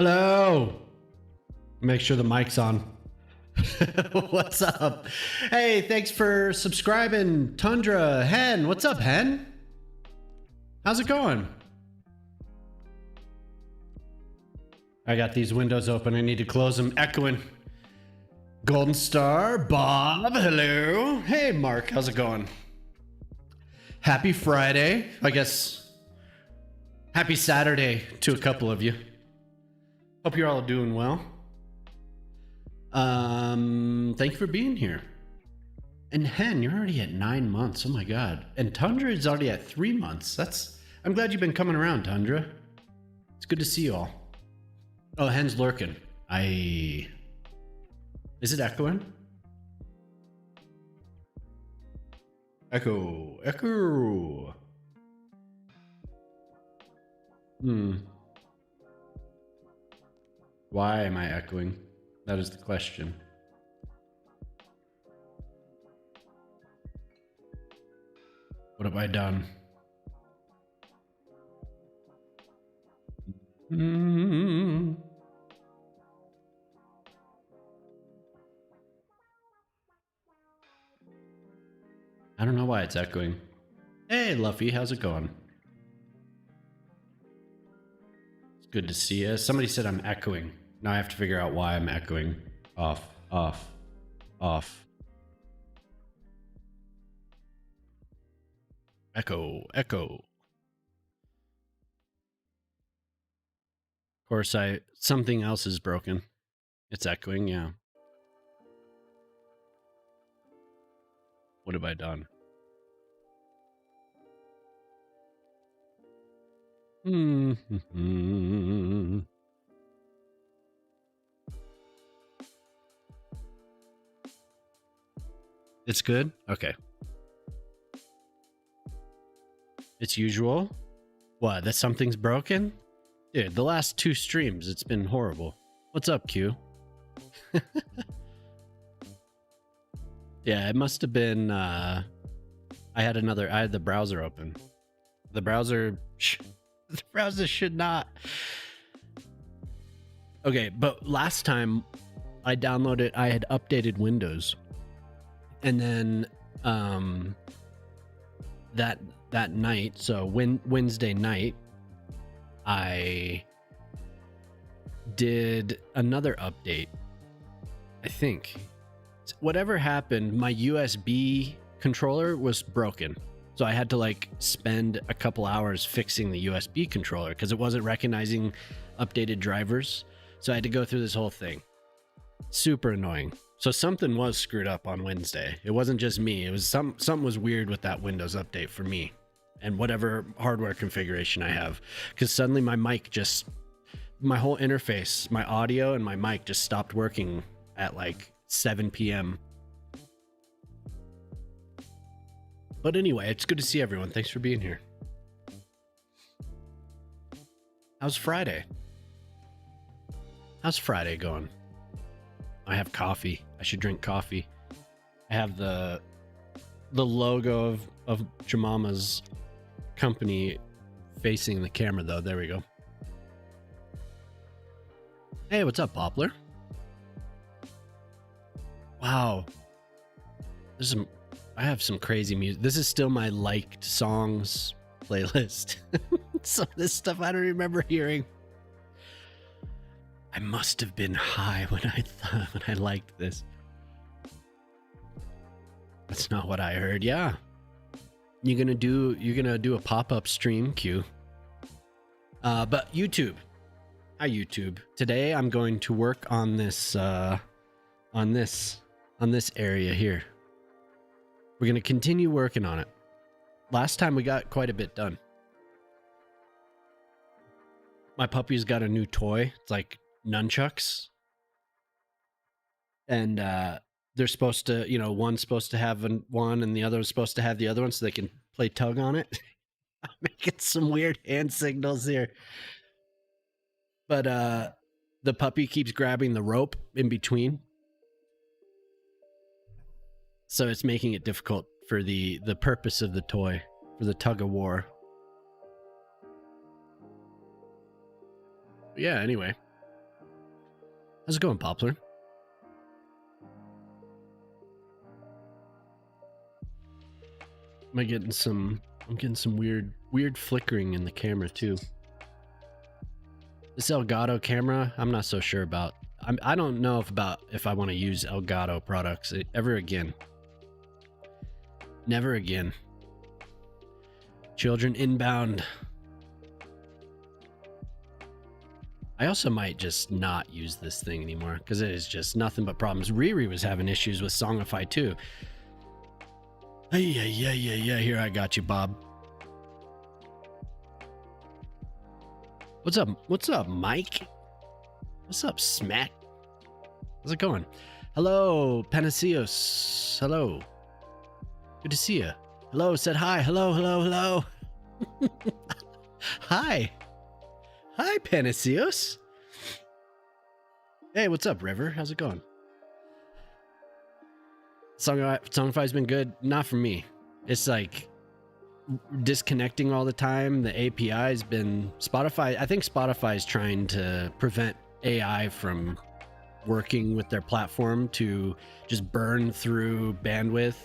Hello. Make sure the mic's on. What's up? Hey, thanks for subscribing. Tundra, Hen. What's up, Hen? How's it going? I got these windows open. I need to close them. Echoing. Golden Star, Bob, hello. Hey, Mark, how's it going? Happy Friday. I guess happy Saturday to a couple of you. Hope you're all doing well. Thank you for being here. And Hen, you're already at 9 months. Oh my God. And Tundra is already at 3 months. I'm glad you've been coming around, Tundra. It's good to see you all. Oh, Hen's lurking. Is it echoing? Echo. Why am I echoing? That is the question. What have I done? I don't know why it's echoing. Hey, Luffy, how's it going? It's good to see you. Somebody said I'm echoing. Now I have to figure out why I'm echoing. Off. Echo. Of course, something else is broken. It's echoing, yeah. What have I done? It's good? Okay. It's usual? What, that something's broken? Dude, the last 2 streams, it's been horrible. What's up, Q? Yeah, it must have been, I had the browser open. The browser should not. Okay, but last time I had updated Windows. And then, that night, so Wednesday night, I did another update. I think whatever happened, my USB controller was broken. So I had to like spend a couple hours fixing the USB controller because it wasn't recognizing updated drivers. So I had to go through this whole thing. Super annoying. So something was screwed up on Wednesday. It wasn't just me. It was something was weird with that Windows update for me and whatever hardware configuration I have. Because suddenly my whole interface, my audio and my mic just stopped working at like 7 p.m. But anyway, it's good to see everyone. Thanks for being here. How's Friday? How's Friday going? I have coffee. I should drink coffee. I have the logo of Jemama's company facing the camera though. There we go. Hey, what's up, Poplar? Wow. I have some crazy music. This is still my liked songs playlist. Some of this stuff I don't remember hearing. I must have been high when I liked this. That's not what I heard. Yeah. You're gonna do a pop-up stream, Q. But YouTube. Hi, YouTube. Today I'm going to work on this area here. We're gonna continue working on it. Last time we got quite a bit done. My puppy's got a new toy. It's like nunchucks. And they're supposed to, one's supposed to have one and the other is supposed to have the other one so they can play tug on it. I'm making some weird hand signals here. But the puppy keeps grabbing the rope in between. So it's making it difficult for the purpose of the toy, for the tug of war. Yeah, anyway. How's it going, Poplar? I'm getting some weird flickering in the camera too. This Elgato camera, I'm not so sure about. I don't know if I want to use Elgato products ever again. Never again. Children inbound. I also might just not use this thing anymore because it is just nothing but problems. Riri was having issues with Songify too. Yeah. Here, I got you, Bob. What's up, Mike? What's up, Smack? How's it going? Hello, Panaceos. Hello. Good to see you. Hello, said hi. Hello. Hi. Hi, Panaceos. Hey, what's up, River? How's it going? Songify's been good. Not for me. It's like disconnecting all the time. The API has been Spotify. I think Spotify is trying to prevent AI from working with their platform to just burn through bandwidth.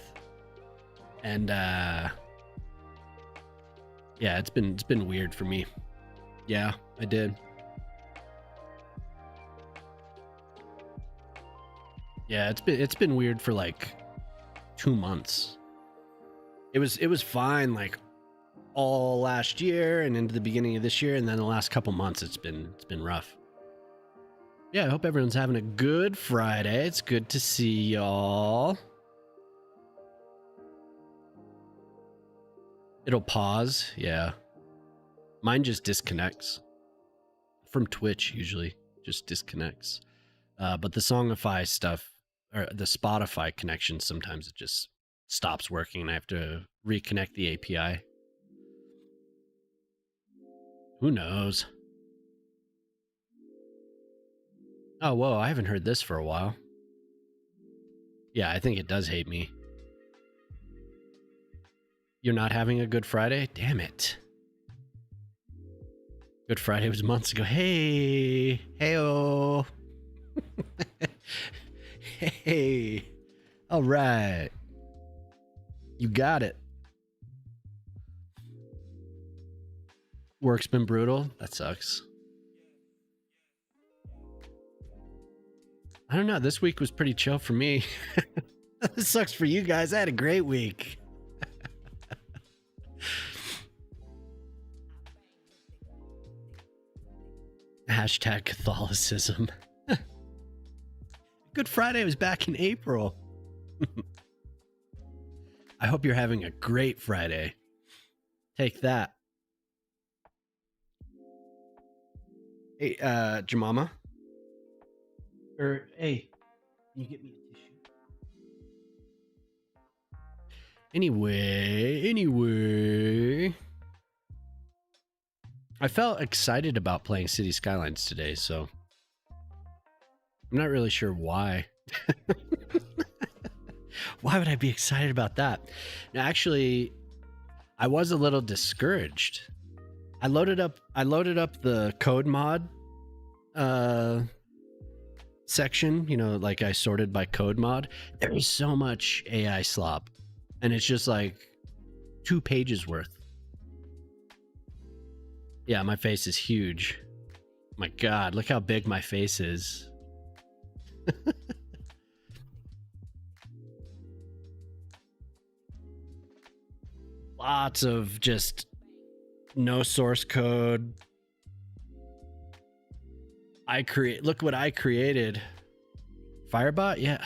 And yeah, it's been weird for me. Yeah, I did. Yeah, it's been weird for like 2 months. It was fine like all last year and into the beginning of this year, and then the last couple months it's been rough. Yeah, I hope everyone's having a good Friday. It's good to see y'all. It'll pause, yeah. Mine just disconnects. From Twitch usually, just disconnects. But the Songify stuff, or the Spotify connection, sometimes it just stops working and I have to reconnect the API. Who knows? Oh, whoa, I haven't heard this for a while. Yeah, I think it does hate me. You're not having a Good Friday? Damn it. Good Friday was months ago. Hey. Hey-oh. Hey. All right. You got it. Work's been brutal. That sucks. I don't know. This week was pretty chill for me. This sucks for you guys. I had a great week. Hashtag Catholicism. Good Friday was back in April. I hope you're having a great Friday. Take that. Hey, Jemama. Hey, can you get me a tissue? Anyway. I felt excited about playing City Skylines today, so I'm not really sure why. Why would I be excited about that? Now, actually, I was a little discouraged. I loaded up the code mod section, you know, like I sorted by code mod. There is so much AI slop, and it's just like 2 pages worth. Yeah, my face is huge. My God, look how big my face is. Lots of just no source code. Look what I created. Firebot? Yeah.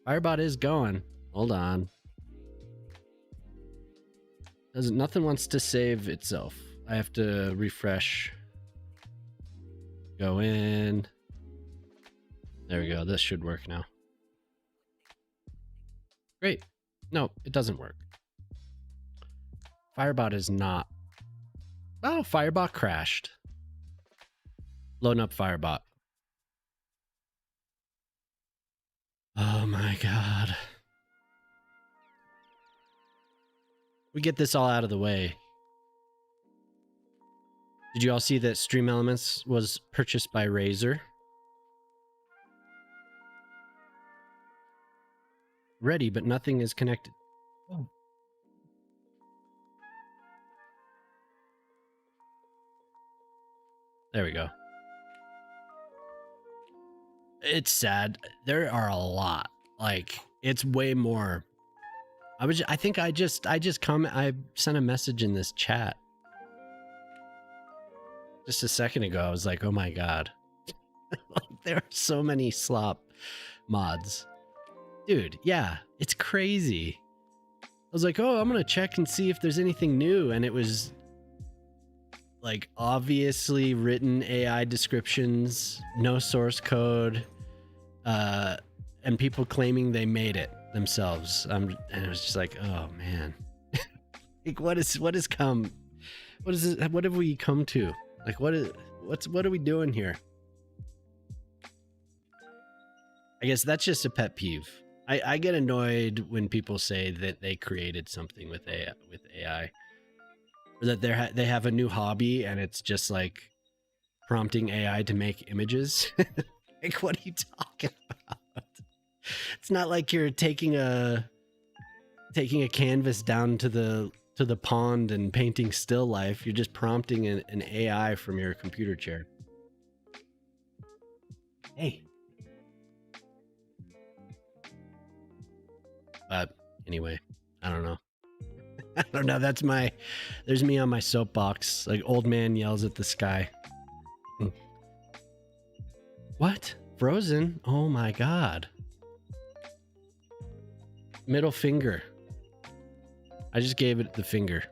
Firebot is going. Hold on. Nothing wants to save itself. I have to refresh. Go in. There we go. This should work now. Great. No, it doesn't work. Firebot is not. Oh, Firebot crashed. Loading up Firebot. Oh my God. We get this all out of the way. Did you all see that StreamElements was purchased by Razer? ready, but nothing is connected. Oh. There we go. It's sad. There are a lot. Like, it's way more. I sent a message in this chat just a second ago. I was like, oh my God. Like, there are so many slop mods. Dude, yeah, it's crazy. I was like, oh, I'm gonna check and see if there's anything new, and it was like obviously written AI descriptions, no source code, and people claiming they made it themselves. And it was just like, oh man. Like, what have we come to? Like, what are we doing here? I guess that's just a pet peeve. I get annoyed when people say that they created something with AI, or that they have a new hobby and it's just like prompting AI to make images. Like, what are you talking about? It's not like you're taking a canvas down to the pond and painting still life. You're just prompting an AI from your computer chair. Hey. But anyway, I don't know. I don't know. There's me on my soapbox. Like, old man yells at the sky. What? Frozen? Oh my God. Middle finger. I just gave it the finger.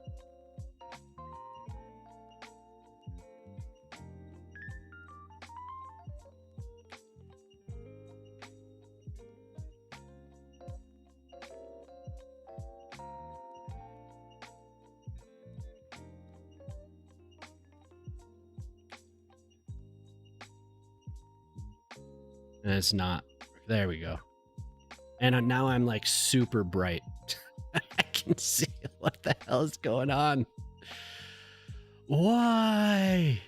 And it's not. There we go. And now I'm like super bright. I can see what the hell is going on. Why?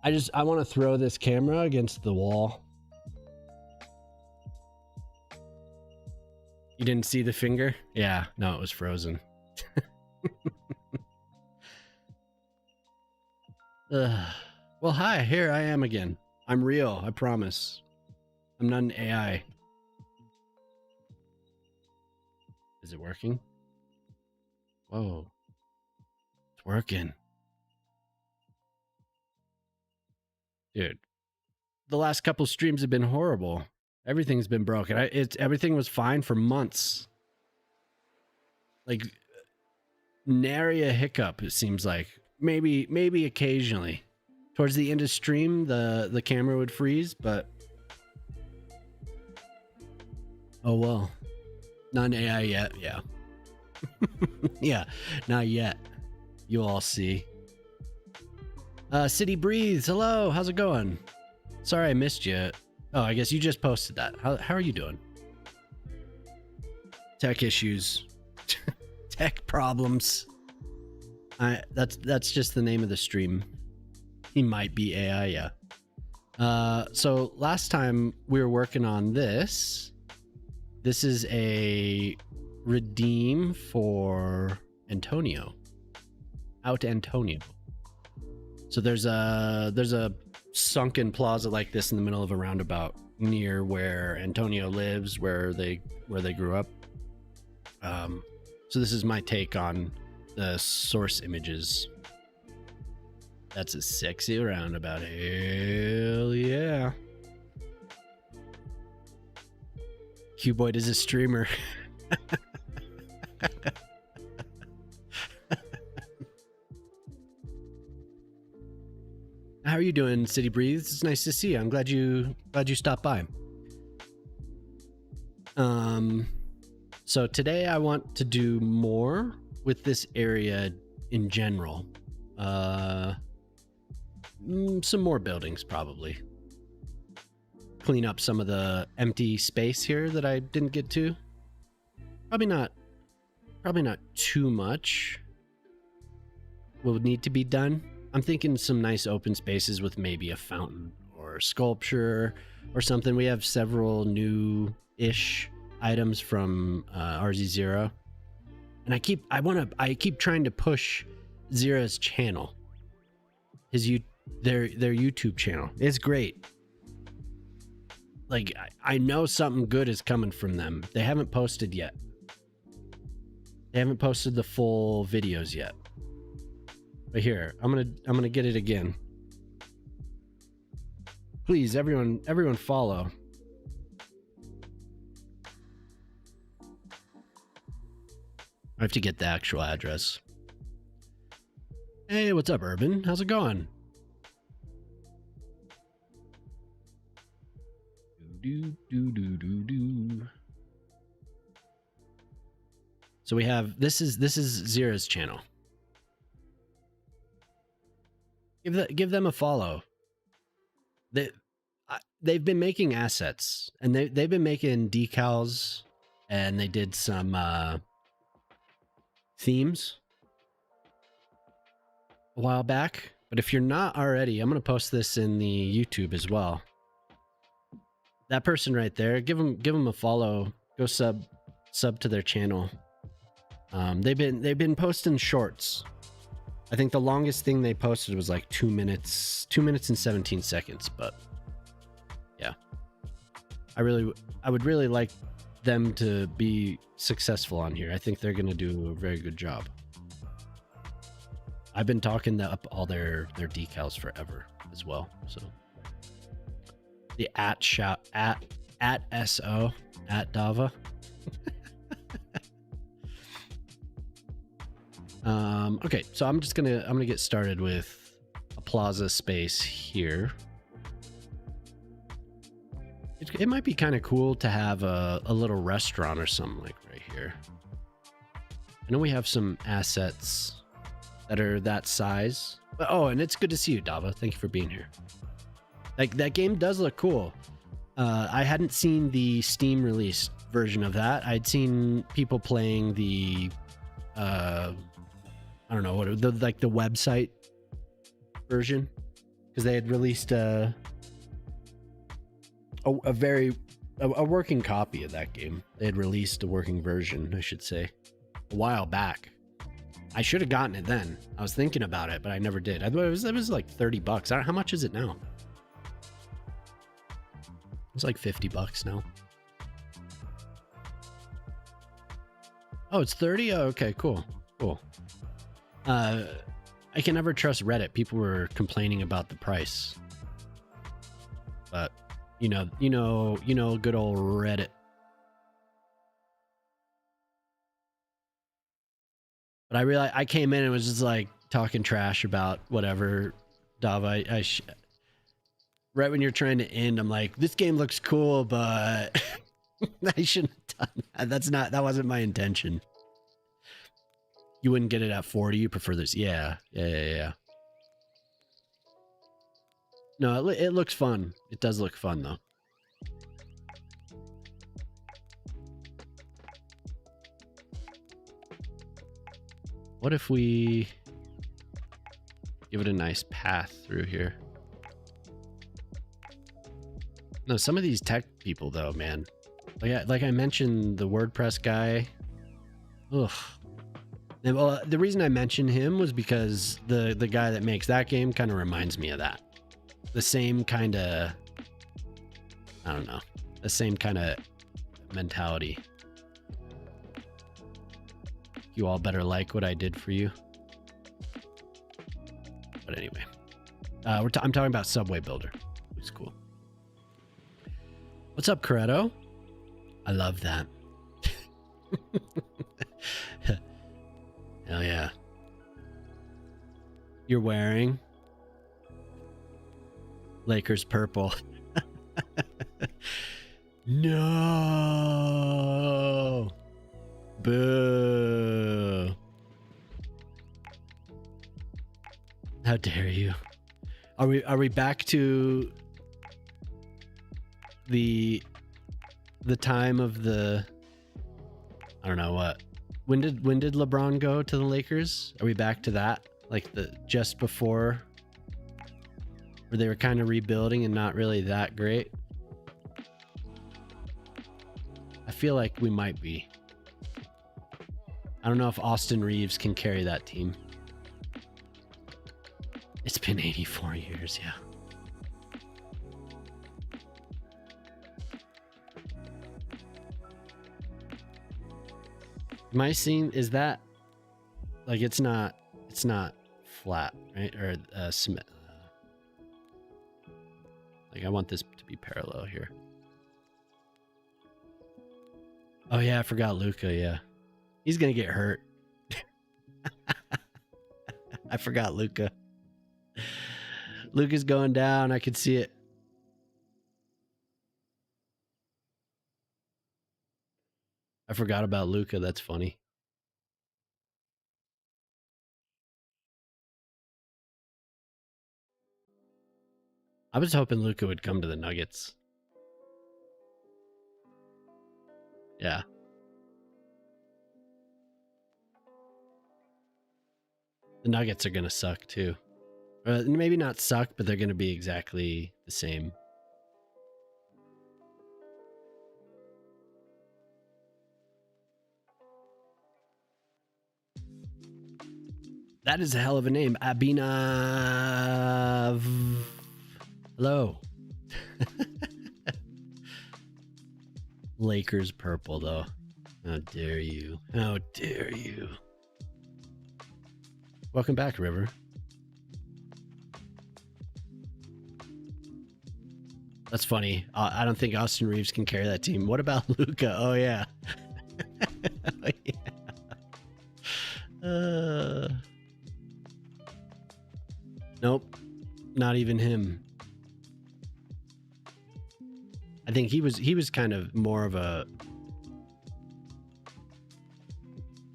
I want to throw this camera against the wall. You didn't see the finger? Yeah, no, it was frozen. Well, hi, here I am again. I'm real, I promise. I'm not an AI. Is it working? Whoa. It's working. Dude, the last couple streams have been horrible. Everything's been broken. Everything was fine for months. Like, nary a hiccup, it seems like. Maybe occasionally. Towards the end of stream, the camera would freeze, but oh well. Not an AI yet, yeah. Yeah, not yet. You'll all see. City Breathes, hello, how's it going? Sorry I missed you. Oh, I guess you just posted that. How are you doing? Tech issues. Tech problems. That's just the name of the stream. He might be AI, yeah. So last time we were working on this. This is a redeem for Antonio. Out Antonio. So there's a sunken plaza like this in the middle of a roundabout near where Antonio lives, where they grew up. So this is my take on the source images. That's a sexy roundabout. Hell yeah. Cuboid is a streamer. How are you doing, City Breeze? It's nice to see you. I'm glad you stopped by. So today I want to do more with this area in general. Some more buildings probably. Clean up some of the empty space here that I didn't get to. Probably not too much will need to be done. I'm thinking some nice open spaces with maybe a fountain or sculpture or something. We have several new-ish items from RZ0, and I keep trying to push Zera's channel, their YouTube channel. It's great. Like I know something good is coming from them. They haven't posted yet. They haven't posted the full videos yet. But here, I'm gonna get it again. Please, everyone follow. I have to get the actual address. Hey, what's up, Urban? How's it going? So we have this is Zera's channel. Give them a follow. They've been making assets, and they've been making decals, and they did some themes a while back. But if you're not already, I'm gonna post this in the YouTube as well. That person right there, give them a follow. Go sub to their channel. They've been posting shorts. I think the longest thing they posted was like 2 minutes and 17 seconds. But yeah, I would really like them to be successful on here. I think they're gonna do a very good job. I've been talking up all their decals forever as well. So the at SO at Dava. Okay, so I'm gonna get started with a plaza space here. It might be kind of cool to have a little restaurant or something like right here. I know we have some assets that are that size. But, oh, and it's good to see you, Dava. Thank you for being here. Like, that game does look cool. I hadn't seen the Steam released version of that. I'd seen people playing the I don't know what the website version, because they had released a working copy of that game. They had released a working version, I should say, a while back. I should have gotten it then. I was thinking about it, but I never did. It was like $30. How much is it now? It's like $50 now. Oh, it's 30? Oh, okay, cool. I can never trust Reddit. People were complaining about the price. But you know, good old Reddit. But I realized I came in and was just like talking trash about whatever. Dava, right when you're trying to end, I'm like, this game looks cool, but I shouldn't have done that. That wasn't my intention. You wouldn't get it at 40. You prefer this. Yeah. No, it looks fun. It does look fun though. What if we give it a nice path through here? No, some of these tech people though, man. Like I mentioned, the WordPress guy. Ugh. And, well, the reason I mentioned him was because the guy that makes that game kind of reminds me of that. The same kind of, I don't know, the same kind of mentality. You all better like what I did for you. But anyway, I'm talking about Subway Builder. It's cool. What's up, Coretto? I love that. Hell yeah. You're wearing Lakers purple. No. Boo. How dare you? Are we back to the time of the, I don't know what. When did LeBron go to the Lakers? Are we back to that? Like the just before, where they were kind of rebuilding and not really that great? feel like we might be. I don't know if Austin Reeves can carry that team. It's been 84 years, yeah. Am I seeing, is that, like, it's not flat, right? Or like, I want this to be parallel here. Oh yeah, I forgot Luca, yeah. He's gonna get hurt. I forgot Luca. Luca's going down, I could see it. I forgot about Luca, that's funny. I was hoping Luca would come to the Nuggets. Yeah. The Nuggets are going to suck too. Maybe not suck, but they're going to be exactly the same. That is a hell of a name. Abhinav. Hello. Lakers purple, though. How dare you? How dare you? Welcome back, River. That's funny. I don't think Austin Reeves can carry that team. What about Luca? Oh, yeah. Oh, yeah. Nope. Not even him. I think he was kind of more of a...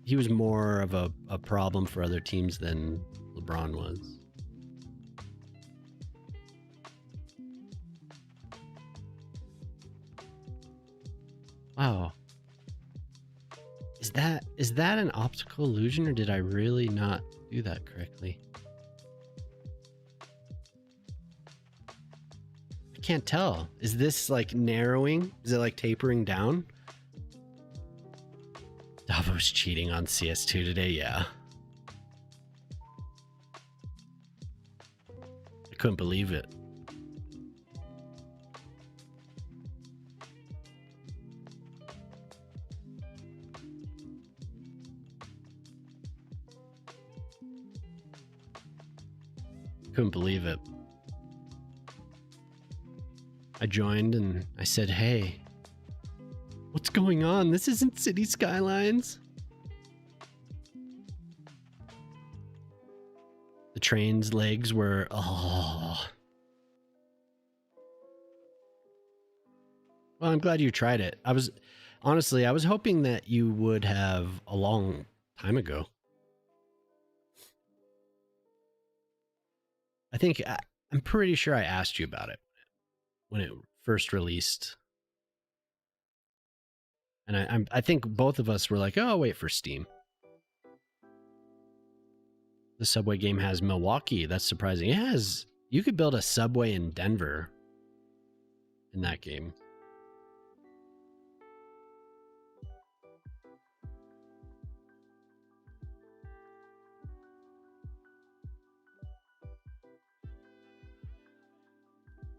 He was more of a problem for other teams than LeBron was. Wow. Is that an optical illusion, or did I really not do that correctly? I can't tell. Is this like narrowing? Is it like tapering down? Davo's cheating on CS2 today, yeah. I couldn't believe it. Couldn't believe it. I joined and I said, hey, what's going on? This isn't City Skylines. The train's legs were, oh. Well, I'm glad you tried it. Honestly, I was hoping that you would have a long time ago. I'm pretty sure I asked you about it when it first released. And I think both of us were like, oh, wait for Steam. The Subway game has Milwaukee. That's surprising. It has, you could build a Subway in Denver in that game.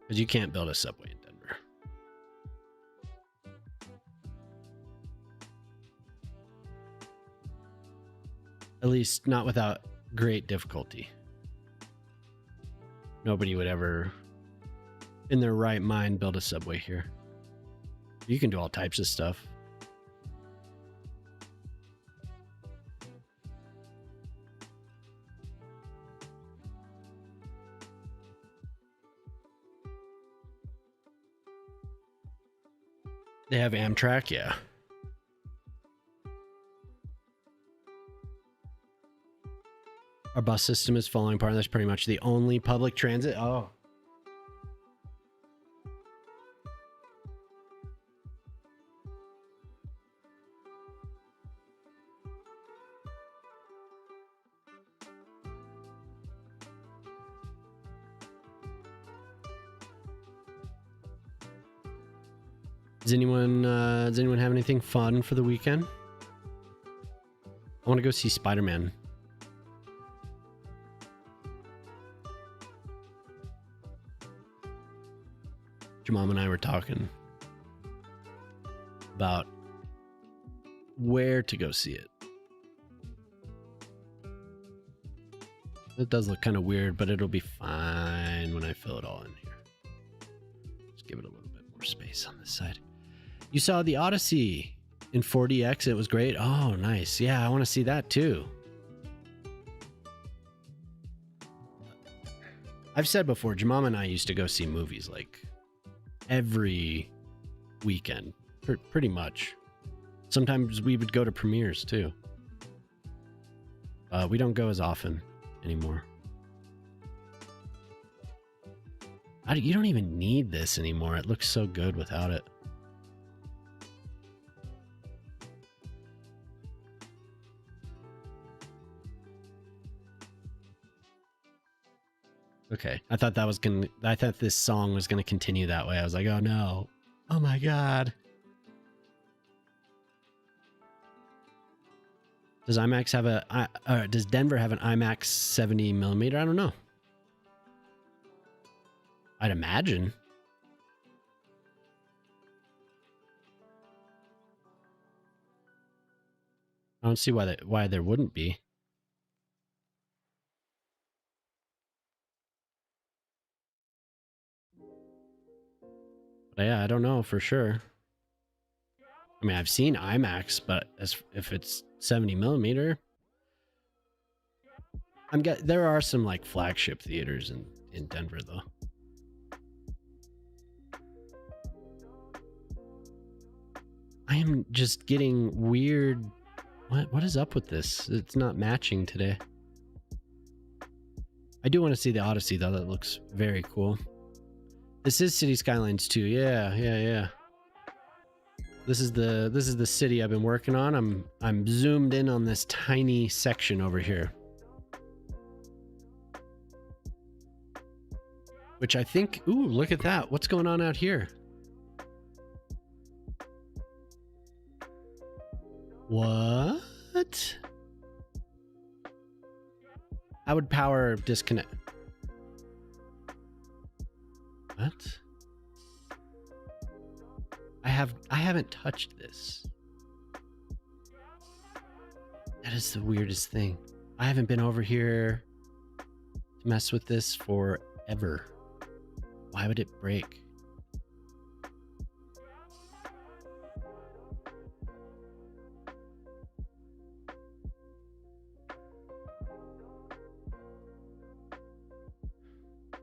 Because you can't build a Subway in Denver. At least not without great difficulty. Nobody would ever, in their right mind, build a Subway here. You can do all types of stuff. They have Amtrak, yeah. Our bus system is falling apart. That's pretty much the only public transit. Oh. Does anyone have anything fun for the weekend? I want to go see Spider-Man. Your mom and I were talking about where to go see it. It does look kind of weird, but it'll be fine when I fill it all in here. Just give it a little bit more space on this side. You saw the Odyssey in 4DX. It was great. Oh, nice. Yeah, I want to see that too. I've said before, Jamama and I used to go see movies like every weekend, pretty much. Sometimes we would go to premieres too. We don't go as often anymore. You don't even need this anymore. It looks so good without it. Okay, I thought this song was gonna continue that way. I was like, oh no. Oh my god. Does IMAX have does Denver have an IMAX 70mm? I don't know. I'd imagine. I don't see why there wouldn't be. But yeah, I don't know for sure. I mean, I've seen IMAX, but if it's 70mm, there are some like flagship theaters in Denver though. I am just getting weird. What is up with this? It's not matching today. I do want to see the Odyssey though. That looks very cool. This is City Skylines 2. Yeah. This is the city I've been working on. I'm zoomed in on this tiny section over here. Which I think, ooh, look at that. What's going on out here? What? How would power disconnect? What? I haven't touched this. That is the weirdest thing. I haven't been over here to mess with this forever. Why would it break?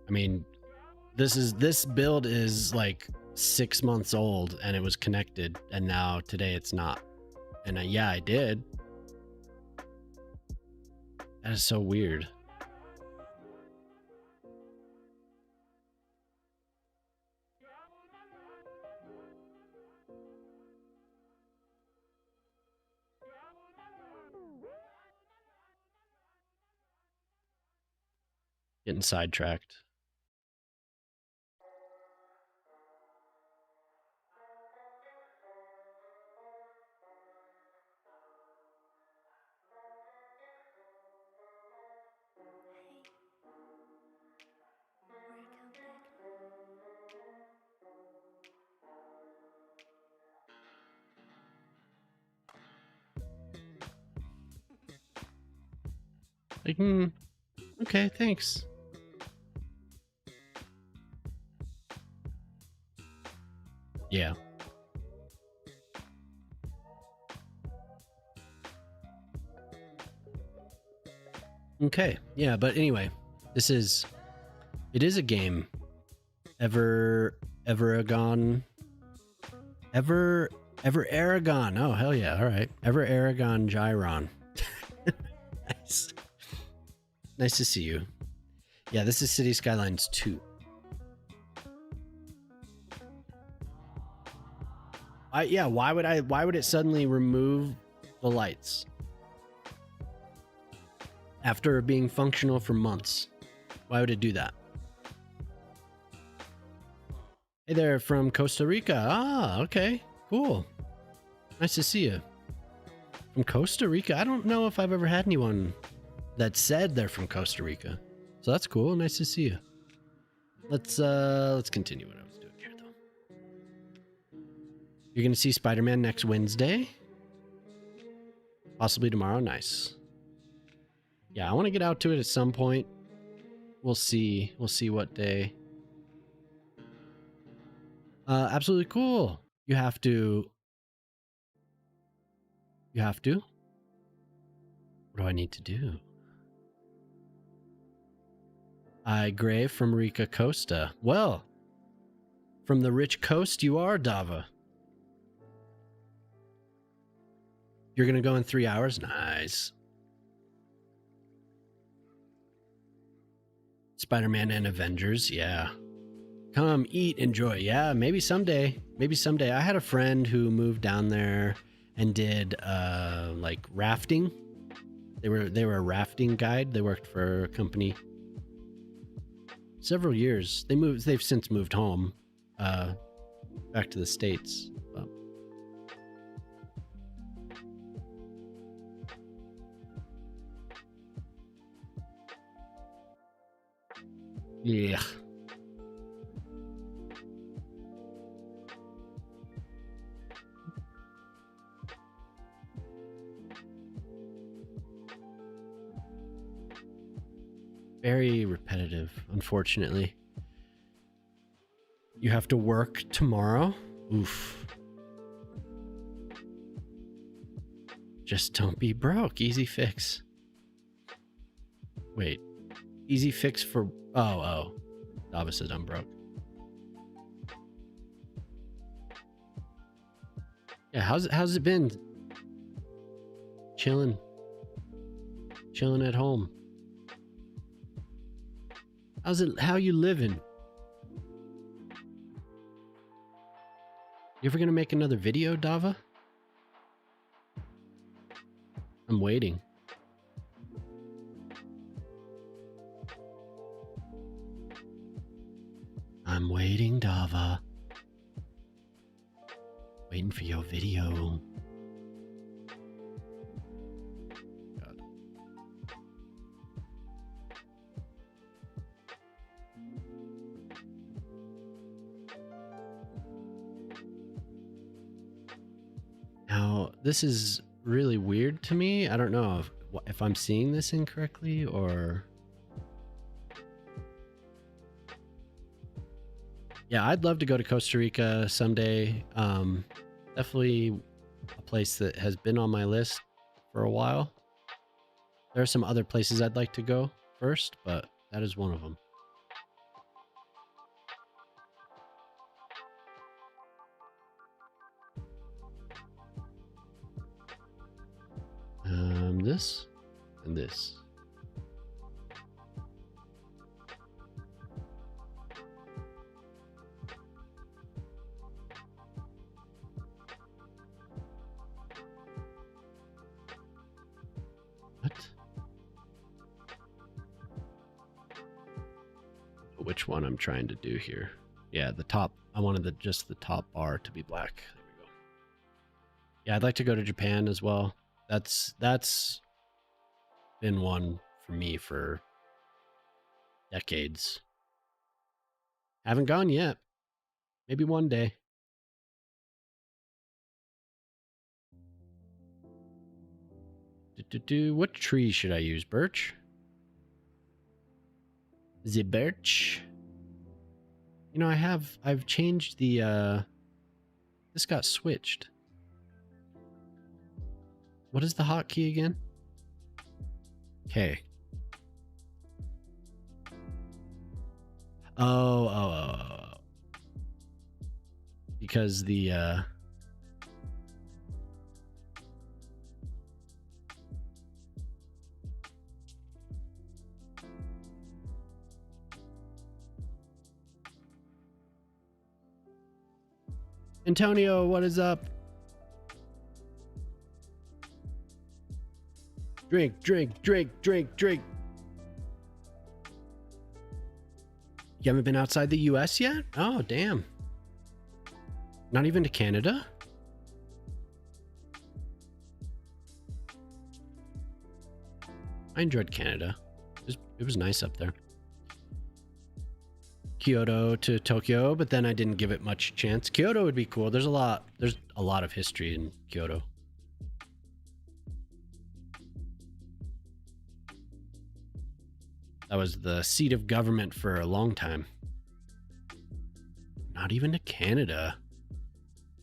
I mean, this build is like 6 months old and it was connected, and now today it's not. And yeah, I did. That is so weird. Getting sidetracked. Like, okay, thanks. Yeah. Okay, yeah, but anyway, it is a game. Aragon. Oh, hell yeah. All right. Aragon Gyron. Nice. Nice to see you. Yeah, this is City Skylines 2. Why would it suddenly remove the lights? After being functional for months. Why would it do that? Hey there, from Costa Rica. Ah, okay, cool. Nice to see you. From Costa Rica. I don't know if I've ever had anyone that said they're from Costa Rica. So that's cool. Nice to see you. Let's continue what I was doing here though. You're gonna see Spider-Man next Wednesday. Possibly tomorrow. Nice. Yeah, I want to get out to it at some point. We'll see. We'll see what day. Absolutely cool. You have to. You have to? What do I need to do? Gray from Rica Costa. Well, from the rich coast you are, Dava. You're gonna go in 3 hours? Nice. Spider-Man and Avengers, yeah. Come, eat, enjoy. Yeah, maybe someday. Maybe someday. I had a friend who moved down there and did like rafting. They were a rafting guide. They worked for a company several years. They've since moved home, back to the States. But yeah. Very repetitive, unfortunately. You have to work tomorrow? Oof. Just don't be broke. Easy fix. Wait. Easy fix for... Oh. Dava said I'm broke. Yeah, how's it been? Chilling at home. How you living? You ever gonna make another video, Dava? I'm waiting. I'm waiting, Dava. Waiting for your video. God. Now, this is really weird to me. I don't know if I'm seeing this incorrectly or... Yeah, I'd love to go to Costa Rica someday. Definitely a place that has been on my list for a while. There are some other places I'd like to go first, but that is one of them. This and this. What? Which one I'm trying to do here? Yeah, the top. I wanted just the top bar to be black. There we go. Yeah, I'd like to go to Japan as well. That's been one for me for decades. Haven't gone yet. Maybe one day. What tree should I use? Birch? The birch? You know, I've changed the this got switched. What is the hotkey again? Okay. Oh. Because the Antonio, what is up? Drink. You haven't been outside the US yet? Oh, damn. Not even to Canada? I enjoyed Canada. It was nice up there. Kyoto to Tokyo, but then I didn't give it much chance. Kyoto would be cool. There's a lot of history in Kyoto. That was the seat of government for a long time. Not even to Canada.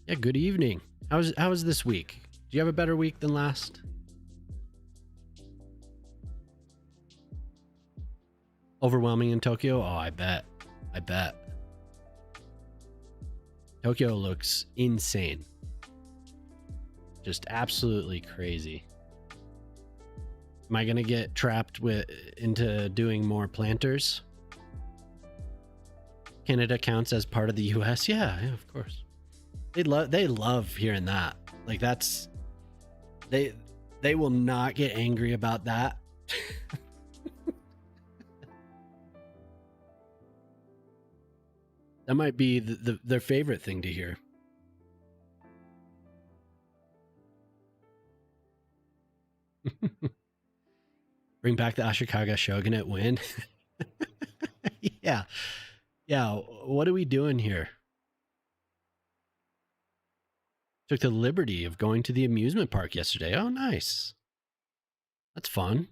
Yeah, good evening. How was this week? Do you have a better week than last? Overwhelming in Tokyo? Oh, I bet. Tokyo looks insane. Just absolutely crazy. Am I gonna get trapped into doing more planters? Canada counts as part of the US? Yeah, of course. They love hearing that. Like that's they will not get angry about that. That might be their favorite thing to hear. Bring back the Ashikaga Shogunate win. Yeah. What are we doing here? Took the liberty of going to the amusement park yesterday. Oh, nice. That's fun.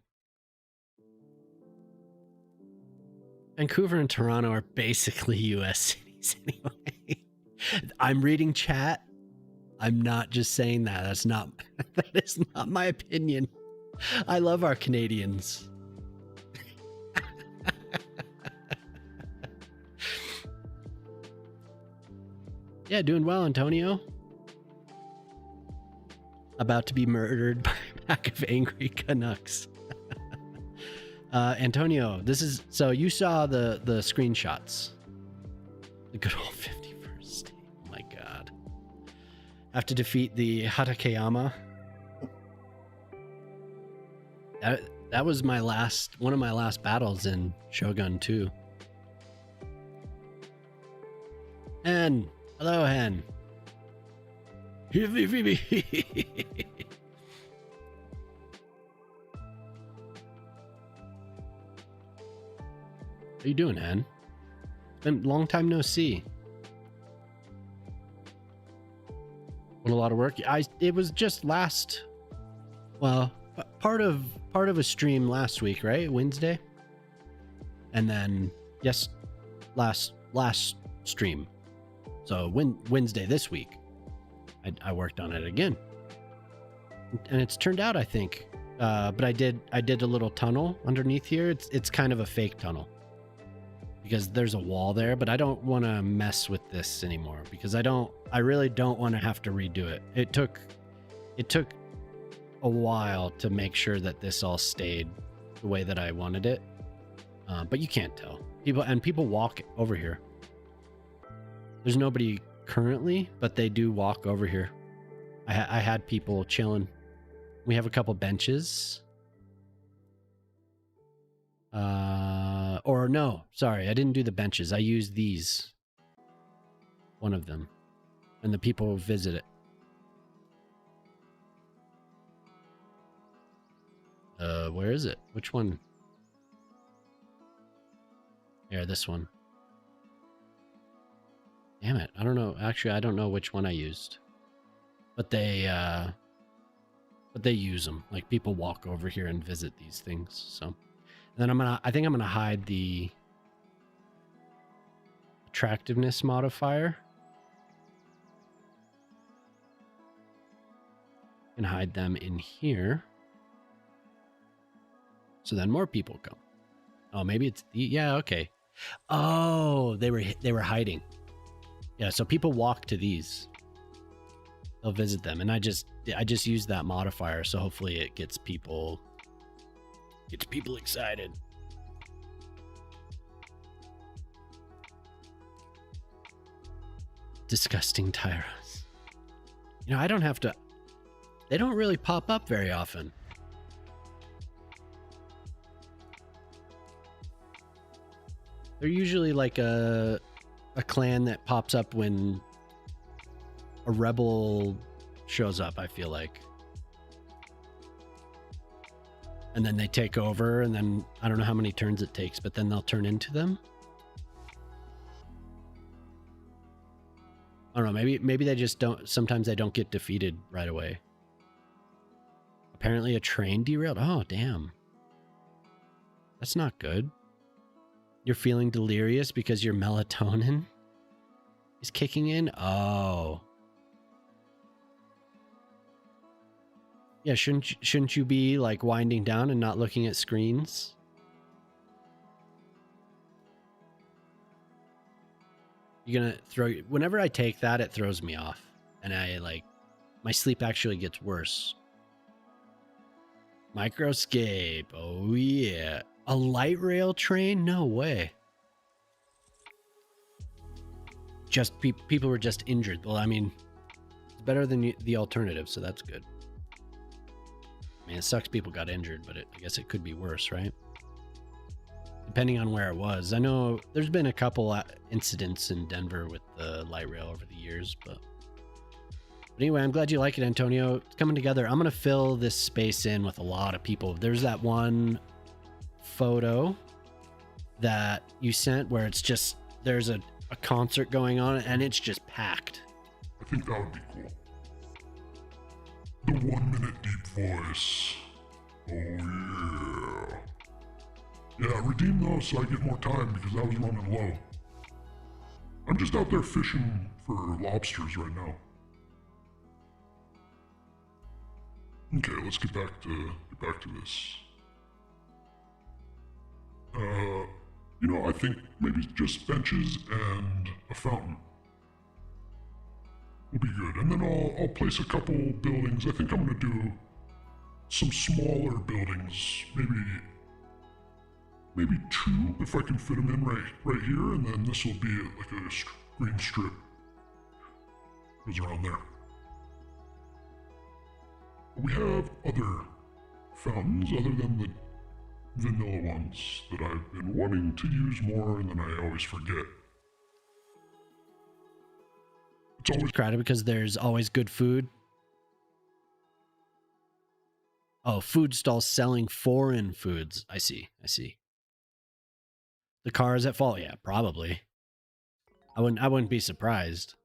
Vancouver and Toronto are basically US cities anyway. I'm reading chat. I'm not just saying that. That is not my opinion. I love our Canadians. Yeah, doing well, Antonio. About to be murdered by a pack of angry Canucks. Antonio, so you saw the screenshots. The good old 51st state. Oh my god. Have to defeat the Hatakeyama. That was one of my last battles in Shogun 2. Hen, hello Hen. How you doing, Hen? It's been a long time no see. What a lot of work. It was just part of a stream last week, right? Wednesday, and then last stream. So Wednesday this week, I worked on it again, and it's turned out, I think. But I did a little tunnel underneath here. It's kind of a fake tunnel because there's a wall there, but I don't want to mess with this anymore because I really don't want to have to redo it. It took a while to make sure that this all stayed the way that I wanted it. But you can't tell. People walk over here. There's nobody currently, but they do walk over here. I had people chilling. We have a couple benches. Or no, sorry, I didn't do the benches. I used these. One of them. And the people visit it. Where is it? Which one? Here, this one. Damn it. I don't know. Actually, I don't know which one I used. But they use them. Like people walk over here and visit these things. So, and then I think I'm gonna hide the attractiveness modifier. And hide them in here. So then more people come. Oh, maybe it's yeah, okay. Oh, they were hiding. Yeah, so people walk to these. They'll visit them, and I just use that modifier, so hopefully it gets people excited. Disgusting tyros. You know, I don't have to. They don't really pop up very often. They're usually like a clan that pops up when a rebel shows up, I feel like. And then they take over, and then I don't know how many turns it takes, but then they'll turn into them. I don't know, maybe they just don't, sometimes they don't get defeated right away. Apparently a train derailed. Oh, damn. That's not good. You're feeling delirious because your melatonin is kicking in? Oh. Yeah, shouldn't you be like winding down and not looking at screens? You're gonna throw, whenever I take that, it throws me off. And I like, my sleep actually gets worse. Microscape. Oh yeah. A light rail train? No way. Just people were just injured. Well, I mean, it's better than the alternative, so that's good. I mean, it sucks people got injured, but I guess it could be worse, right? Depending on where it was. I know there's been a couple incidents in Denver with the light rail over the years, but anyway, I'm glad you like it, Antonio. It's coming together. I'm going to fill this space in with a lot of people. There's that one photo that you sent where it's just, there's a concert going on and it's just packed. I think that would be cool. The 1 minute deep voice. Oh yeah. Yeah, redeem those so I get more time because I was running low. I'm just out there fishing for lobsters right now. Okay, let's get back to this. You know, I think maybe just benches and a fountain will be good. And then I'll place a couple buildings. I think I'm gonna do some smaller buildings, maybe two if I can fit them in right here, and then this will be like a green strip goes around there. We have other fountains other than the vanilla ones that I've been wanting to use more, and then I always forget. It's always crowded because there's always good food. Oh, food stalls selling foreign foods. I see. The car is at fault. Yeah, probably. I wouldn't be surprised.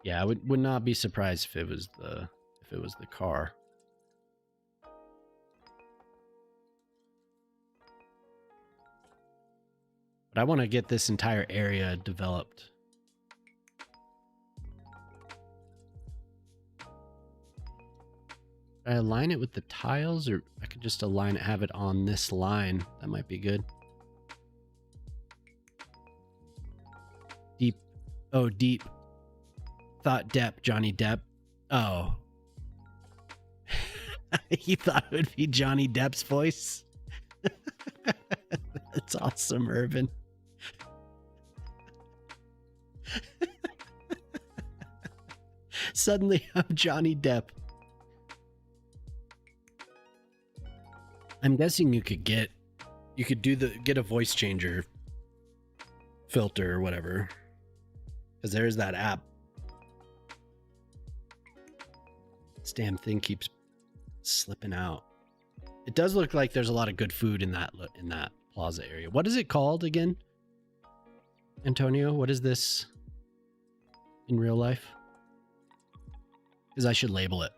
Yeah, I would not be surprised if it was the car. But I want to get this entire area developed. Should I align it with the tiles, or I could just align it, have it on this line? That might be good. Deep. Oh, deep. Thought Depp, Johnny Depp. Oh. He thought it would be Johnny Depp's voice. That's awesome, Urban. Suddenly I'm Johnny Depp. I'm guessing you could get a voice changer filter or whatever. Because there's that app. This damn thing keeps slipping out. It does look like there's a lot of good food in that plaza area. What is it called again? Antonio, what is this in real life? Because I should label it.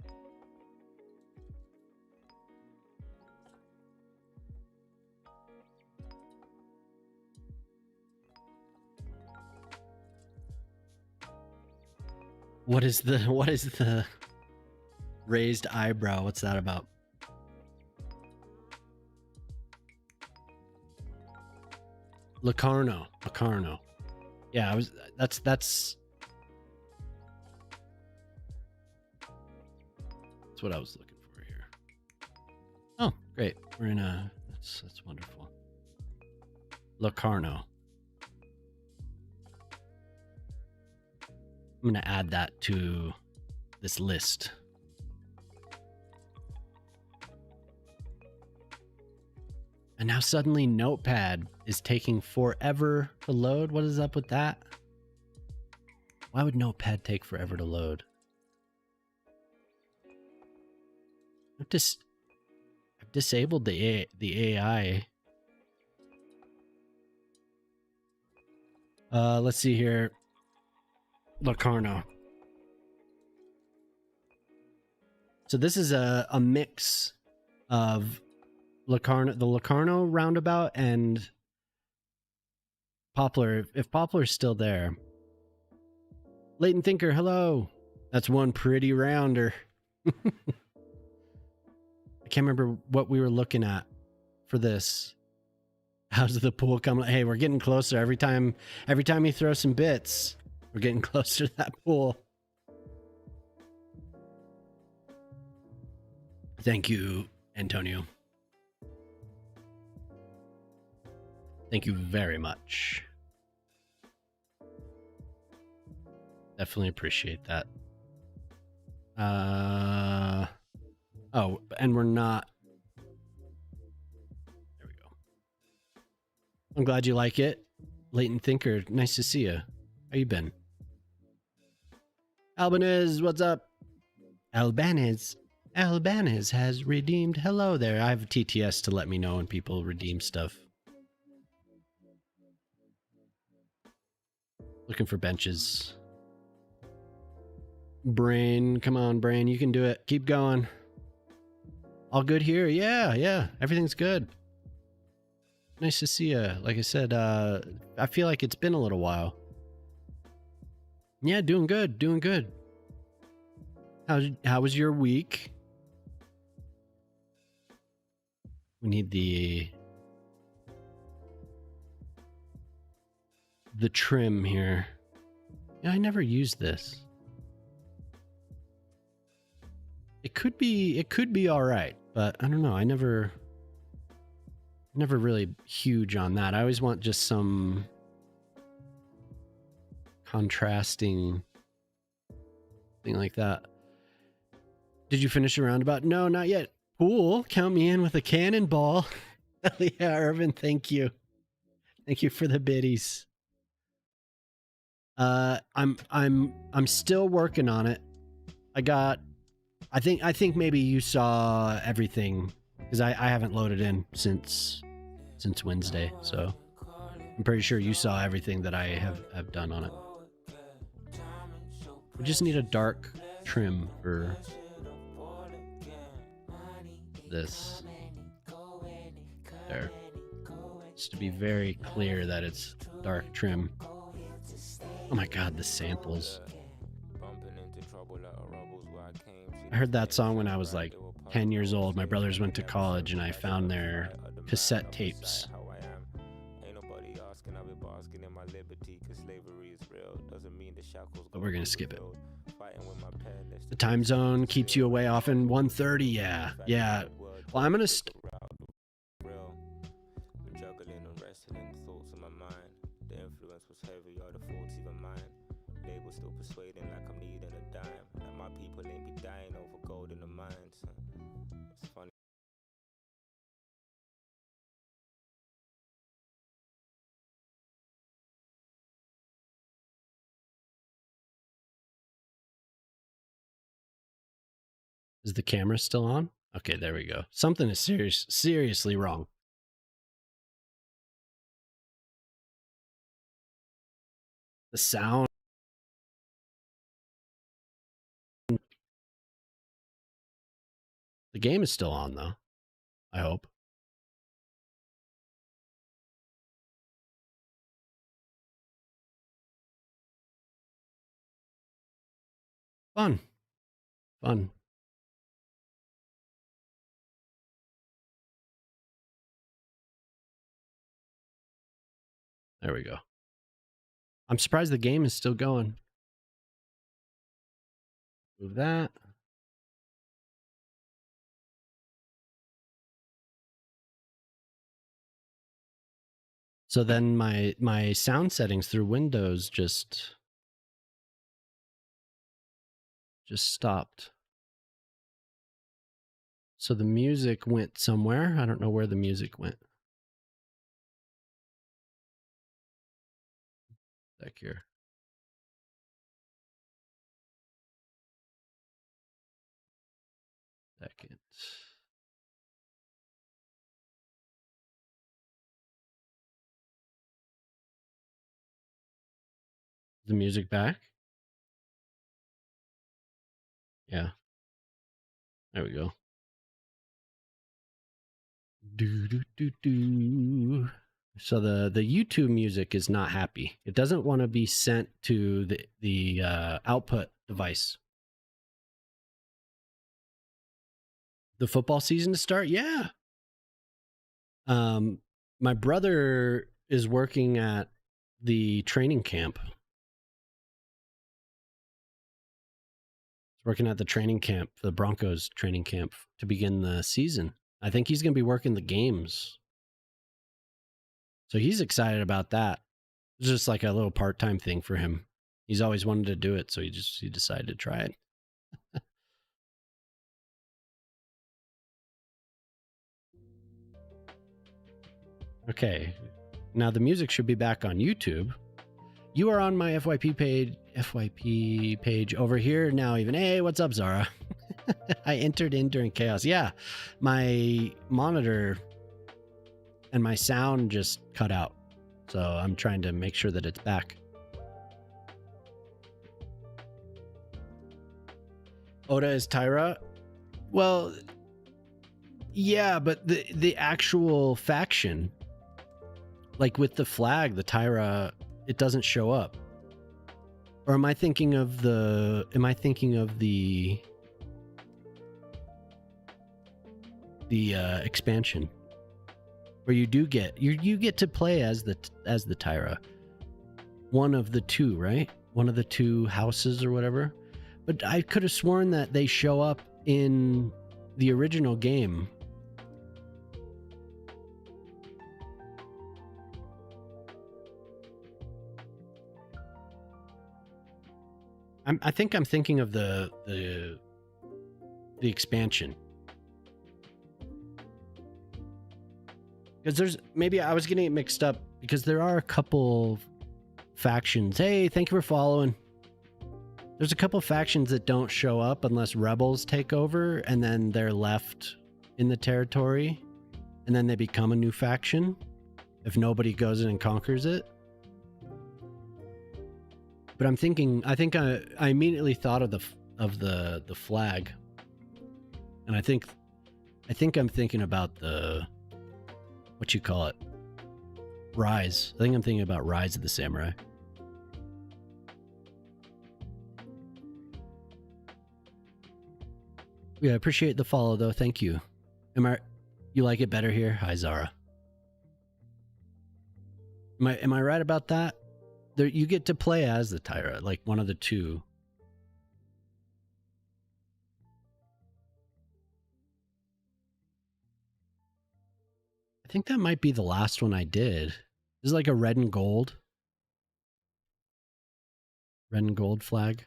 What is the raised eyebrow? What's that about? Locarno. Yeah, that's what I was looking for here. Oh, great. We're in that's wonderful. Locarno. I'm going to add that to this list. And now suddenly Notepad is taking forever to load. What is up with that? Why would Notepad take forever to load? I've disabled the AI. Let's see here. Locarno. So this is a mix of Locarno, the Locarno roundabout, and Poplar. If Poplar's still there. Latent Thinker, hello. That's one pretty rounder. I can't remember what we were looking at for this. How's the pool coming? Hey, we're getting closer every time you throw some bits. We're getting closer to that pool. Thank you, Antonio. Thank you very much. Definitely appreciate that. Oh, and we're not. There we go. I'm glad you like it. Latent Thinker, nice to see you. How you been? Albanese, what's up? Albanese has redeemed. Hello there. I have TTS to let me know when people redeem stuff. Looking for benches. Brain, come on, Brain. You can do it. Keep going. All good here? Yeah. Everything's good. Nice to see you. Like I said, I feel like it's been a little while. Yeah, doing good. How was your week? We need the trim here. Yeah, I never used this. It could be all right, but I don't know. I never really huge on that. I always want just some contrasting thing like that. Did you finish a roundabout? No, not yet. Pool, count me in with a cannonball. Hell yeah, Irvin, thank you. Thank you for the biddies. I'm still working on it. I think maybe you saw everything because I haven't loaded in since Wednesday, so I'm pretty sure you saw everything that I have done on it. We just need a dark trim for this. There. Just to be very clear that it's dark trim. Oh my god, the samples. I heard that song when I was like 10 years old. My brothers went to college and I found their cassette tapes. But we're gonna skip it. The time zone keeps you away often. 1:30, yeah. Well, I'm gonna Is the camera still on? Okay, there we go. Something is seriously wrong. The sound. The game is still on though. I hope. Fun. There we go. I'm surprised the game is still going. Move that. So then my sound settings through Windows just stopped. So the music went somewhere. I don't know where the music went. Back here. Second. The music back? Yeah. There we go. Do do do do. So the YouTube music is not happy. It doesn't want to be sent to the output device. The football season to start? Yeah. My brother is working at the training camp. He's working at the training camp, the Broncos training camp, to begin the season. I think he's going to be working the games. So he's excited about that. It's just like a little part-time thing for him. He's always wanted to do it, so he decided to try it. Okay. Now the music should be back on YouTube. You are on my FYP page over here now even. Hey, what's up, Zara? I entered in during chaos. Yeah, my monitor and my sound just cut out. So I'm trying to make sure that it's back. Oda is Tyra? Well, yeah, but the actual faction, like with the flag, the Tyra, it doesn't show up. Or am I thinking of the expansion where you do get you get to play as the Tyra, one of the two, right? One of the two houses or whatever. But I could have sworn that they show up in the original game. I think I'm thinking of the expansion. Because maybe I was getting it mixed up because there are a couple factions. Hey, thank you for following. There's a couple factions that don't show up unless rebels take over, and then they're left in the territory, and then they become a new faction if nobody goes in and conquers it. But I think I immediately thought of the flag, and I think I'm thinking about the, what you call it, Rise. I think I'm thinking about Rise of the Samurai. Yeah, I appreciate the follow though. Thank you. You like it better here? Hi, Zara. Am I right about that? There, you get to play as the Tyra, like one of the two. I think that might be the last one I did. This is like a red and gold flag.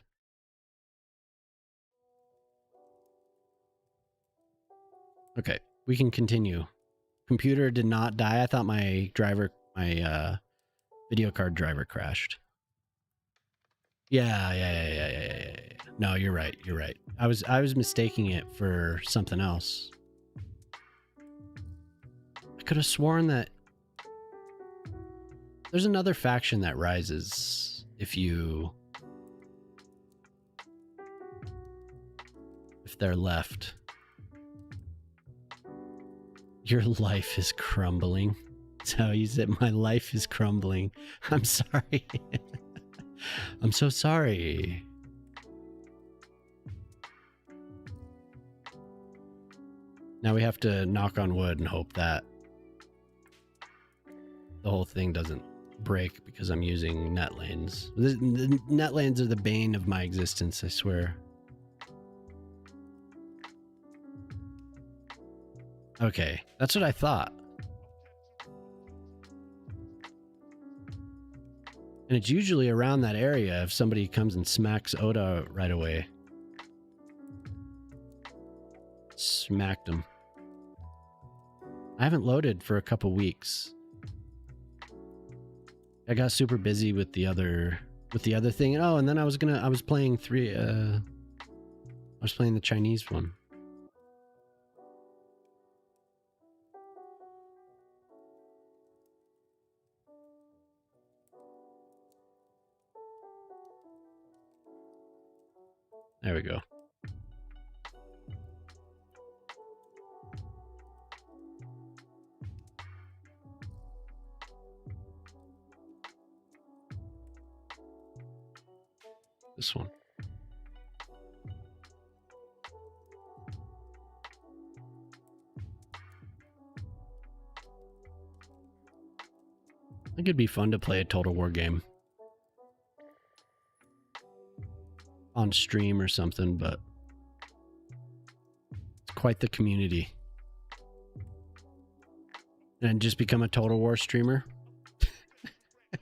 Okay, we can continue. Computer did not die. I thought my video card driver crashed. Yeah. No, you're right. I was mistaking it for something else. I could have sworn that there's another faction that rises if they're left. Your life is crumbling. So you said my life is crumbling. I'm sorry. I'm so sorry. Now we have to knock on wood and hope that the whole thing doesn't break because I'm using net lanes. The net lanes are the bane of my existence, I swear. Okay, that's what I thought. And it's usually around that area if somebody comes and smacks Oda right away. Smacked him. I haven't loaded for a couple weeks. I got super busy with the other thing. Oh, and then I was playing I was playing the Chinese one. There we go. This one. I think it'd be fun to play a Total War game on stream or something, but it's quite the community. And just become a Total War streamer.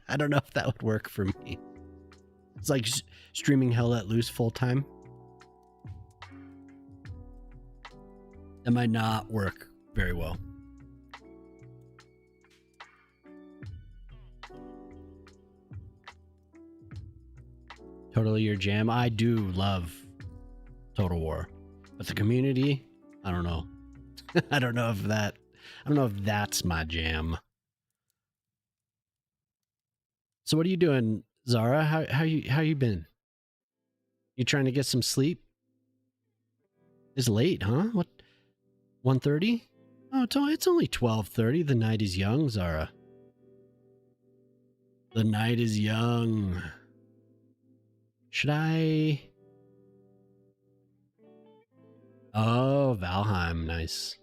I don't know if that would work for me. It's like streaming Hell Let Loose full time. That might not work very well. Totally your jam. I do love Total War, but the community, I don't know. I don't know if that's my jam. So what are you doing, Zara? How you been? You trying to get some sleep? It's late, huh? What? 1:30? Oh, it's only 12:30. The night is young, Zara. The night is young. Should I? Oh, Valheim, nice.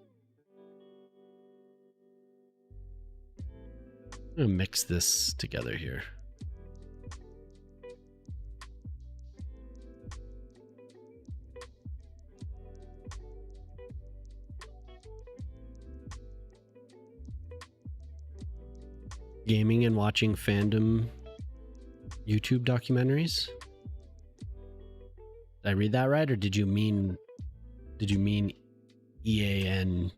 I'm gonna mix this together here. Gaming and watching fandom YouTube documentaries. Did I read that right, or did you mean EAN?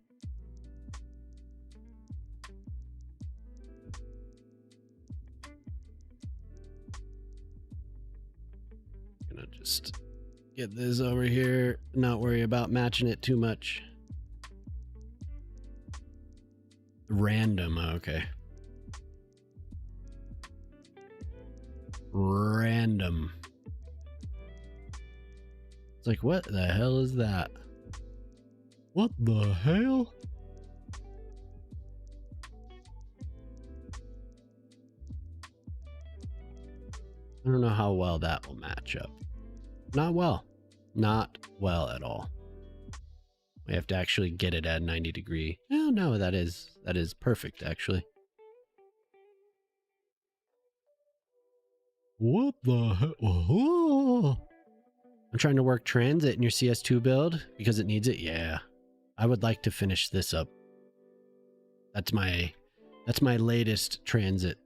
I'm gonna just get this over here, not worry about matching it too much. Random, okay. Random. It's like, what the hell is that? What the hell? I don't know how well that will match up. Not well. Not well at all. We have to actually get it at 90 degree. Oh no, that is perfect actually. What the hell? Oh. I'm trying to work transit in your CS2 build because it needs it. Yeah. I would like to finish this up. That's my latest transit.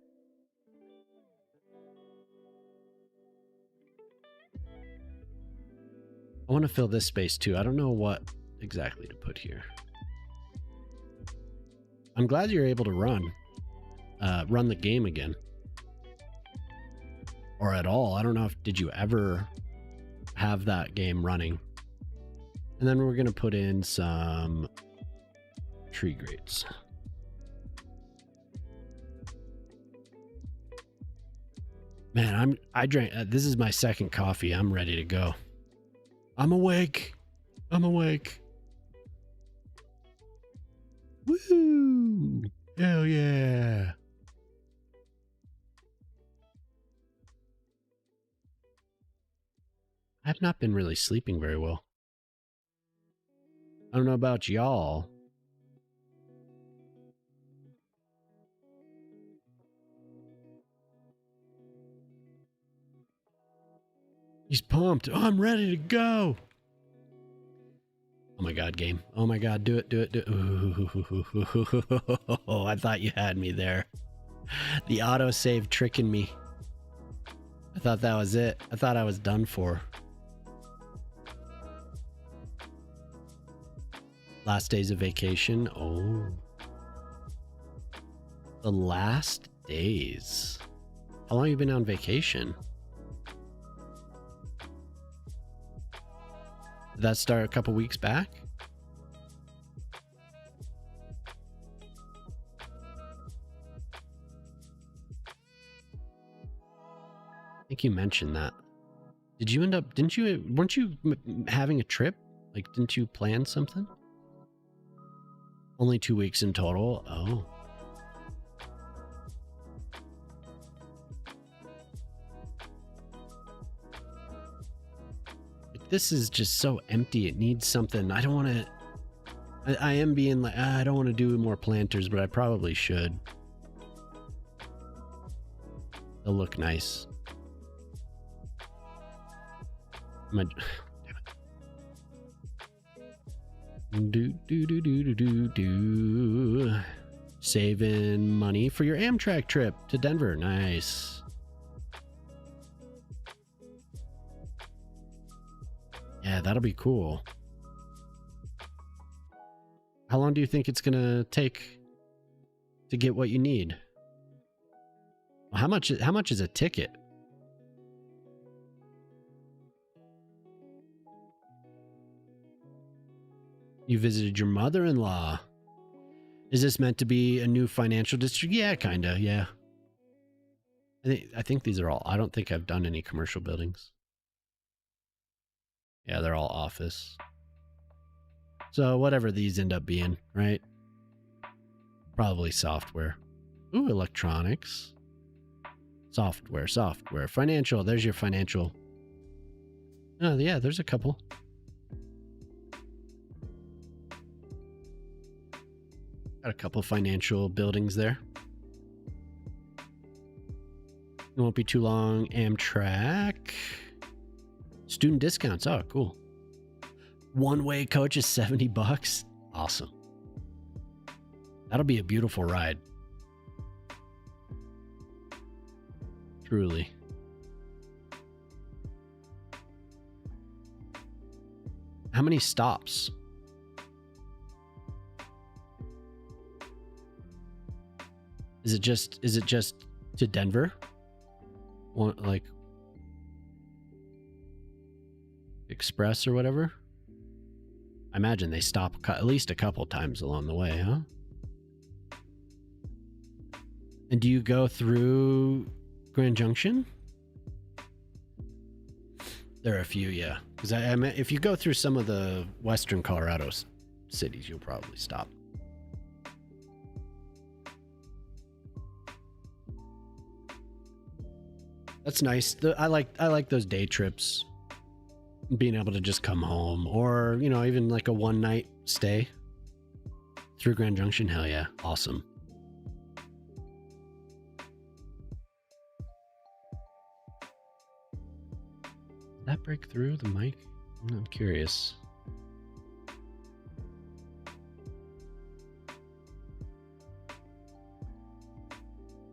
I want to fill this space too. I don't know what exactly to put here. I'm glad you're able to run the game again. Or at all. I don't know if did you ever have that game running. And then we're going to put in some tree grates. Man, I drank this is my second coffee. I'm ready to go. I'm awake. I'm awake. Woo! Hell yeah. I've not been really sleeping very well. I don't know about y'all. He's pumped. Oh, I'm ready to go. Oh my God, game. Oh my God, do it, do it, do it. Oh, I thought you had me there. The autosave tricking me. I thought that was it. I thought I was done for. Last days of vacation. Oh. The last days. How long have you been on vacation? Did that start a couple weeks back? I think you mentioned that. Did you end up, weren't you having a trip? Like, didn't you plan something? Only 2 weeks in total? Oh. This is just so empty. It needs something. I don't want to... I am being like, I don't want to do more planters, but I probably should. They'll look nice. Damn it. Saving money for your Amtrak trip to Denver. Nice. Yeah, that'll be cool. How long do you think it's gonna take to get what you need? Well, how much is a ticket? You visited your mother-in-law. Is this meant to be a new financial district? Yeah, kinda, yeah. I think these are all, I don't think I've done any commercial buildings. Yeah, they're all office. So whatever these end up being, right? Probably software. Ooh, electronics. Software. Financial, there's your financial. Oh, yeah, there's a couple. Got a couple financial buildings there. It won't be too long. Amtrak. Student discounts. Oh, cool. One-way coach is $70. Awesome. That'll be a beautiful ride. Truly. How many stops? Is it just to Denver? One, like Express or whatever? I imagine they stop at least a couple times along the way, huh? And do you go through Grand Junction? There are a few, yeah. Because I mean, if you go through some of the western Colorado cities, you'll probably stop. That's nice. I like those day trips. Being able to just come home, or you know, even like a one-night stay through Grand Junction. Hell yeah, awesome. Did that break through the mic? I'm curious.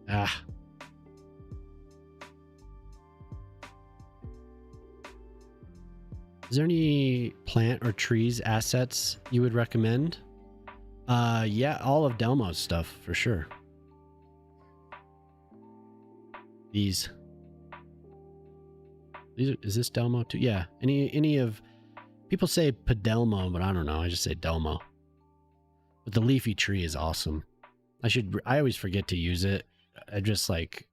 Ah. Is there any plant or trees assets you would recommend? Yeah, all of Delmo's stuff for sure. These are, is this Delmo too? Yeah, any of, people say Padelmo, but I don't know. I just say Delmo. But the leafy tree is awesome. I always forget to use it. I just like,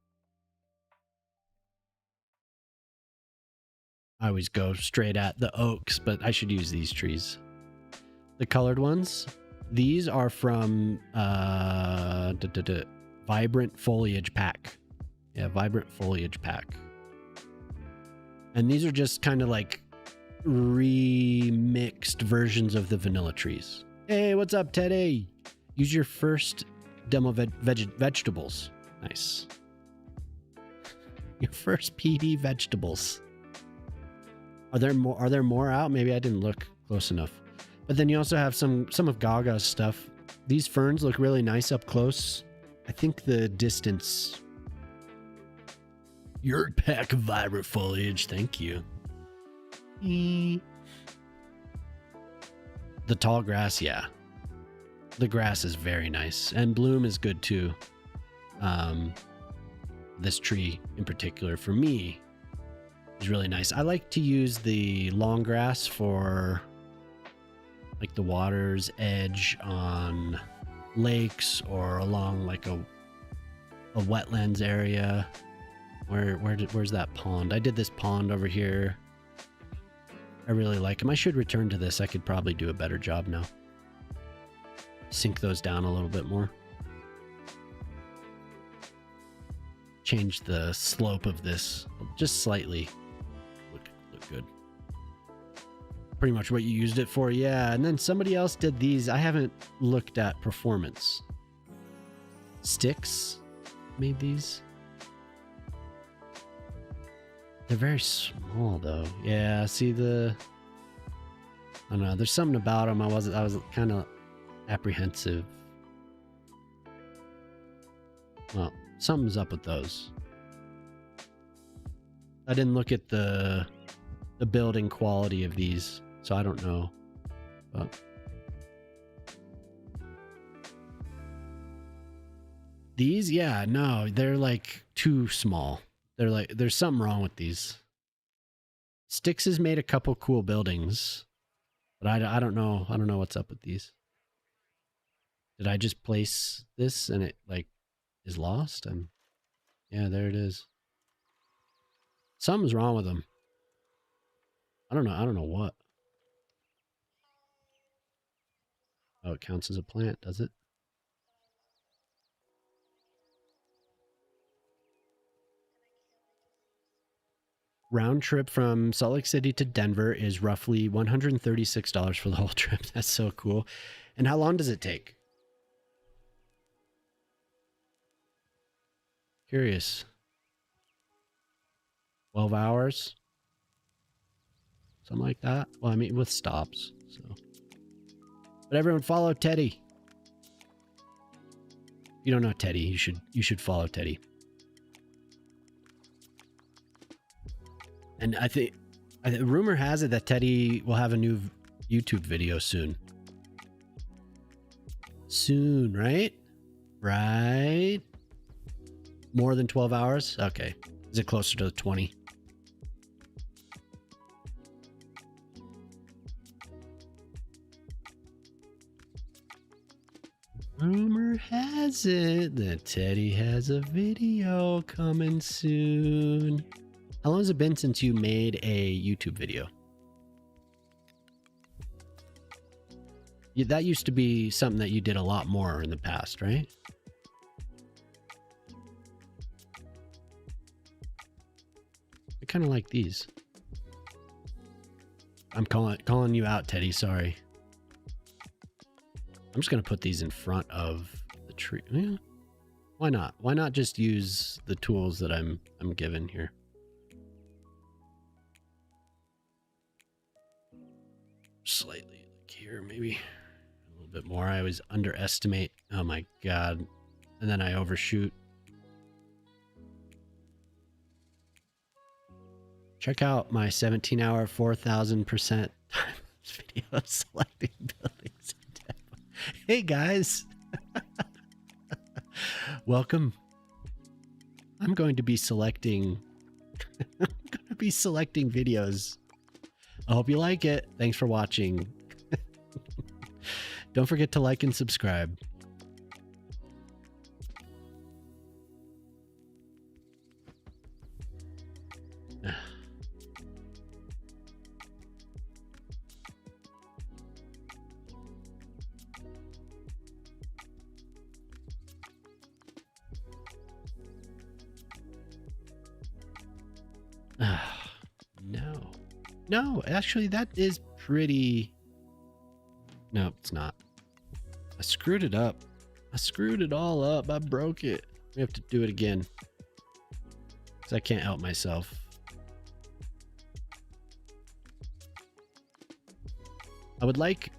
I always go straight at the oaks, but I should use these trees. The colored ones, these are from Vibrant Foliage Pack. Yeah, Vibrant Foliage Pack. And these are just kind of like remixed versions of the vanilla trees. Hey, what's up, Teddy? Use your first demo vegetables. Nice. Your first PD vegetables. Are there more out? Maybe I didn't look close enough. But then you also have some of Gaga's stuff. These ferns look really nice up close. I think the distance. Your pack of vibrant foliage, thank you. The tall grass, yeah. The grass is very nice. And bloom is good too. this tree in particular for me is really nice. I like to use the long grass for like the water's edge on lakes or along like a wetlands area. Where's that pond? I did this pond over here. I really like them. I should return to this. I could probably do a better job now. Sink those down a little bit more. Change the slope of this just slightly. Look good. Pretty much what you used it for. Yeah, and then somebody else did these. I haven't looked at performance. Sticks made these. They're very small though. Yeah, see I don't know, there's something about them. I was kind of apprehensive. Well, something's up with those. I didn't look at the building quality of these, so I don't know. But these, yeah, no, they're like too small. They're like, there's something wrong with these. Sticks has made a couple cool buildings, but I don't know. I don't know what's up with these. Did I just place this and it like is lost? Yeah, there it is. Something's wrong with them. I don't know. I don't know what. Oh, it counts as a plant, does it? Round trip from Salt Lake City to Denver is roughly $136 for the whole trip. That's so cool. And how long does it take? Curious. 12 hours? Something like that. Well, I mean, with stops. So, but everyone follow Teddy. If you don't know Teddy, you should follow Teddy. And I think rumor has it that Teddy will have a new YouTube video soon. Soon, right? Right? More than 12 hours? Okay. Is it closer to 20? Rumor has it that Teddy has a video coming soon. How long has it been since you made a YouTube video? That used to be something that you did a lot more in the past, right? I kind of like these. I'm calling you out, Teddy. Sorry. I'm just going to put these in front of the tree. Yeah. Why not? Why not just use the tools that I'm given here? Slightly like here, maybe a little bit more. I always underestimate. Oh my God. And then I overshoot. Check out my 17-hour, 4,000% video selecting buildings. Hey guys. Welcome. I'm going to be selecting videos. I hope you like it. Thanks for watching. Don't forget to like and subscribe. No, actually that is pretty... No, it's not. I screwed it up. I screwed it all up. I broke it. We have to do it again. Because I can't help myself. I would like...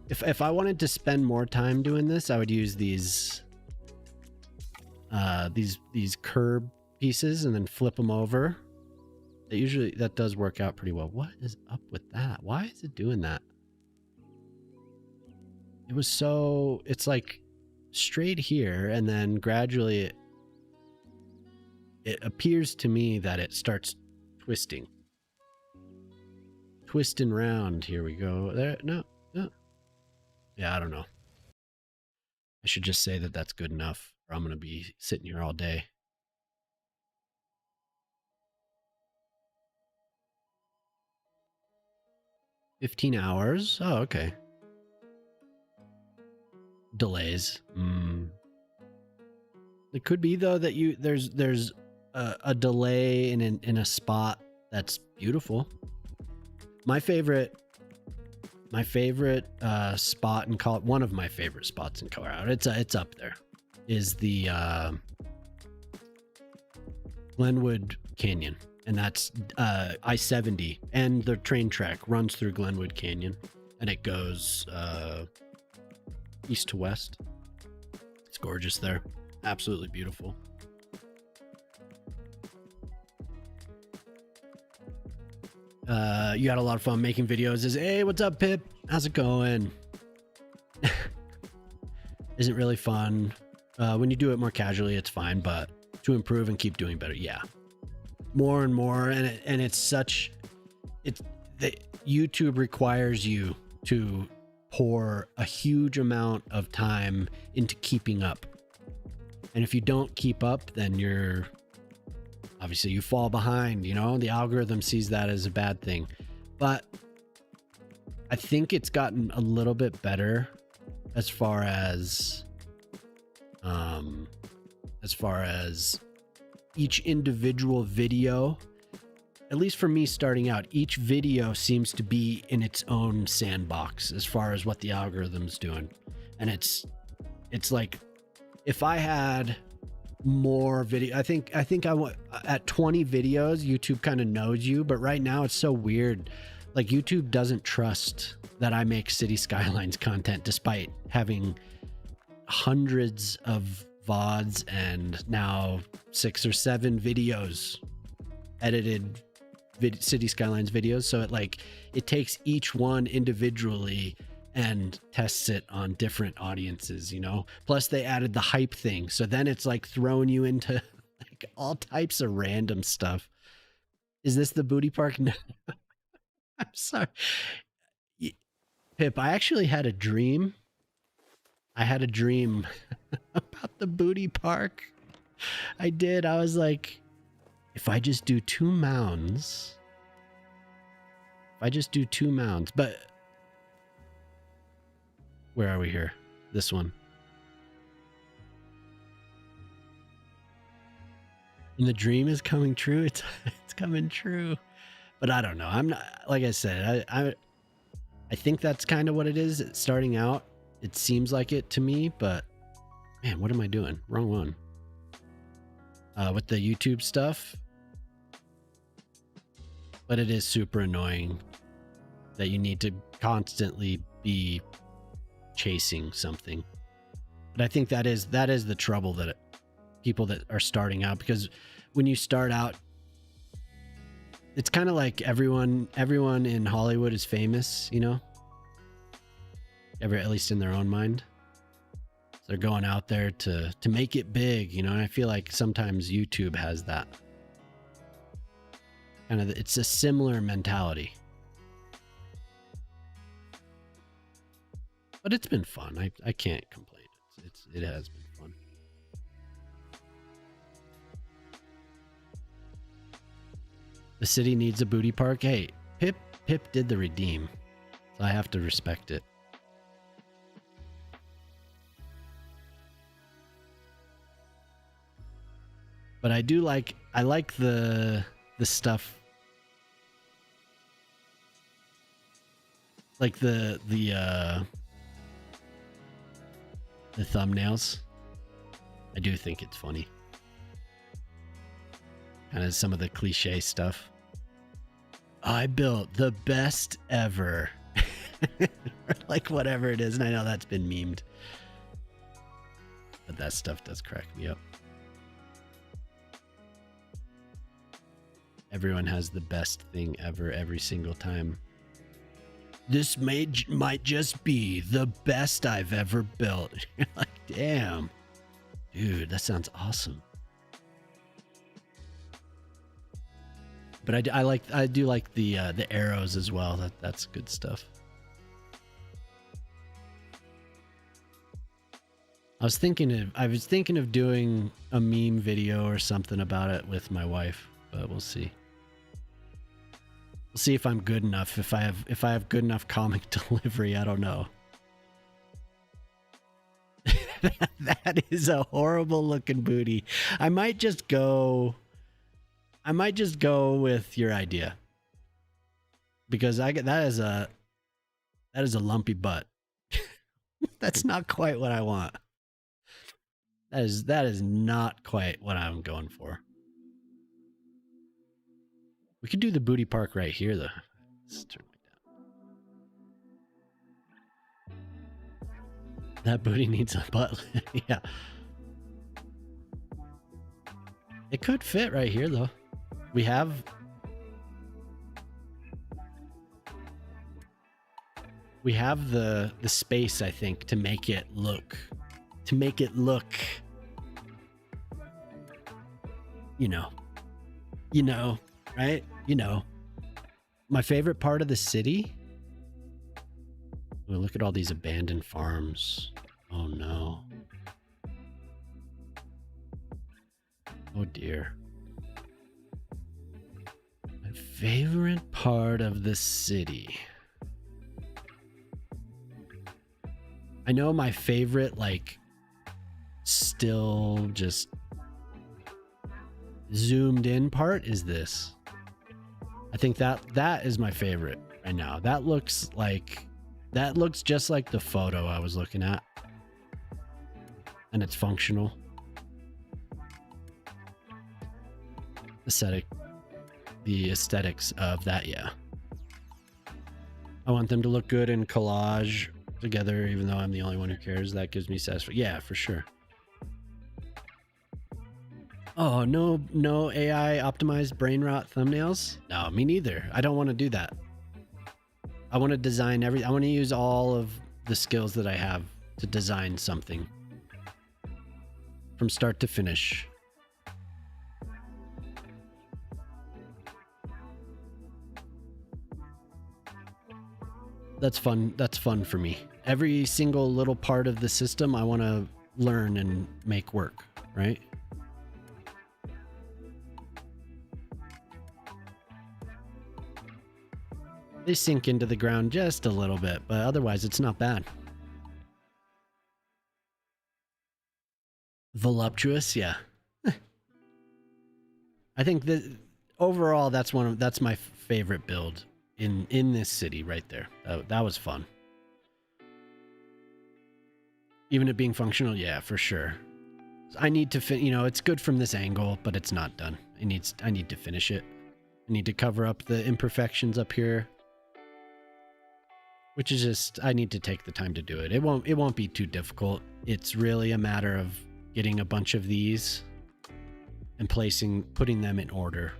If I wanted to spend more time doing this, I would use these curb pieces and then flip them over. That does work out pretty well. What is up with that? Why is it doing that? It's like straight here and then gradually it appears to me that it starts twisting. Twisting round. Here we go. There. No. Yeah, I don't know. I should just say that that's good enough, or I'm going to be sitting here all day. $15 hours. Oh, okay. Delays. It could be though that there's a delay in a spot that's beautiful. My favorite spot in Colorado, one of my favorite spots in Colorado, it's up there, is the Glenwood Canyon, and that's I-70, and the train track runs through Glenwood Canyon, and it goes east to west. It's gorgeous there. Absolutely beautiful. You had a lot of fun making videos. Hey, what's up, Pip? How's it going? Isn't really fun. When you do it more casually, it's fine, but to improve and keep doing better, yeah. More and more, and it's such, YouTube requires you to pour a huge amount of time into keeping up. And if you don't keep up, then you're obviously you fall behind, you know, the algorithm sees that as a bad thing. But I think it's gotten a little bit better as far as each individual video, at least for me starting out, each video seems to be in its own sandbox as far as what the algorithm's doing. And it's like, if I had more video, I think I want at 20 videos, YouTube kind of knows you, but right now it's so weird. Like YouTube doesn't trust that I make City Skylines content despite having hundreds of VODs and now 6 or 7 videos, edited City Skylines videos. So it takes each one individually and tests it on different audiences, you know. Plus they added the hype thing, so then it's like throwing you into like all types of random stuff. Is this the booty park? No. I'm sorry, Pip, I actually had a dream. About the booty park. I did. I was like, if I just do 2 mounds, but where are we here? This one. And the dream is coming true. It's coming true. But I don't know. I'm not, like I said, I think that's kind of what it is. It's starting out, it seems like it to me, but man, what am I doing? Wrong one. With the YouTube stuff. But it is super annoying that you need to constantly be chasing something. But I think that is the trouble that people that are starting out, because when you start out, it's kind of like everyone in Hollywood is famous, you know, at least in their own mind. So they're going out there to make it big, you know. And I feel like sometimes YouTube has that kind of, it's a similar mentality. But it's been fun. I can't complain. It has been fun. The city needs a booty park. Hey, Pip did the redeem, so I have to respect it. But I like the stuff, like the thumbnails. I do think it's funny. Kind of some of the cliche stuff. I built the best ever. Or like whatever it is. And I know that's been memed. But that stuff does crack me up. Everyone has the best thing ever every single time. This might just be the best I've ever built. You're like, damn. Dude, that sounds awesome. but I do like the arrows as well. That's good stuff. I was thinking of doing a meme video or something about it with my wife, but we'll see. We'll see if I'm good enough. If I have good enough comic delivery, I don't know. That is a horrible looking booty. I might just go with your idea, because that is a lumpy butt. That's not quite what I want. That is not quite what I'm going for. We could do the booty park right here, though. Let's turn it down. That booty needs a butt. Yeah. It could fit right here, though. We have... We have the space, I think, to make it look... You know, right? You know. My favorite part of the city... Look at all these abandoned farms. Oh no. Oh dear. My favorite part of the city. I know my favorite, like, still just zoomed in part is this. I think that is my favorite right now. That looks just like the photo I was looking at. And it's functional. The aesthetics of that, yeah. I want them to look good in collage together, even though I'm the only one who cares. That gives me satisfaction. Yeah, for sure. Oh, no AI optimized brain rot thumbnails? No, me neither. I don't want to do that. I want to design I want to use all of the skills that I have to design something from start to finish. That's fun. That's fun for me. Every single little part of the system I want to learn and make work, right? They sink into the ground just a little bit, but otherwise it's not bad. Voluptuous, yeah. I think that overall that's my favorite build in this city right there. That was fun. Even it being functional, yeah, for sure. I need to it's good from this angle, but it's not done. I need to finish it. I need to cover up the imperfections up here. Which is just, I need to take the time to do it. It won't be too difficult. It's really a matter of getting a bunch of these and putting them in order.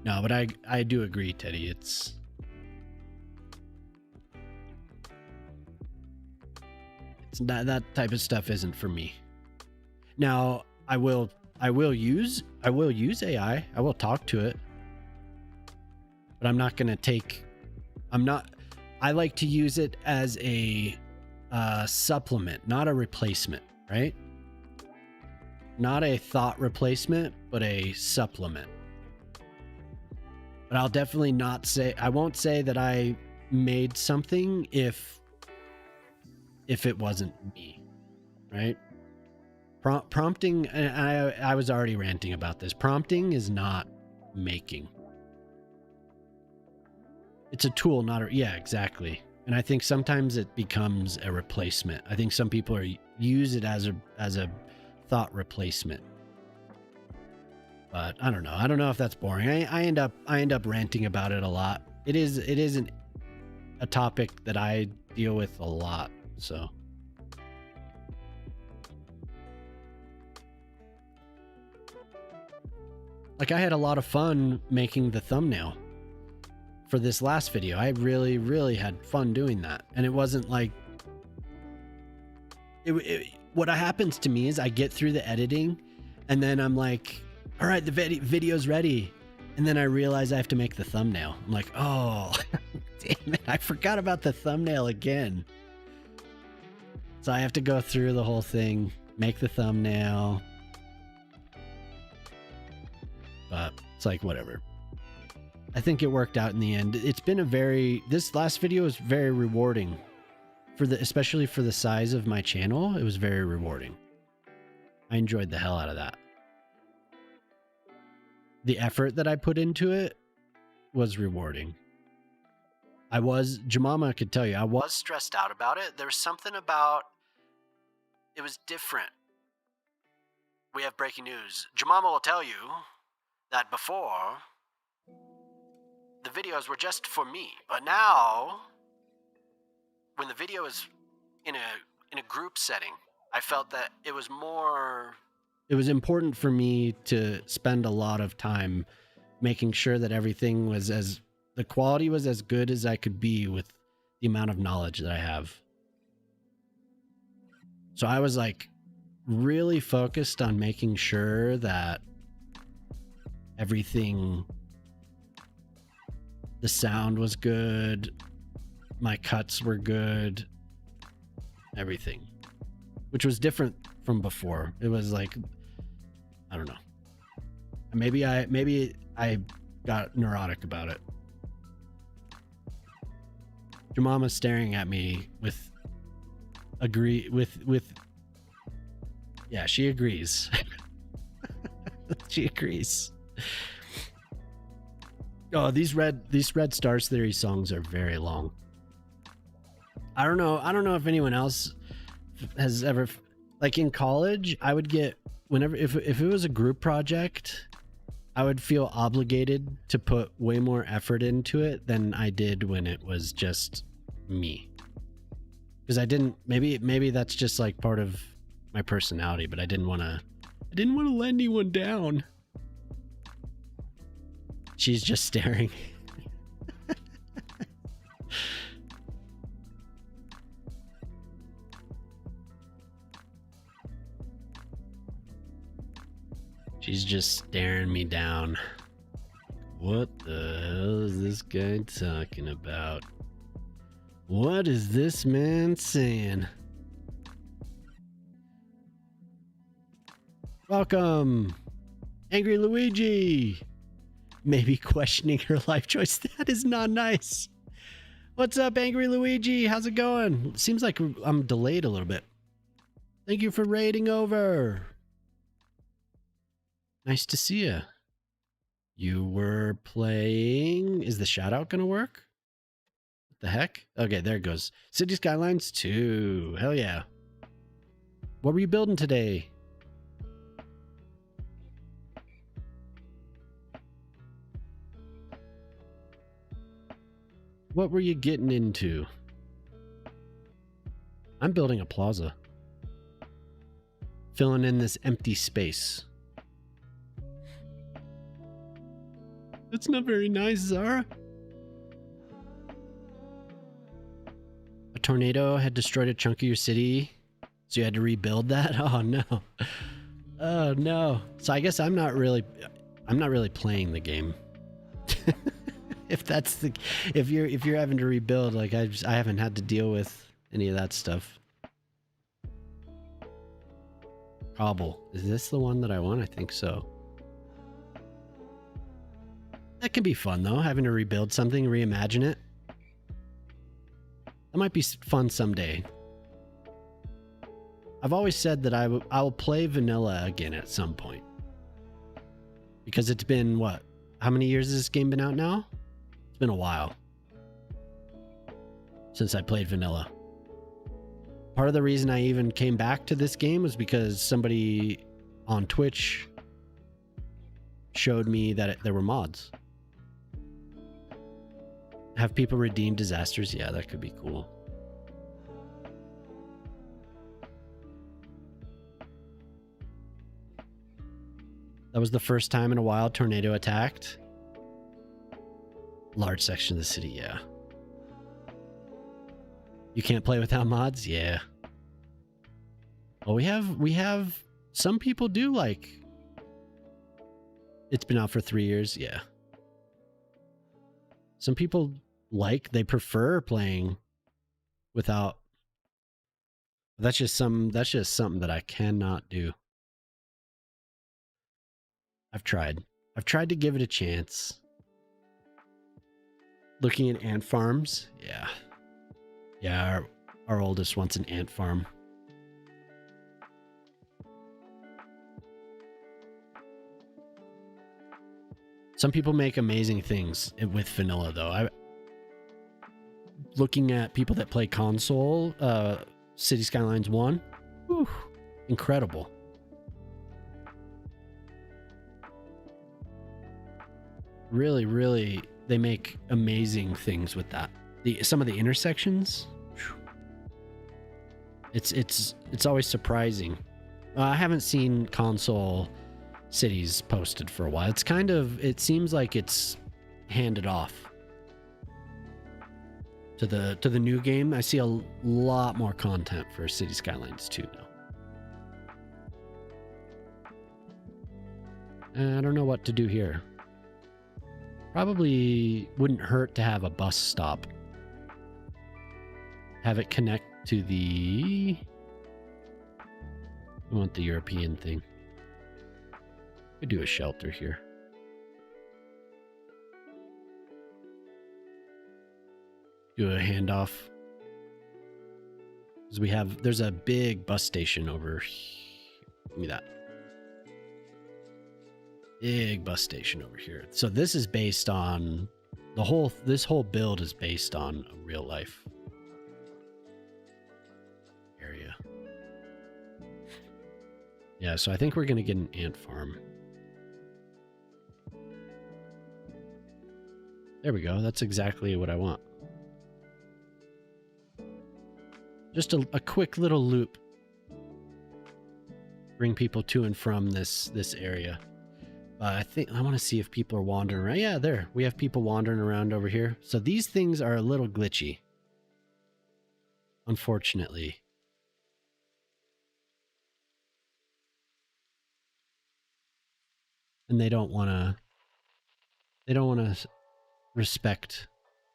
No, but I do agree, Teddy. That type of stuff isn't for me. Now, I will use AI. I will talk to it. But I'm not going to I like to use it as a supplement, not a replacement, right? Not a thought replacement, but a supplement. But I'll definitely I won't say that I made something if it wasn't me, right? Prompting, and I was already ranting about this. Prompting is not making. It's a tool, yeah, exactly. And I think sometimes it becomes a replacement. I think some people use it as a thought replacement. But I don't know. I don't know if that's boring. I end up ranting about it a lot. It isn't a topic that I deal with a lot. So like I had a lot of fun making the thumbnail for this last video. I really, really had fun doing that. And it wasn't like what happens to me is I get through the editing And then I'm like, all right, the video's ready. And then I realize I have to make the thumbnail. I'm like, oh, damn it. I forgot about the thumbnail again. So I have to go through the whole thing, make the thumbnail. But it's like, whatever. I think it worked out in the end. It's been this last video is very rewarding especially for the size of my channel. It was very rewarding. I enjoyed the hell out of that. The effort that I put into it was rewarding. Jemama could tell you, I was stressed out about it. There was something about, it was different. We have breaking news. Jemama will tell you that before, the videos were just for me. But now, when the video is in a group setting, I felt that it was important for me to spend a lot of time making sure that everything was the quality was as good as I could be with the amount of knowledge that I have. So I was like really focused on making sure that everything, the sound was good, my cuts were good, everything, which was different from before. It was like, I don't know. Maybe I got neurotic about it. Your mama's staring at me yeah, she agrees. She agrees. Oh, these Red Stars Theory songs are very long. I don't know if anyone else has ever, like in college, I would get, whenever, if it was a group project, I would feel obligated to put way more effort into it than I did when it was just me. Because I didn't, maybe that's just like part of my personality, but I didn't want to let anyone down. She's just staring. She's just staring me down. What the hell is this guy talking about? What is this man saying? Welcome, Angry Luigi. Maybe questioning her life choice. That is not nice. What's up, Angry Luigi? How's it going? Seems like I'm delayed a little bit. Thank you for raiding over. Nice to see you. You were playing... Is the shout out gonna work? What the heck? Okay, there it goes. City Skylines 2. Hell yeah. What were you building today? What were you getting into? I'm building a plaza. Filling in this empty space. That's not very nice, Zara. A tornado had destroyed a chunk of your city, so you had to rebuild that? Oh no. Oh no. So I guess I'm not really playing the game. If you're having to rebuild, like I haven't had to deal with any of that stuff. Cobble. Is this the one that I want? I think so. That can be fun though, having to rebuild something, reimagine it. That might be fun someday. I've always said that I will play vanilla again at some point. Because it's been what? How many years has this game been out now? It's been a while since I played vanilla. Part of the reason I even came back to this game was because somebody on Twitch showed me that there were mods. Have people redeem disasters? Yeah, that could be cool. That was the first time in a while tornado attacked. Large section of the city, yeah. You can't play without mods? Yeah. Well, we have some people do like It's been out for 3 years. Yeah. Some people they prefer playing without. That's just something that I cannot do. I've tried to give it a chance. Looking at ant farms. Yeah. Yeah, our oldest wants an ant farm. Some people make amazing things with vanilla, though. Looking at people that play console, City Skylines 1, whew, incredible. Really, really, they make amazing things with that. Some of the intersections, whew, it's always surprising. I haven't seen console cities posted for a while. It seems like it's handed off to the new game. I see a lot more content for City Skylines 2 now. I don't know what to do here. Probably wouldn't hurt to have a bus stop. Have it connect to the... I want the European thing. Could do a shelter here. Do a handoff. Because there's a big bus station over here. Give me that. Big bus station over here. So this is based on this whole build is based on a real life area. Yeah, so I think we're gonna get an ant farm. There we go. That's exactly what I want. Just a quick little loop. Bring people to and from this area. I want to see if people are wandering around. Yeah, there. We have people wandering around over here. So these things are a little glitchy. Unfortunately. And they don't want to respect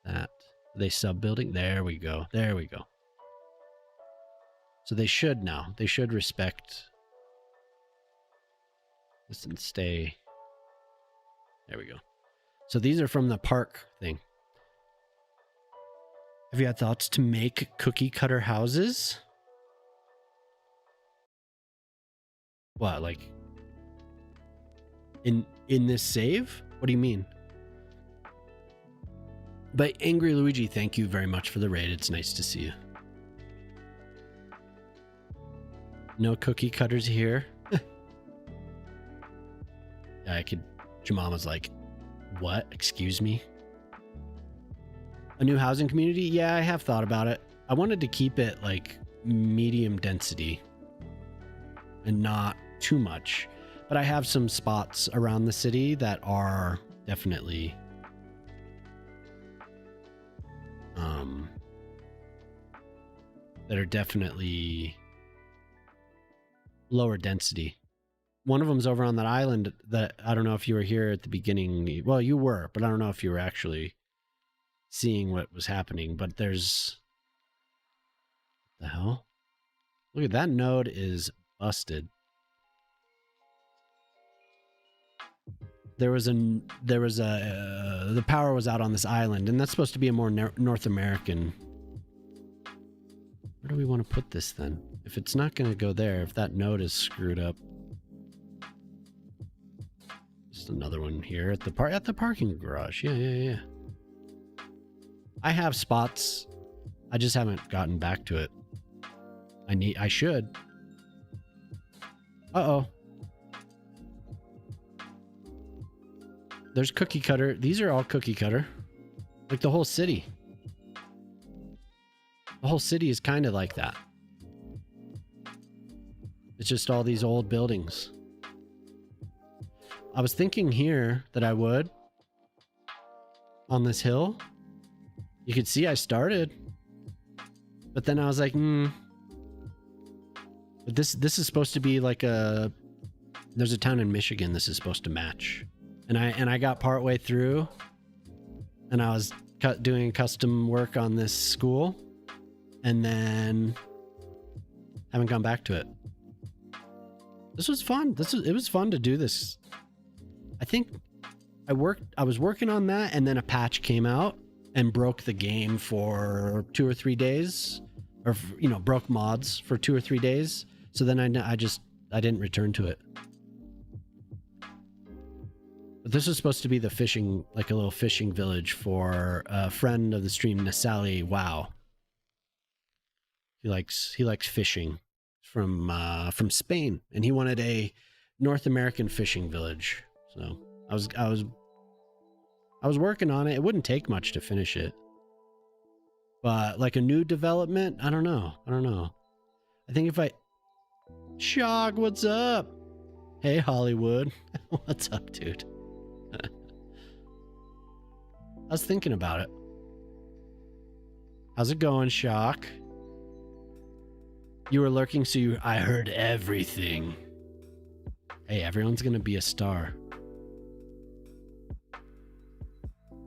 that. Are they sub-building? There we go. There we go. So they should now. They should respect this and stay. There we go. So these are from the park thing. Have you had thoughts to make cookie cutter houses? What, like in this save? What do you mean? But Angry Luigi, thank you very much for the raid. It's nice to see you. No cookie cutters here. Yeah, Jamama's like, what? Excuse me? A new housing community? Yeah, I have thought about it. I wanted to keep it like medium density and not too much. But I have some spots around the city that are definitely lower density. One of them's over on that island that I don't know if you were here at the beginning. Well, you were, but I don't know if you were actually seeing what was happening. But there's... What the hell? Look at that node is busted. The power was out on this island, and that's supposed to be a more North American. Where do we want to put this then? If it's not going to go there, if that node is screwed up. Just another one here at the parking garage. Yeah. I have spots. I just haven't gotten back to it. I should. Uh-oh. There's cookie cutter. These are all cookie cutter. Like the whole city. The whole city is kind of like that. It's just all these old buildings. I was thinking here that I would. On this hill. You could see I started. But then I was like, But this is supposed to be like a... There's a town in Michigan this is supposed to match. and I got partway through, and I was doing custom work on this school, and then haven't gone back to it. This was fun. It was fun to do this. I think I was working on that, and then a patch came out and broke the game for 2 or 3 days, or broke mods for 2 or 3 days. So then I didn't return to it. But this was supposed to be the fishing, like a little fishing village for a friend of the stream, Nasali. Wow. He likes fishing from Spain, and he wanted a North American fishing village. So I was working on it. It wouldn't take much to finish it. But like a new development, I don't know. I think if Shog, what's up? Hey, Hollywood. What's up, dude? I was thinking about it. How's it going, Shock? You were lurking, so I heard everything. Hey, everyone's gonna be a star.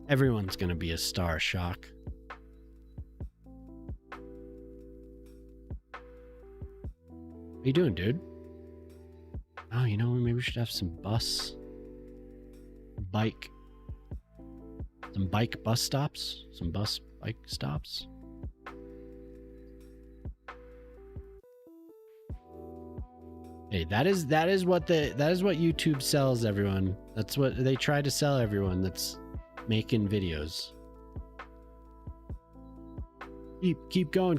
Everyone's gonna be a star, Shock. What you doing, dude? Oh, maybe we should have some bike bus stops, some bike stops. Hey, that is what YouTube sells everyone. That's what they try to sell everyone that's making videos. Keep going,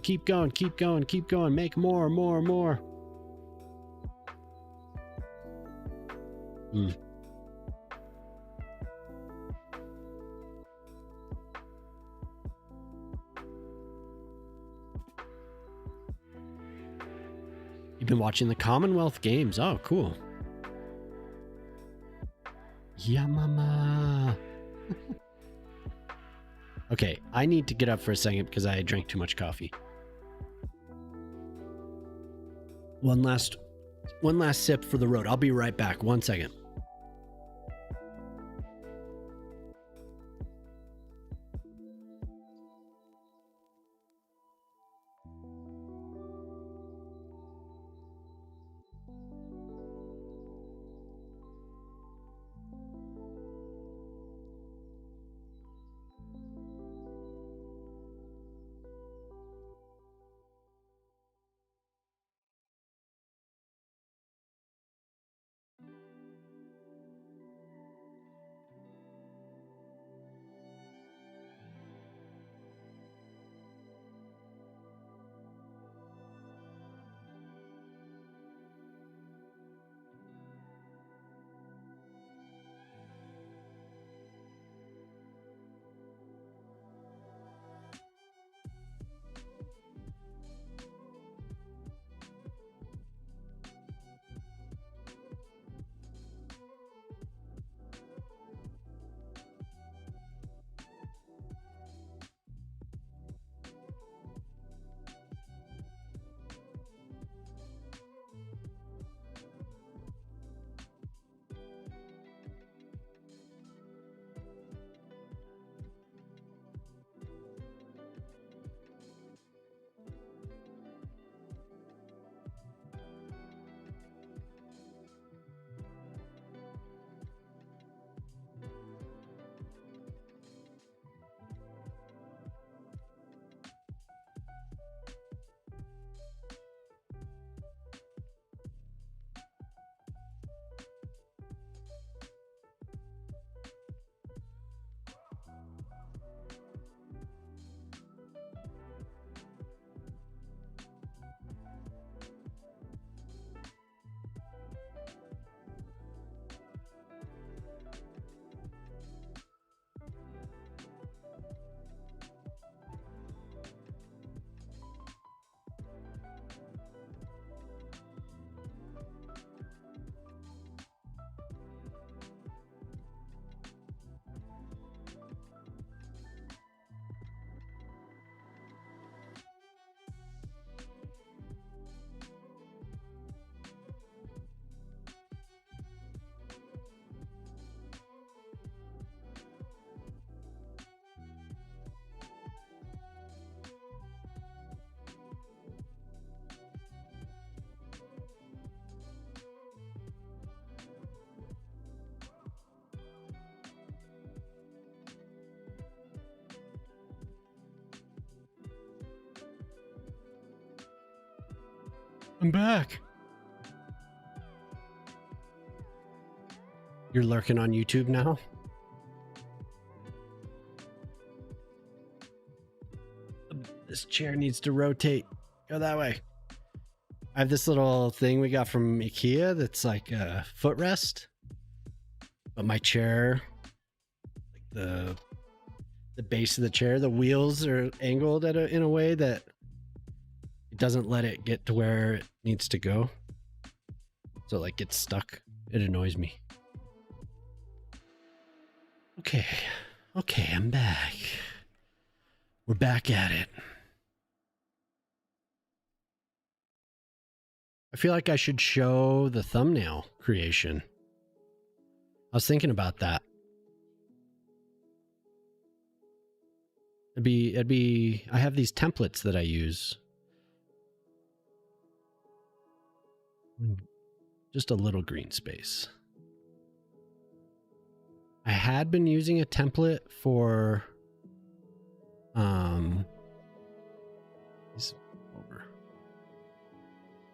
make more. You've been watching the Commonwealth Games. Oh, cool. Yeah, mama. Okay, I need to get up for a second because I drank too much coffee. One last sip for the road. I'll be right back. 1 second. I'm back. You're lurking on YouTube now? This chair needs to rotate. Go that way. I have this little thing we got from IKEA that's like a footrest. But my chair, like the base of the chair, the wheels are angled in a way that it doesn't let it get to where it needs to go. So it like gets stuck. It annoys me. Okay, I'm back. We're back at it. I feel like I should show the thumbnail creation. I was thinking about that. It'd be I have these templates that I use. Just a little green space. I had been using a template for I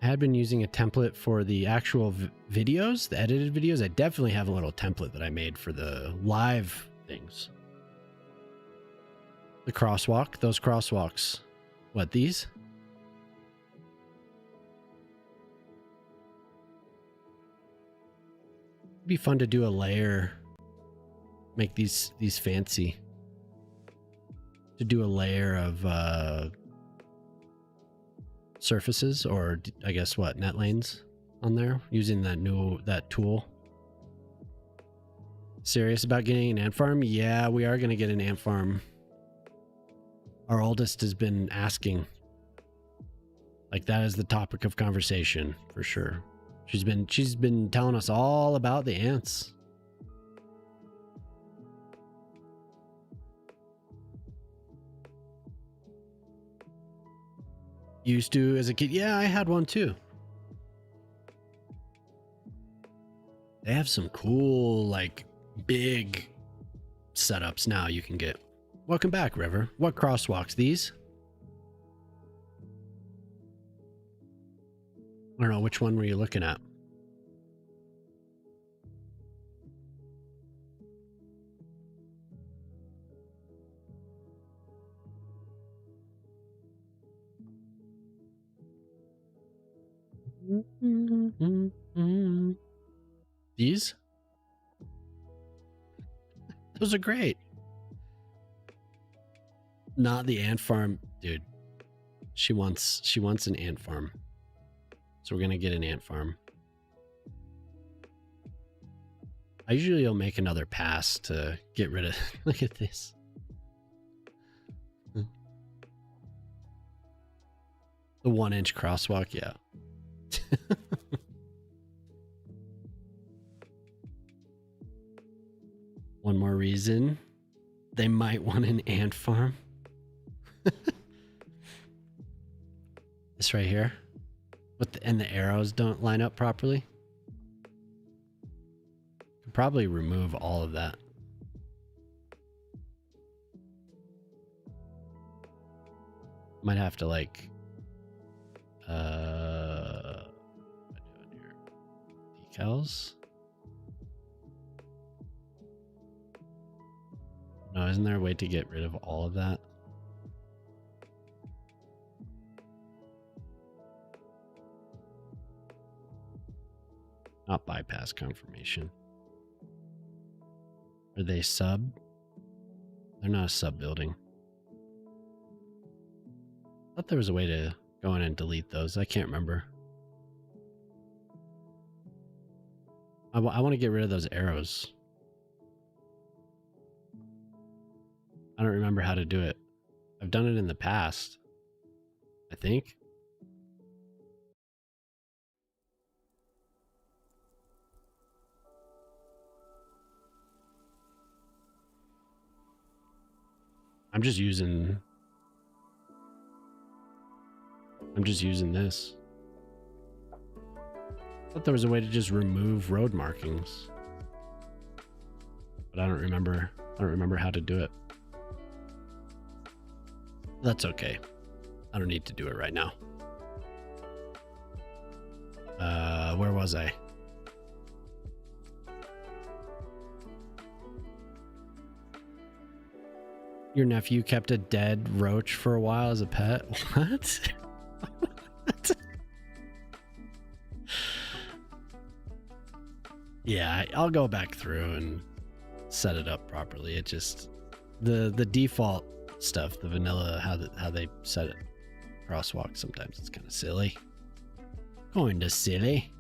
had been using a template for the actual videos, the edited videos. I definitely have a little template that I made for the live things. The crosswalk, those crosswalks. What, these? It'd be fun to do a layer, make these fancy. To do a layer of surfaces, or I guess what, net lanes on there using that tool. Serious about getting an ant farm? Yeah, we are gonna get an ant farm. Our oldest has been asking. Like, that is the topic of conversation for sure. She's been telling us all about the ants. Used to as a kid. Yeah, I had one too. They have some cool, like, big setups now you can get. Welcome back, River. What crosswalks? These? I don't know, which one were you looking at? These? Those are great. Not the ant farm, dude. She wants an ant farm. So we're gonna get an ant farm. I usually will make another pass to get rid of. Look at this. The 1-inch crosswalk, yeah. One more reason they might want an ant farm. This right here. And the arrows don't line up properly. Could probably remove all of that. Might have to like decals. No, isn't there a way to get rid of all of that? Not bypass confirmation. Are they sub? They're not a sub building. I thought there was a way to go in and delete those. I can't remember. I want to get rid of those arrows. I don't remember how to do it. I've done it in the past, I think. I'm just using this. I thought there was a way to just remove road markings, but I don't remember how to do it. That's okay. I don't need to do it right now. Where was I? Your nephew kept a dead roach for a while as a pet? What? What? Yeah, I'll go back through and set it up properly. It just the default stuff, the vanilla, how they set it crosswalk, sometimes it's kind of silly. Kind of silly.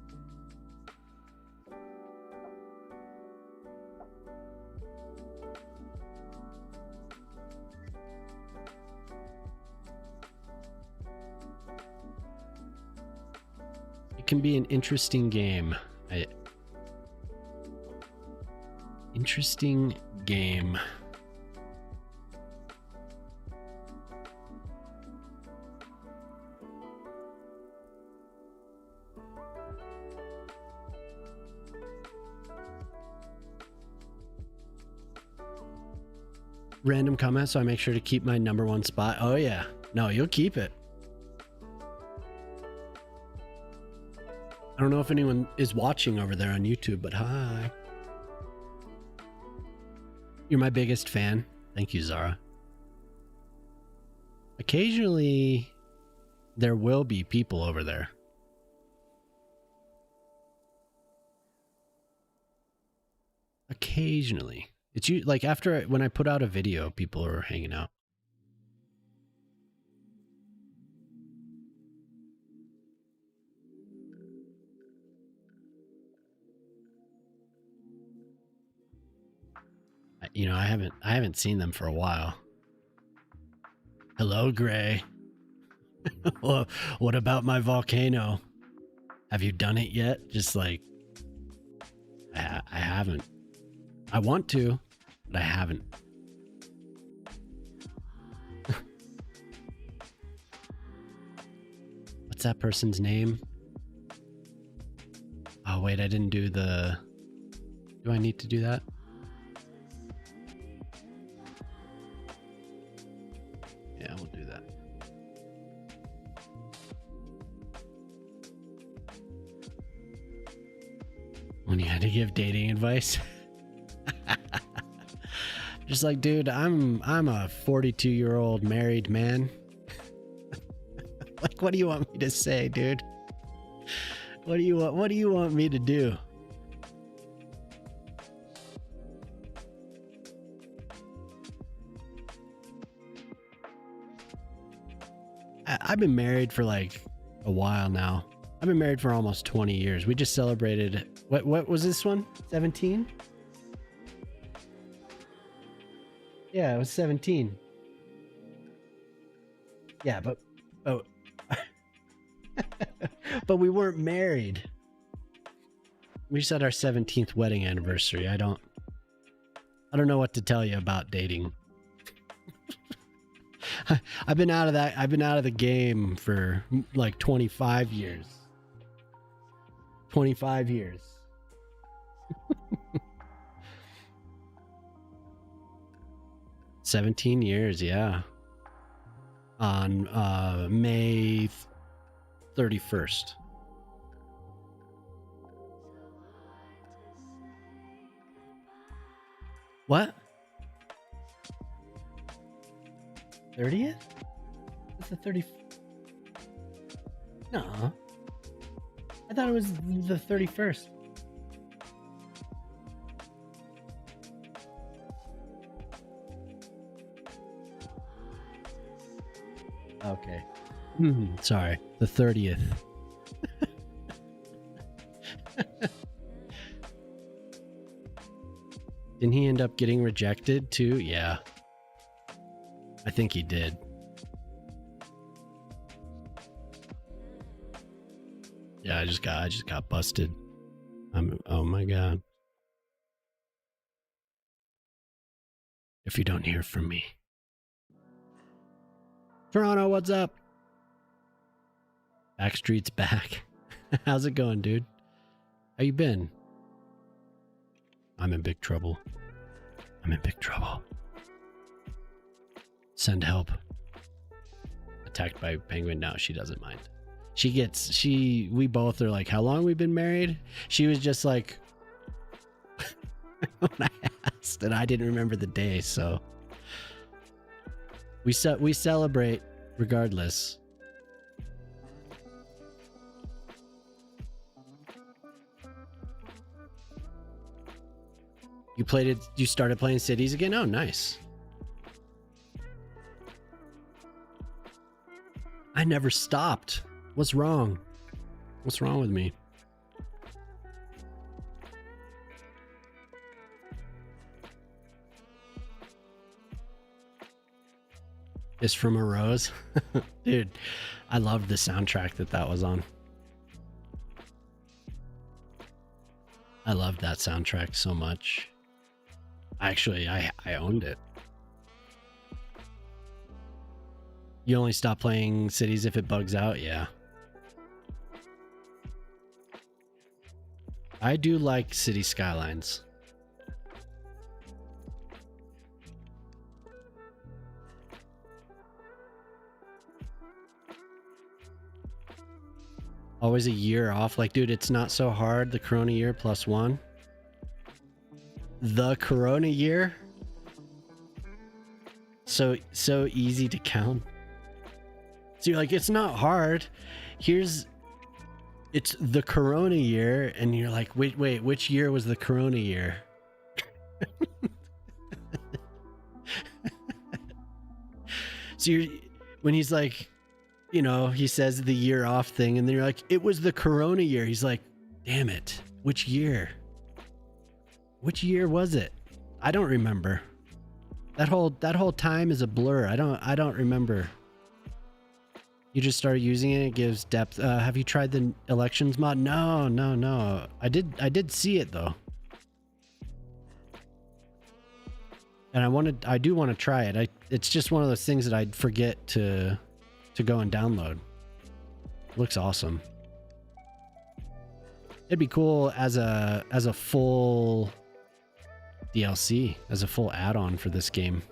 It can be an interesting game. Interesting game. Random comment, so I make sure to keep my #1 spot. Oh yeah. No, you'll keep it. I don't know if anyone is watching over there on YouTube, but hi. You're my biggest fan. Thank you, Zara. Occasionally, there will be people over there. Occasionally. It's like after when I put out a video, people are hanging out. You know, I haven't seen them for a while. Hello, Gray. Well, what about my volcano? Have you done it yet? Just like I haven't. I want to, but I haven't. What's that person's name? Oh, wait, I didn't do the... Do I need to do that? Yeah, we'll do that. When you had to give dating advice? Just like, dude, I'm a 42-year-old married man. Like, what do you want me to say, dude? What do you want me to do? I've been married for like a while now. I've been married for almost 20 years. We just celebrated, what was this one? 17? Yeah, it was 17. Yeah, but but we weren't married. We just had our 17th wedding anniversary. I don't know what to tell you about dating. I've been out of the game for like 25 years. 25 years. $17 years, yeah. On May 31st. What? 30th? What's the 30th? No. I thought it was the 31st. Okay. Sorry. The 30th. Didn't he end up getting rejected too? Yeah. I think he did. Yeah, I just got busted. Oh my god. If you don't hear from me. Toronto, what's up? Backstreet's back. How's it going, dude? How you been? I'm in big trouble. I'm in big trouble. Send help. Attacked by a penguin. No, she doesn't mind. we both are like, how long we've been married? She was just like, when I asked, and I didn't remember the day, so we celebrate regardless. You started playing Cities again? Oh, nice. I never stopped. What's wrong? What's wrong with me? Kiss from a Rose? Dude, I loved the soundtrack that was on. I loved that soundtrack so much. Actually, I owned it. You only stop playing Cities if it bugs out? Yeah. I do like City Skylines. Always a year off. Like, dude, it's not so hard. The Corona year +1. The Corona year? So easy to count. So you're like, it's not hard. It's the Corona year. And you're like, wait, which year was the Corona year? So when he's like, you know, he says the year off thing, and then you're like, it was the Corona year. He's like, damn it. Which year? Which year was it? I don't remember. That whole time is a blur. I don't remember. You just started using it. It gives depth. Have you tried the elections mod? No. I did see it though. And I do want to try it. It's just one of those things that I'd forget to go and download. It looks awesome. It'd be cool as a full DLC, as a full add-on for this game.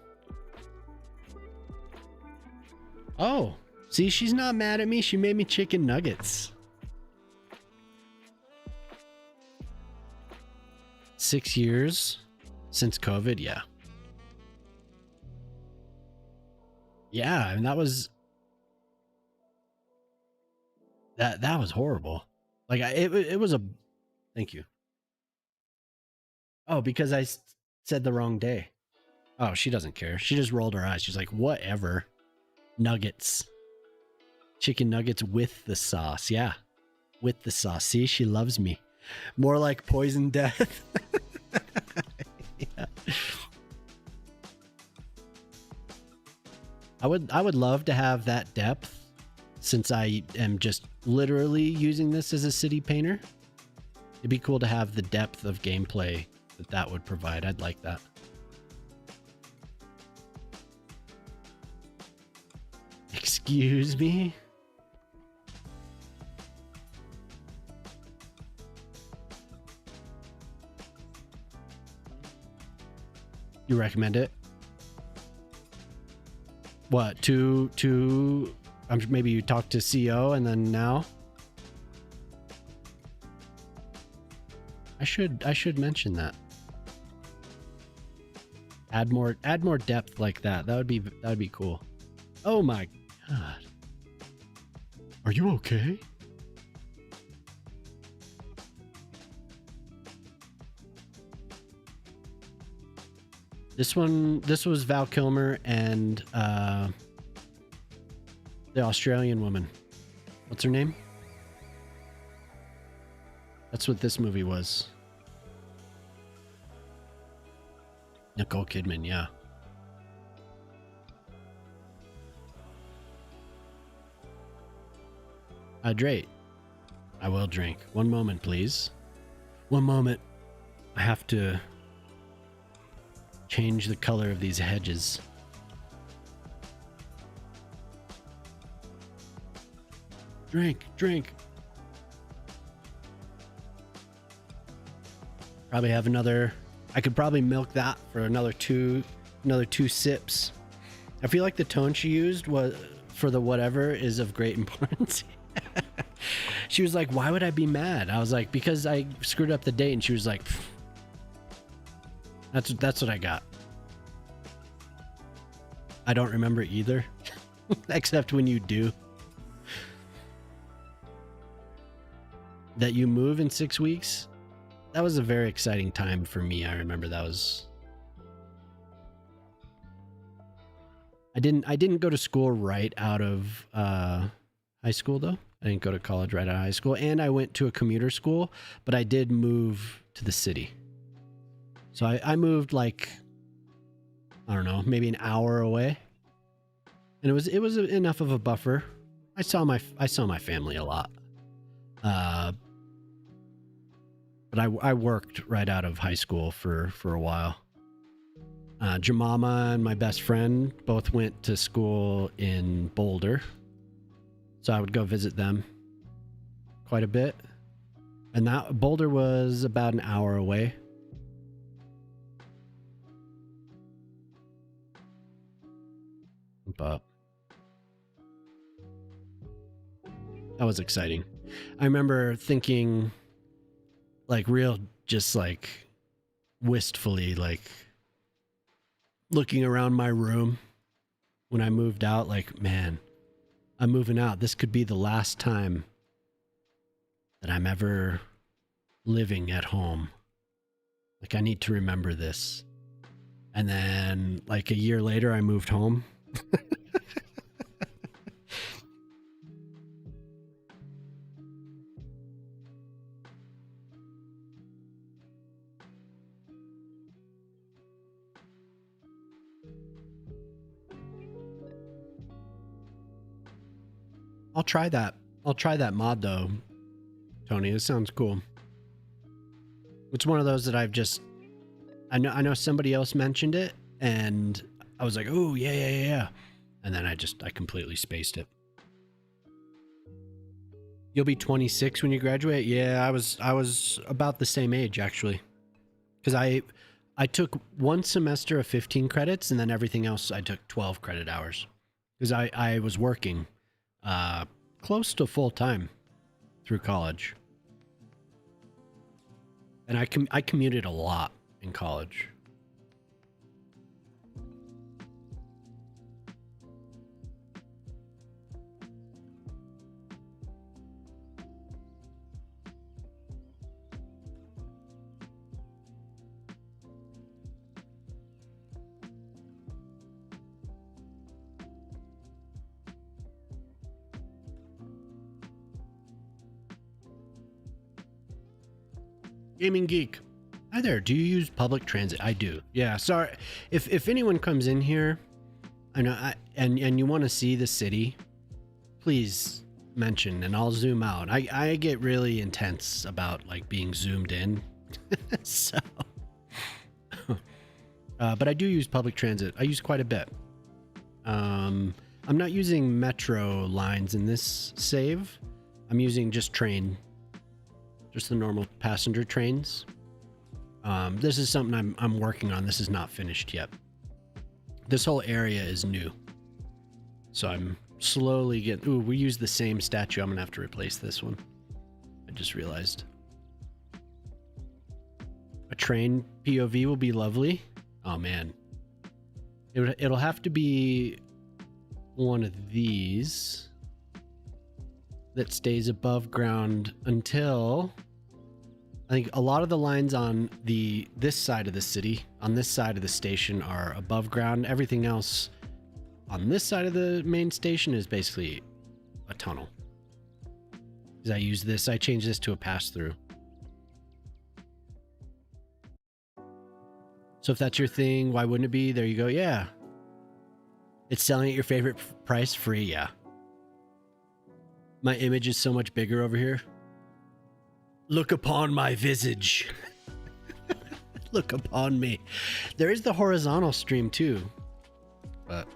Oh, see, she's not mad at me. She made me chicken nuggets. 6 years since COVID, yeah. Yeah, and that was horrible. Like it was a thank you. Oh, because I said the wrong day. Oh, she doesn't care. She just rolled her eyes. She's like, whatever. Nuggets. Chicken nuggets with the sauce. Yeah. With the sauce. See, she loves me. More like poison death. Yeah. I would love to have that depth, since I am just literally using this as a city painter. It'd be cool to have the depth of gameplay that would provide. I'd like that. Excuse me? You recommend it? What, maybe you talked to CO and then now? I should mention that. Add more depth like that. That would be cool. Oh my god. Are you okay? This was Val Kilmer and the Australian woman. What's her name? That's what this movie was. Nicole Kidman, yeah. Hydrate. I will drink. One moment, please. One moment. I have to change the color of these hedges. Drink. Probably have another. I could probably milk that for another two sips. I feel like the tone she used was for the whatever is of great importance. She was like, why would I be mad? I was like, because I screwed up the date. And she was like, that's what I got. I don't remember either, except when you do. That you move in 6 weeks. That was a very exciting time for me. I remember that was... I didn't go to school right out of high school though. I didn't go to college right out of high school, and I went to a commuter school, but I did move to the city. So I moved like, I don't know, maybe an hour away, and it was enough of a buffer. I saw my family a lot, but I worked right out of high school for a while. Jemama and my best friend both went to school in Boulder, so I would go visit them quite a bit. And that Boulder was about an hour away. But that was exciting. I remember thinking, like, just like wistfully, like looking around my room when I moved out, like, man, I'm moving out. This could be the last time that I'm ever living at home. Like, I need to remember this. And then like a year later, I moved home. I'll try that. I'll try that mod though, Tony. It sounds cool. It's one of those that I know somebody else mentioned it, and I was like, oh yeah. And then I completely spaced it. You'll be 26 when you graduate? Yeah, I was about the same age actually. Because I took one semester of 15 credits, and then everything else I took 12 credit hours. Because I was working close to full time through college. And I commuted a lot in college. Gaming Geek. Hi there. Do you use public transit? I do. Yeah. Sorry. If anyone comes in here, I know, and you want to see the city, please mention and I'll zoom out. I get really intense about like being zoomed in. So, but I do use public transit. I use quite a bit. I'm not using metro lines in this save. I'm using just train. Just the normal passenger trains. This is something I'm working on. This is not finished yet. This whole area is new. So I'm slowly getting... Ooh, we use the same statue. I'm going to have to replace this one. I just realized. A train POV will be lovely. Oh, man. It'll have to be one of these that stays above ground until... I think a lot of the lines on this side of the city, on this side of the station, are above ground. Everything else on this side of the main station is basically a tunnel. Because I changed this to a pass-through. So if that's your thing, why wouldn't it be? There you go. Yeah. It's selling at your favorite price, free. Yeah. My image is so much bigger over here. Look upon my visage. Look upon me. There is the horizontal stream too. But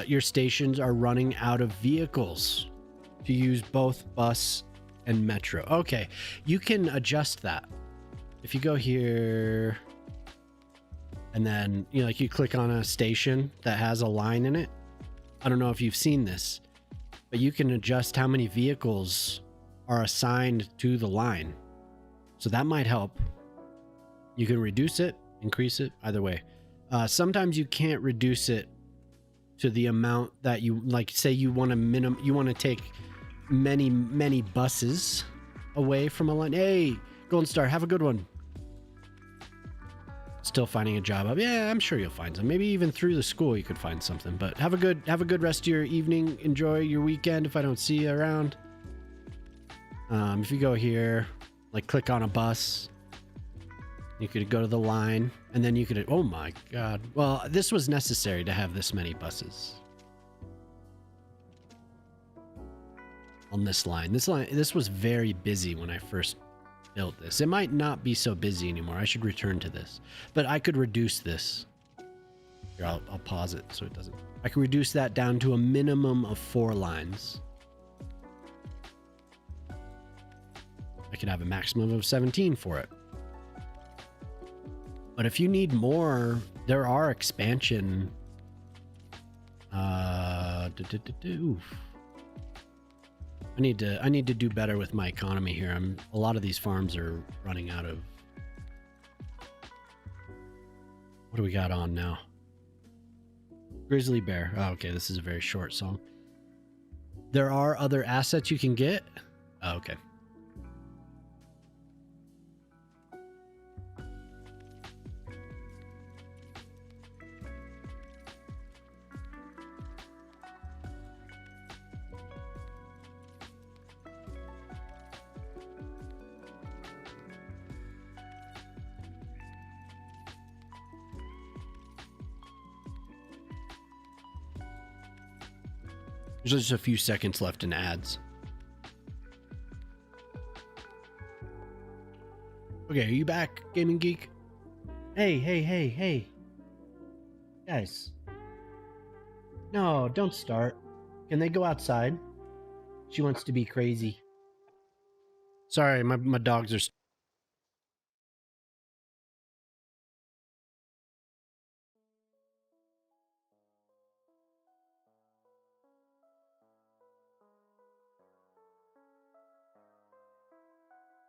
your stations are running out of vehicles to use both bus and metro. Okay, you can adjust that. If you go here and then, like you click on a station that has a line in it, I don't know if you've seen this, but you can adjust how many vehicles are assigned to the line. So that might help. You can reduce it, increase it, either way. Sometimes you can't reduce it to the amount that you like. Say you want to take many buses away from a line. Hey, Golden Star, have a good one. Still finding a job up. Yeah, I'm sure you'll find some. Maybe even through the school you could find something. But have a good rest of your evening. Enjoy your weekend if I don't see you around. If you go here, like click on a bus, you could go to the line, and then you could, oh my god. Well, this was necessary to have this many buses on this line. This was very busy when I first built this. It might not be so busy anymore. I should return to this, but I could reduce this. Here, I'll pause it so it doesn't. I can reduce that down to a minimum of 4 lines. I could have a maximum of 17 for it. But if you need more, there are expansion. Oof. I need to do better with my economy here. A lot of these farms are running out of. What do we got on now? Grizzly bear. Oh, okay, this is a very short song. There are other assets you can get. Oh, okay. There's just a few seconds left in ads. Okay, are you back, Gaming Geek? Hey. Guys. No, don't start. Can they go outside? She wants to be crazy. Sorry, my dogs are...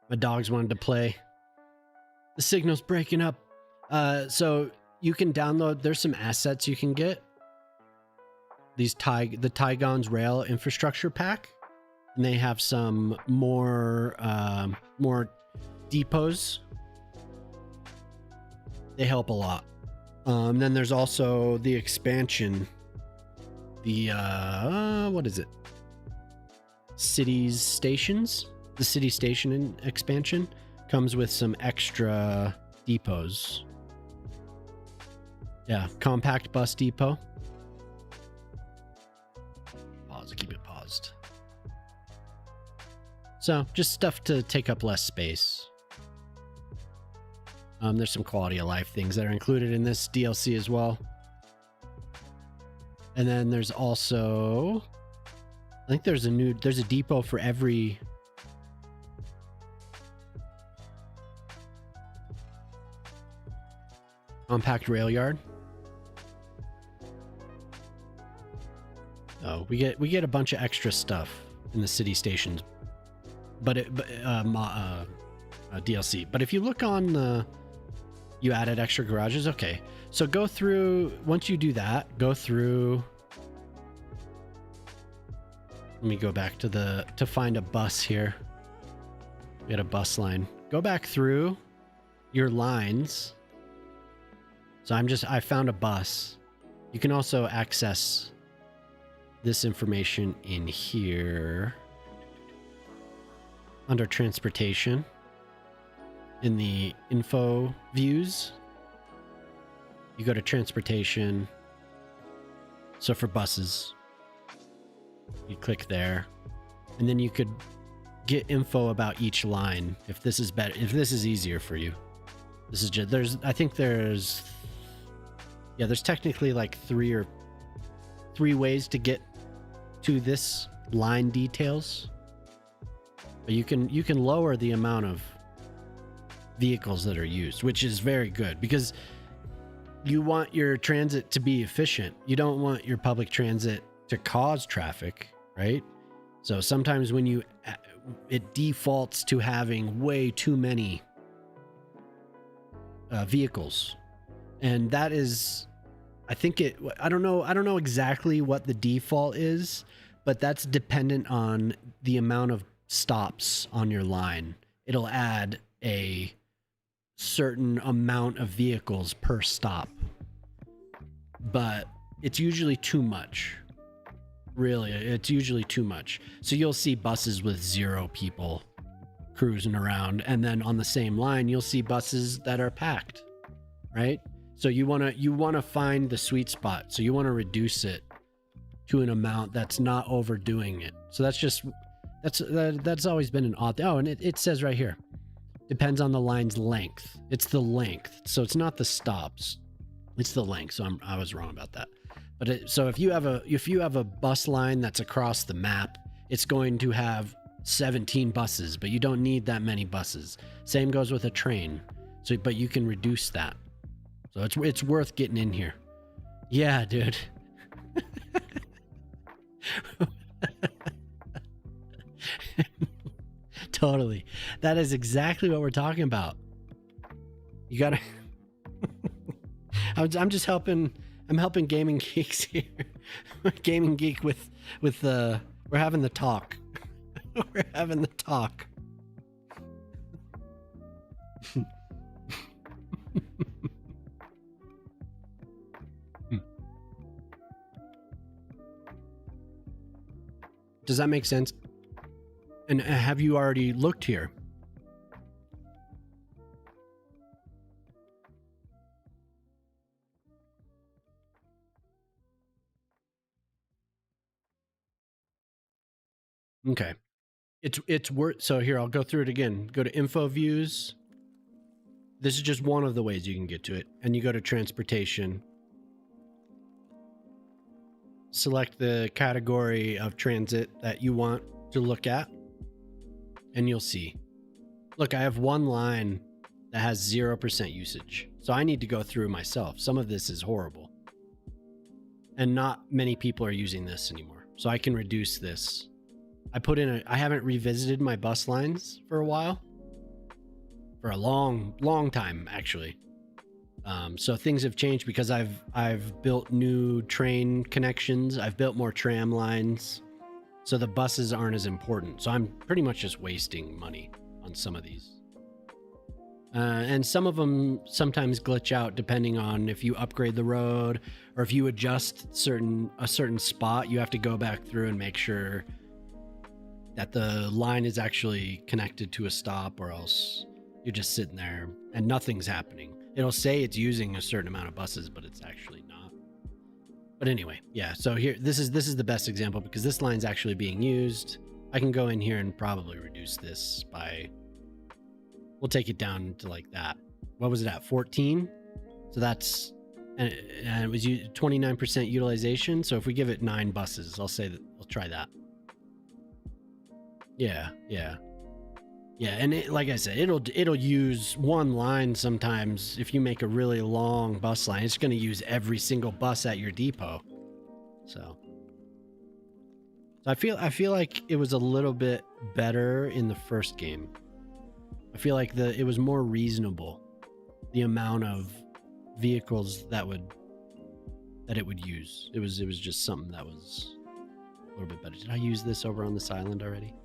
My dogs wanted to play. The signal's breaking up. So you can download, there's some assets you can get. The Tygon's Rail Infrastructure Pack. And they have some more depots. They help a lot. Then there's also the expansion. The, what is it? Cities Stations? The city station expansion comes with some extra depots. Yeah, compact bus depot. Pause, keep it paused. So, just stuff to take up less space. There's some quality of life things that are included in this DLC as well. And then there's also, I think there's a depot for every compact rail yard. Oh, we get a bunch of extra stuff in the city stations, but DLC. But if you look on the, you added extra garages. Okay, so go through. Once you do that, go through. Let me go back to find a bus here. We had a bus line. Go back through your lines. So I found a bus. You can also access this information in here under transportation in the info views. You go to transportation. So for buses, you click there, and then you could get info about each line if this is better, if this is easier for you. This is just, there's technically like three ways to get to this line details. But you can lower the amount of vehicles that are used, which is very good because you want your transit to be efficient. You don't want your public transit to cause traffic, right? So sometimes when it defaults to having way too many vehicles, and that is, I don't know exactly what the default is, but that's dependent on the amount of stops on your line. It'll add a certain amount of vehicles per stop, but it's usually too much. Really, it's usually too much. So you'll see buses with 0 people cruising around, and then on the same line you'll see buses that are packed, right? So you want to find the sweet spot. So you want to reduce it to an amount that's not overdoing it. So that's always been an odd. Oh, and it says right here, depends on the line's length. It's the length. So it's not the stops. It's the length. So I was wrong about that. But so if you have a bus line that's across the map, it's going to have 17 buses, but you don't need that many buses. Same goes with a train. So, but you can reduce that. So it's worth getting in here. Yeah, dude. Totally. That is exactly what we're talking about. You gotta. I'm just helping. I'm helping Gaming Geeks here. Gaming Geek with we're having the talk. We're having the talk. Does that make sense? And have you already looked here? Okay. It's worth, so here, I'll go through it again. Go to info views. This is just one of the ways you can get to it. And you go to transportation. Select the category of transit that you want to look at. And you'll see. Look, I have one line that has 0% usage. So I need to go through myself. Some of this is horrible. And not many people are using this anymore. So I can reduce this. I haven't revisited my bus lines for a while. For a long time, actually. So things have changed because I've built new train connections. I've built more tram lines. So the buses aren't as important. So I'm pretty much just wasting money on some of these. And some of them sometimes glitch out depending on if you upgrade the road or if you adjust a certain spot, you have to go back through and make sure that the line is actually connected to a stop, or else you're just sitting there and nothing's happening. It'll say it's using a certain amount of buses, but it's actually not. But anyway, yeah, so here, this is the best example because this line's actually being used. I can go in here and probably reduce this by, we'll take it down to like that. What was it at, 14? So that's, and it was 29% utilization. So if we give it 9 buses, I'll say that, we'll try that. Yeah. And like I said, it'll use one line sometimes. If you make a really long bus line, it's going to use every single bus at your depot. So I feel like it was a little bit better in the first game. I feel like it was more reasonable, the amount of vehicles that it would use. It was just something that was a little bit better. Did I use this over on this island already?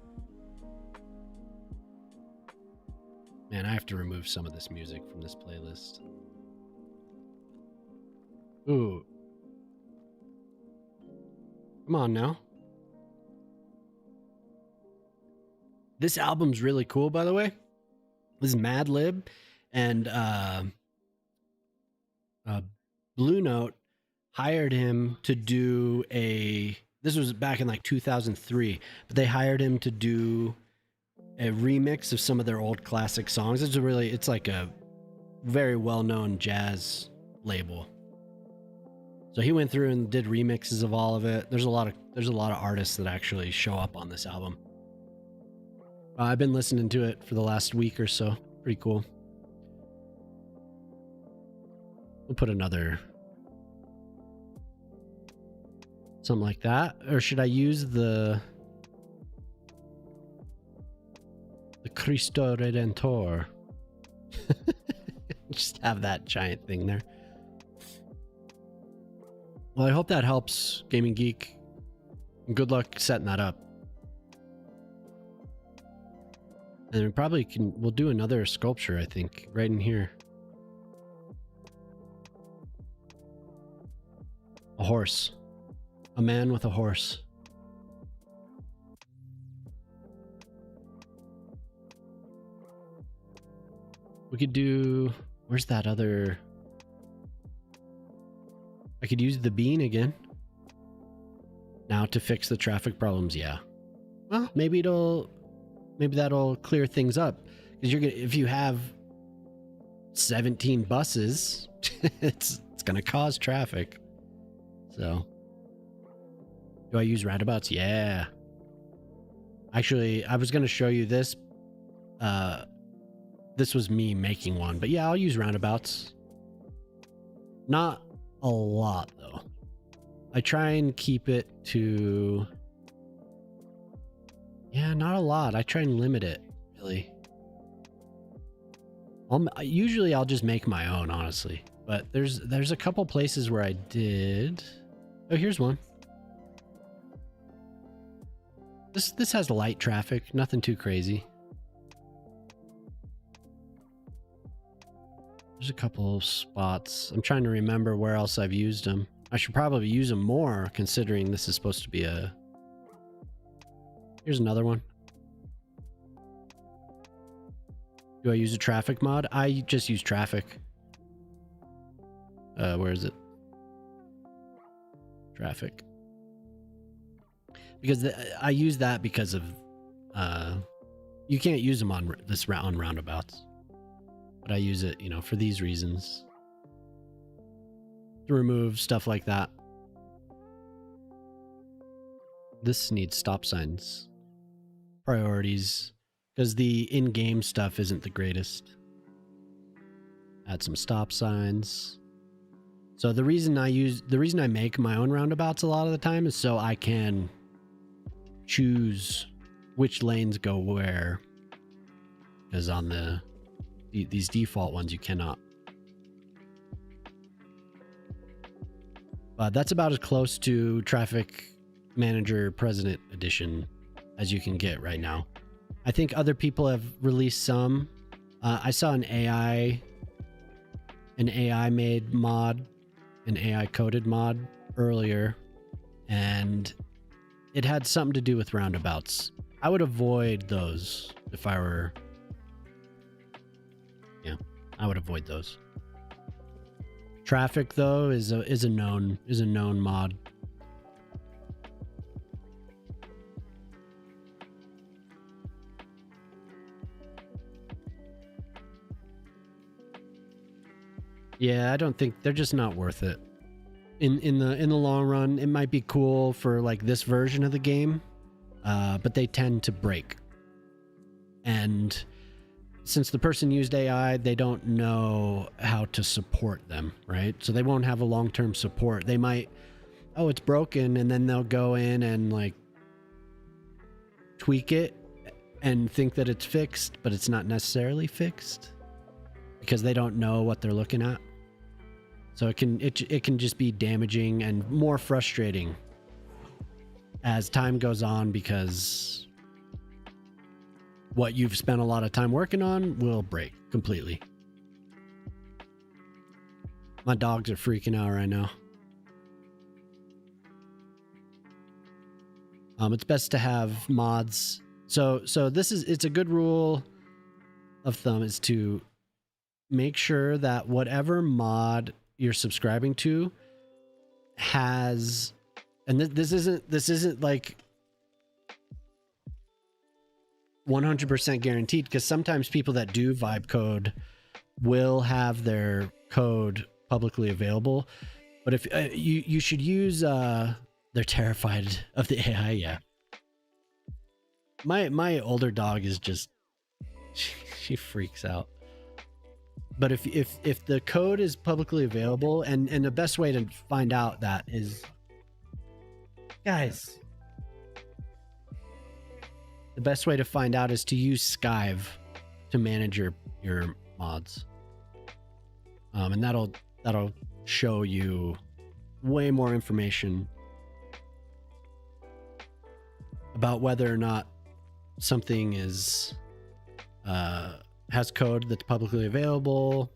Man, I have to remove some of this music from this playlist. Ooh. Come on now. This album's really cool, by the way. This is Mad Lib, and Blue Note hired him to do this was back in like 2003, but they hired him to do a remix of some of their old classic songs. It's like a very well-known jazz label. So he went through and did remixes of all of it. There's a lot of artists that actually show up on this album. I've been listening to it for the last week or so. Pretty cool. We'll put another. Something like that. Or should I use the Cristo Redentor? Just have that giant thing there. Well, I hope that helps, Gaming Geek. Good luck setting that up. And we probably we'll do another sculpture, I think, right in here. A horse. A man with a horse. We could do... Where's that other... I could use the bean again. Now to fix the traffic problems, yeah. Well, maybe that'll clear things up. Because if you have 17 buses, it's gonna cause traffic. So, do I use roundabouts? Yeah. Actually, I was gonna show you this. This was me making one, but yeah, I'll use roundabouts. Not a lot though. I try and keep it to... Yeah, not a lot. I try and limit it, really. Usually I'll just make my own, honestly. But there's a couple places where I did... Oh, here's one. This has light traffic, nothing too crazy. There's a couple of spots. I'm trying to remember where else I've used them. I should probably use them more, considering this is supposed to be a... Here's another one. Do I use a traffic mod? I just use traffic. Where is it? Traffic. Because I use that because of... you can't use them on roundabouts. But I use it, for these reasons. To remove stuff like that. This needs stop signs. Priorities. Because the in-game stuff isn't the greatest. Add some stop signs. So the reason I make my own roundabouts a lot of the time is so I can choose which lanes go where. Because on these default ones you cannot. That's about as close to Traffic Manager President Edition as you can get right now. I think other people have released some. I saw an AI made mod, an AI coded mod earlier, and it had something to do with roundabouts. I would avoid those if I were... Yeah, I would avoid those. Traffic though is a known mod. Yeah, I don't think they're just not worth it. In the long run, it might be cool for like this version of the game, but they tend to break. And since the person used AI, they don't know how to support them, right? So they won't have a long-term support. They might, oh, it's broken, and then they'll go in and like tweak it and think that it's fixed, but it's not necessarily fixed because they don't know what they're looking at. So it can just be damaging and more frustrating as time goes on, because what you've spent a lot of time working on will break completely. My dogs are freaking out right now. It's best to have mods. So it's a good rule of thumb is to make sure that whatever mod you're subscribing to has, and this isn't like 100% guaranteed, because sometimes people that do vibe code will have their code publicly available, but if you should use they're terrified of the AI. Yeah, my older dog is just she freaks out. But if the code is publicly available, and the best way to find out that is Guys, the best way to find out is to use Skyve to manage your mods. And that'll show you way more information about whether or not something is has code that's publicly available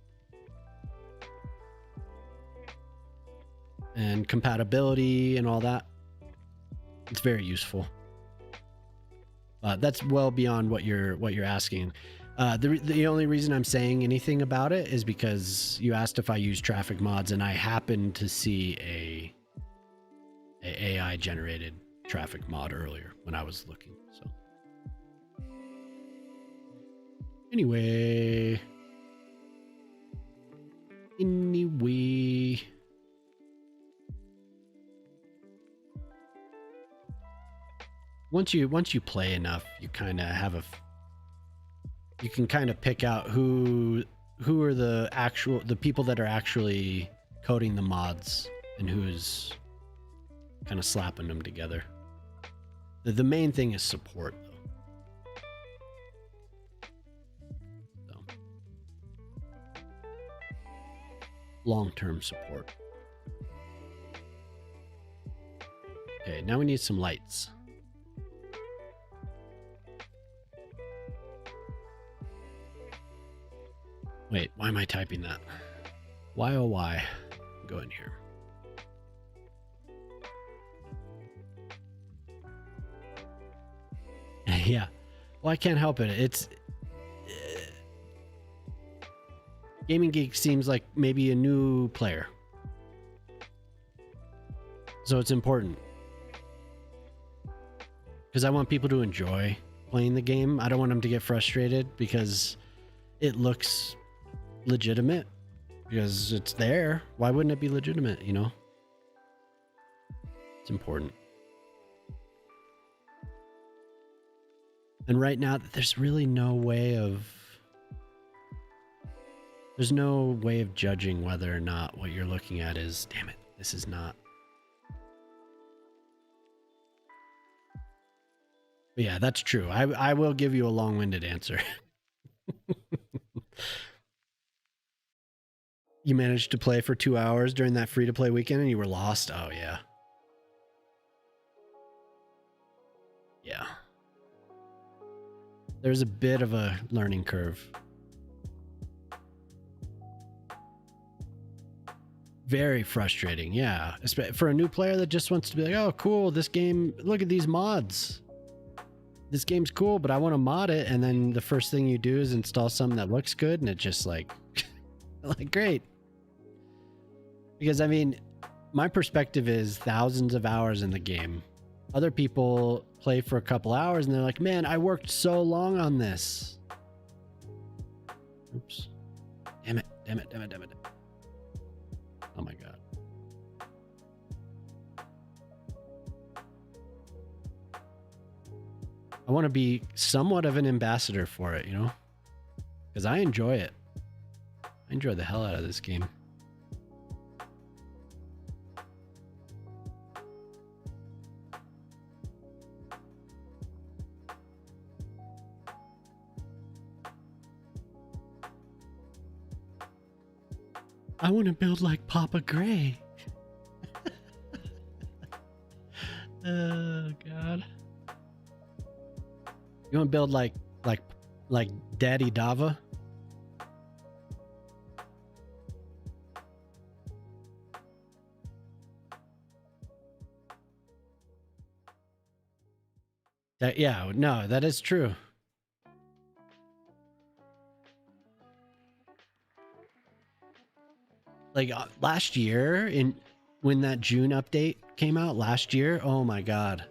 and compatibility and all that. It's very useful. That's well beyond what you're asking. The only reason I'm saying anything about it is because you asked if I use traffic mods, and I happened to see a AI generated traffic mod earlier when I was looking. So anyway, once you play enough, you kind of have you can kind of pick out who are the people that are actually coding the mods and who's kind of slapping them together. The main thing is support, though. So, long-term support. Okay, now we need some lights. Wait, why am I typing that? Why, oh why? Go in here. Yeah. Well, I can't help it. It's... Gaming Geek seems like maybe a new player. So it's important. Because I want people to enjoy playing the game. I don't want them to get frustrated because it looks legitimate, because it's there. Why wouldn't it be legitimate, you know? It's important. And right now, there's really no way of judging whether or not what you're looking at is, damn it, this is not. But yeah, that's true. I will give you a long-winded answer. You managed to play for 2 hours during that free-to-play weekend and you were lost? Oh, yeah. Yeah. There's a bit of a learning curve. Very frustrating, yeah. For a new player that just wants to be like, oh, cool, this game, look at these mods. This game's cool, but I want to mod it. And then the first thing you do is install something that looks good, and it just like, like, great. Because, I mean, my perspective is thousands of hours in the game. Other people play for a couple hours and they're like, man, I worked so long on this. Oops. Damn it. Oh my God. I want to be somewhat of an ambassador for it, you know? Because I enjoy it. I enjoy the hell out of this game. I want to build like Papa Gray. Oh God. You want to build like Daddy Dava? Yeah, no, that is true. Like last year, when that June update came out last year, oh my God.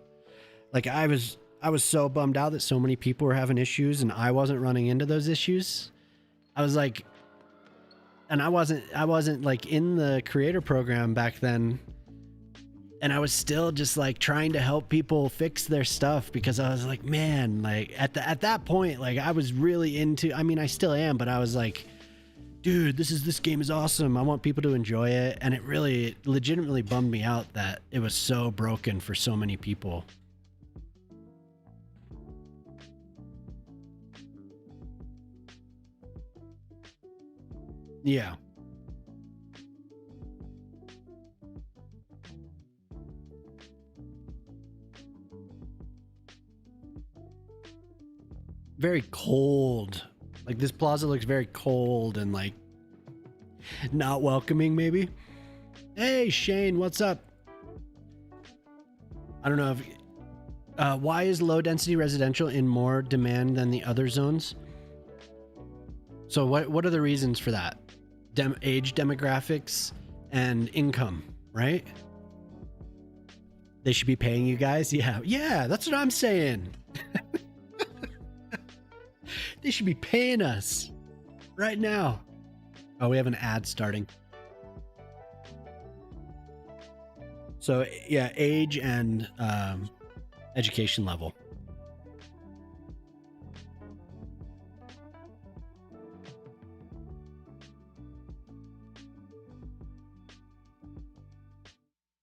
Like I was so bummed out that so many people were having issues and I wasn't running into those issues. I was like, and I wasn't like in the creator program back then. And I was still just like trying to help people fix their stuff because I was like, man, like at that point, like I was really into, I mean, I still am, but I was like dude, this game is awesome. I want people to enjoy it. And it legitimately bummed me out that it was so broken for so many people. Yeah. Very cold. Like, this plaza looks very cold and like not welcoming, maybe. Hey, Shane, what's up? I don't know if why is low density residential in more demand than the other zones? So what are the reasons for that? Age demographics and income, right? They should be paying you guys. Yeah, that's what I'm saying. They should be paying us right now. Oh, we have an ad starting. So yeah, age and education level.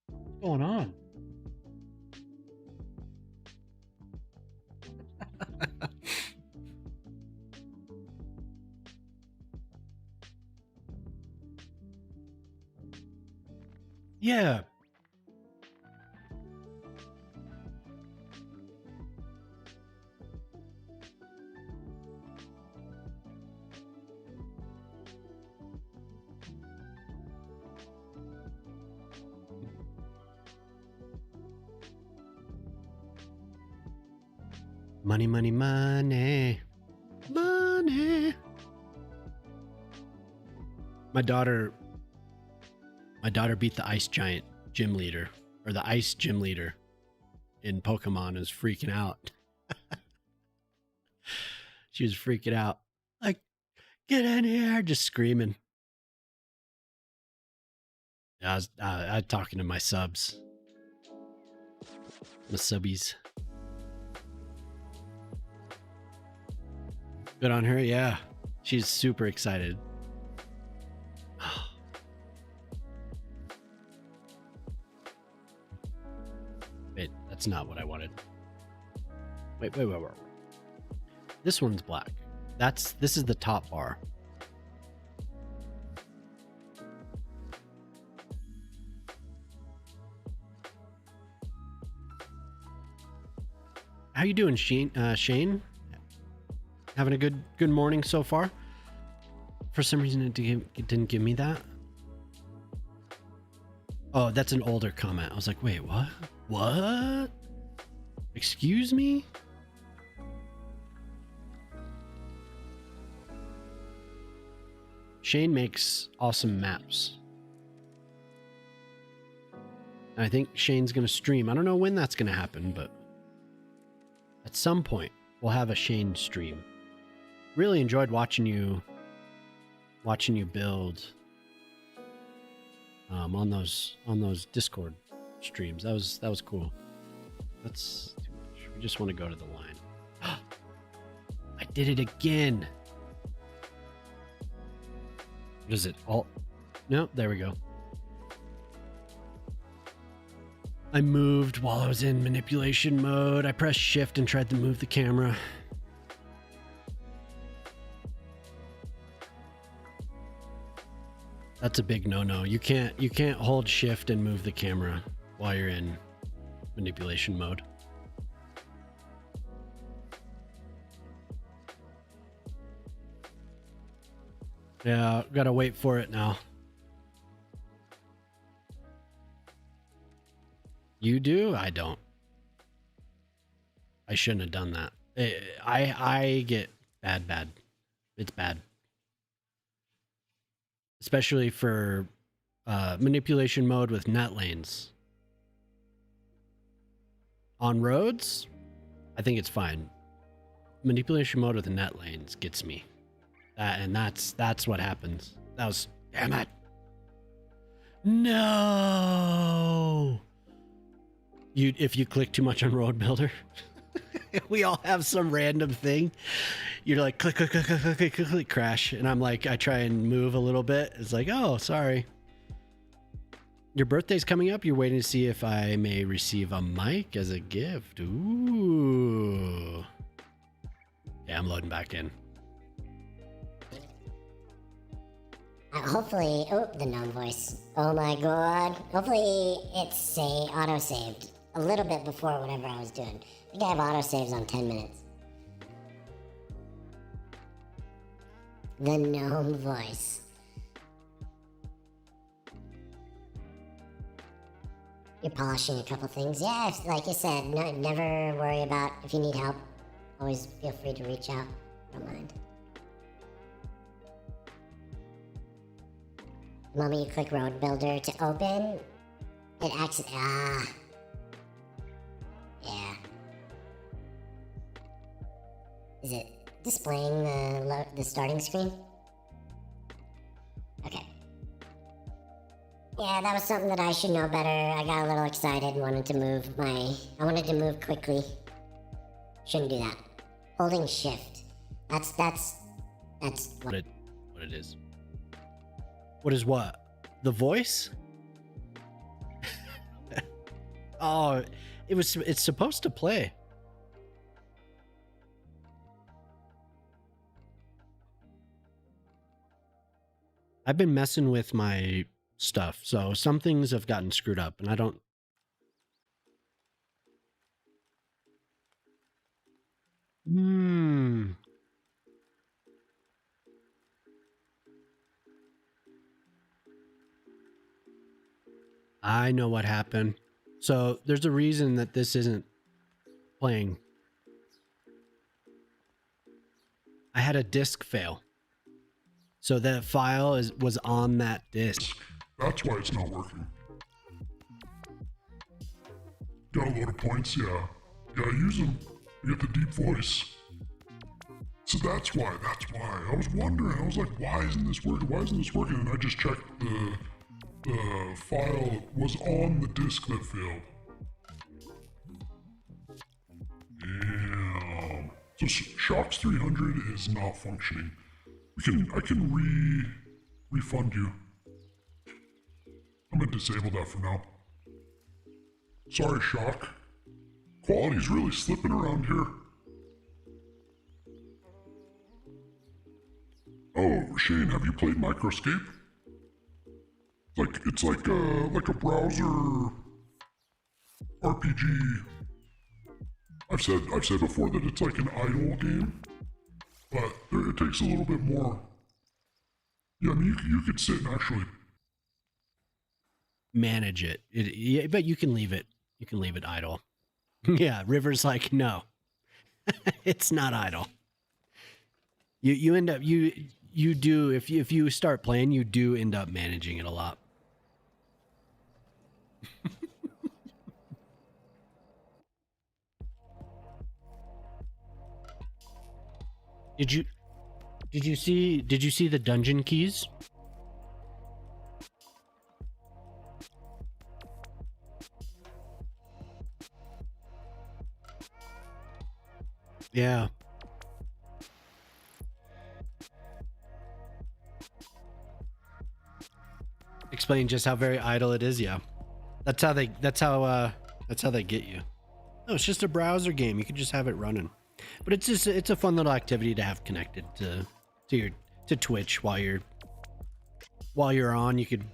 What's going on? Yeah. Money, money, money. Money. My daughter beat the ice giant gym leader, or the ice gym leader in Pokemon, is freaking out. She was freaking out. Like, get in here, just screaming. I was talking to my subs. My subbies. Good on her, yeah. She's super excited. Wait, that's not what I wanted. Wait. This one's black. This is the top bar. How you doing, Shane? Having a good morning so far? For some reason it didn't give me that. Oh, that's an older comment. I was like, wait, what? What? Excuse me? Shane makes awesome maps. And I think Shane's gonna stream. I don't know when that's gonna happen, but at some point we'll have a Shane stream. Really enjoyed watching you build on those Discord streams. That was cool. That's too much. We just want to go to the line. I did it again. What is it? Alt? No, there we go. I moved while I was in manipulation mode. I pressed shift and tried to move the camera. That's a big no-no. You can't hold shift and move the camera while you're in manipulation mode. Yeah, gotta wait for it now. You do? I don't. I shouldn't have done that. I get bad. It's bad. Especially for manipulation mode with net lanes. On roads, I think it's fine. Manipulation mode with the net lanes gets me. That's what happens. That was, damn it. No. If you click too much on road builder, we all have some random thing. you're like click, click, click, click, click, click, click, click, crash. And I'm like, I try and move a little bit. It's like, oh, sorry. Your birthday's coming up. You're waiting to see if I may receive a mic as a gift. Ooh. Yeah, I'm loading back in. Hopefully, oh, the gnome voice. Oh my god. Hopefully it's auto-saved a little bit before whatever I was doing. I think I have auto-saves on 10 minutes. The gnome voice. You're polishing a couple things. Yeah, like you said, never worry about if you need help. Always feel free to reach out. Don't mind. The moment you click Road Builder to open, it acts. Yeah. Is it displaying the starting screen? Okay. Yeah, that was something that I should know better. I got a little excited and wanted to move I wanted to move quickly. Shouldn't do that. Holding shift. That's What it is. What is what? The voice? Oh, it's supposed to play. I've been messing with my stuff, so some things have gotten screwed up, and I don't. I know what happened. So there's a reason that this isn't playing. I had a disk fail. So that file was on that disk. That's why it's not working. Got a load of points, yeah. Gotta use them. You get the deep voice. So that's why. I was wondering, I was like, why isn't this working? And I just checked the file was on the disk that failed. Damn. So Shocks 300 is not functioning. I can refund you. I'm gonna disable that for now. Sorry, Shock. Quality's really slipping around here. Oh, Shane, have you played Microscape? It's like a browser RPG. I've said before that it's like an idle game, but it takes a little bit more. Yeah, I mean you could sit and actually manage it. Yeah, but you can leave it. You can leave it idle. Yeah, River's like, no, it's not idle. You end up you do if you start playing, you do end up managing it a lot. Did you see the dungeon keys? Yeah. Explain just how very idle it is. Yeah, that's how they get you. No, it's just a browser game. You can just have it running, but it's a fun little activity to have connected to Twitch while you're on. You could,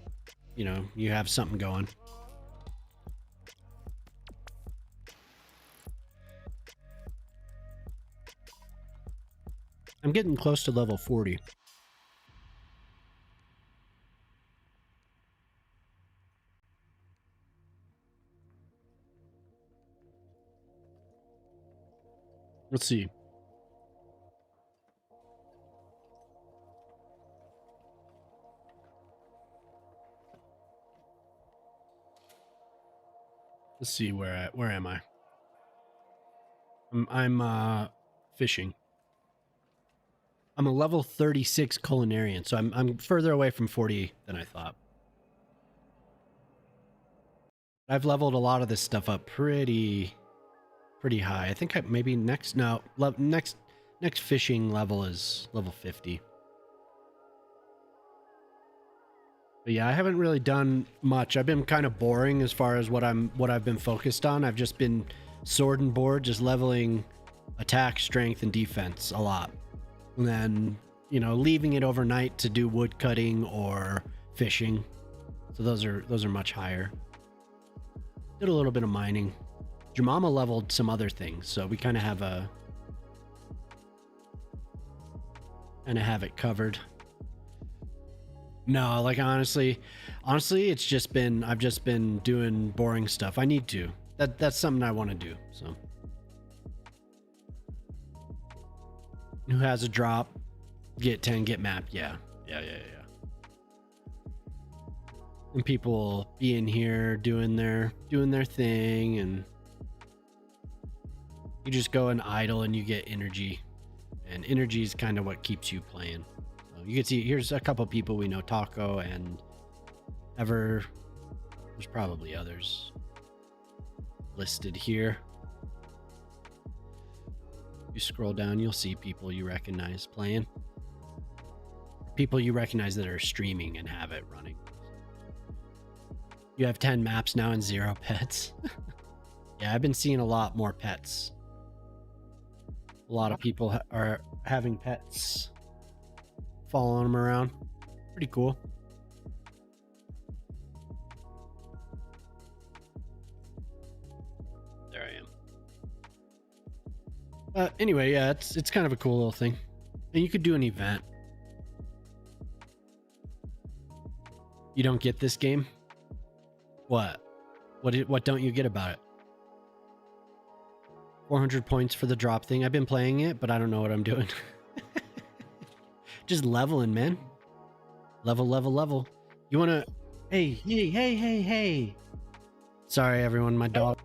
you have something going. I'm getting close to level 40. Let's see. Let's see where am I? I'm fishing. I'm a level 36 culinarian, so I'm further away from 40 than I thought. I've leveled a lot of this stuff up pretty high. I think maybe next next fishing level is level 50. But yeah, I haven't really done much. I've been kind of boring as far as what I've been focused on. I've just been sword and board, just leveling attack, strength, and defense a lot. And then, you know, leaving it overnight to do wood cutting or fishing. So those are much higher. Did a little bit of mining. Jemama leveled some other things, so we kind of have it covered. No, like honestly, it's just been, I've just been doing boring stuff. I need to. That's something I want to do. So, who has a drop? Get 10, get map. Yeah. And people be in here doing their thing, and you just go and idle, and you get energy, and energy is kind of what keeps you playing. You can see here's a couple people we know, Taco and Ever. There's probably others listed here. You scroll down, you'll see people you recognize playing. People you recognize that are streaming and have it running. You have 10 maps now and 0 pets. Yeah, I've been seeing a lot more pets. A lot of people are having pets. Following them around. Pretty cool. There I am. Anyway, yeah, it's kind of a cool little thing. And you could do an event. You don't get this game? What don't you get about it? 400 points for the drop thing. I've been playing it, but I don't know what I'm doing. Just leveling, man. Level. You wanna... Hey. Sorry, everyone, my dog.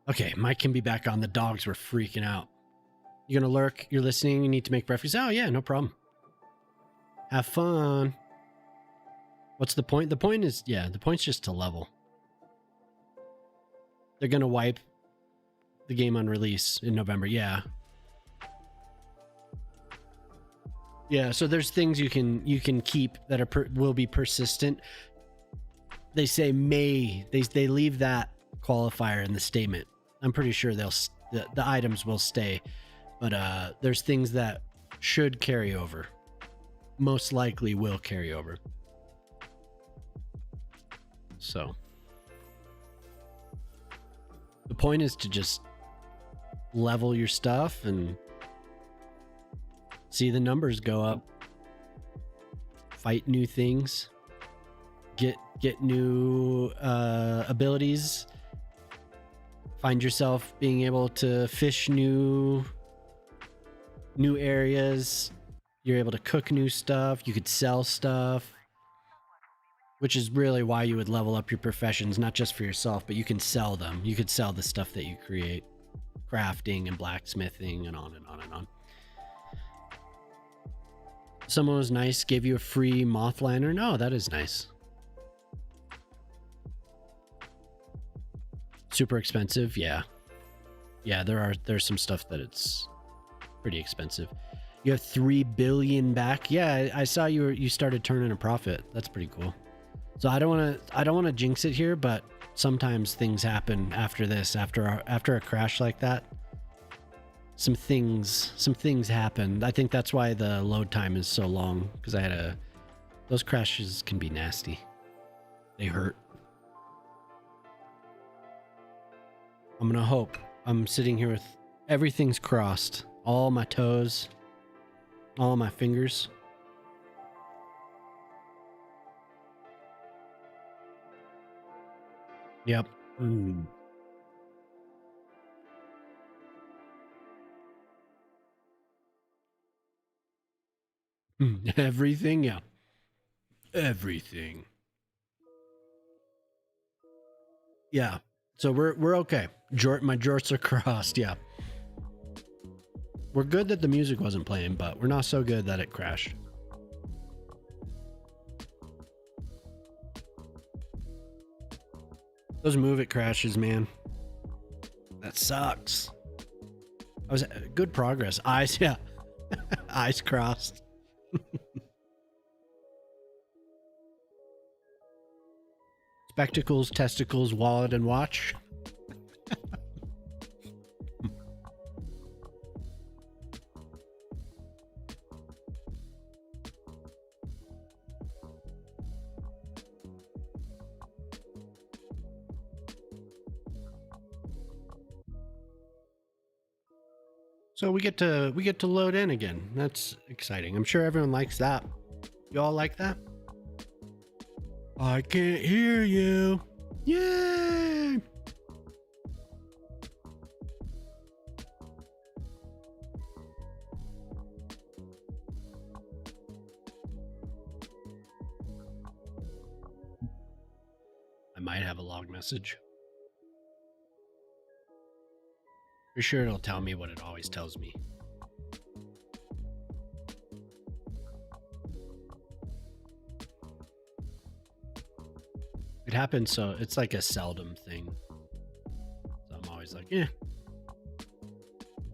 Okay, Mike can be back on. The dogs were freaking out. You gonna lurk? You're listening? You need to make breakfast? Oh, yeah, no problem. Have fun. What's the point? The point is, yeah, the point's just to level. They're gonna wipe the game on release in November. Yeah. Yeah, so there's things you can keep that will be persistent. They say they leave that qualifier in the statement. I'm pretty sure the items will stay, but there's things that should carry over. Most likely will carry over. So the point is to just level your stuff and see the numbers go up. Fight new things. Get new abilities. Find yourself being able to fish new areas. You're able to cook new stuff. You could sell stuff, which is really why you would level up your professions, not just for yourself, but you can sell them. You could sell the stuff that you create, crafting and blacksmithing and on and on and on. Someone was nice, gave you a free moth lantern. Oh, that is nice. Super expensive, yeah. Yeah, there's some stuff that it's pretty expensive. You have 3 billion back. Yeah, I saw you started turning a profit. That's pretty cool. So I don't want to jinx it here, but sometimes things happen after this, after a crash like that. Some things happen. I think that's why the load time is so long, because those crashes can be nasty. They hurt. I'm gonna hope. I'm sitting here with everything's crossed. All my toes, all my fingers. Yep. Everything, yeah. Everything. Yeah. So we're okay. My jorts are crossed, yeah. We're good that the music wasn't playing, but we're not so good that it crashed. Those move it crashes, man. That sucks. I was good progress. Eyes, yeah. Eyes crossed. Spectacles, testicles, wallet, and watch. So we get to load in again. That's exciting. I'm sure everyone likes that. You all like that? I can't hear you. Yay! I might have a log message. For sure it'll tell me what it always tells me. It happens, so it's like a seldom thing. So I'm always like, yeah,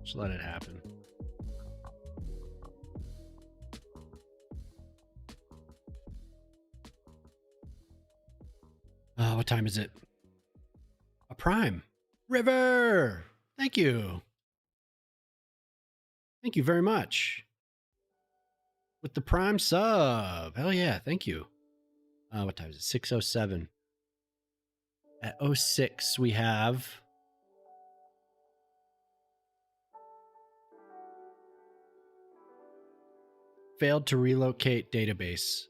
just let it happen. What time is it? A prime. River! Thank you. Thank you very much. With the prime sub. Hell yeah, thank you. What time is it? 6:07. At 06 we have failed to relocate database.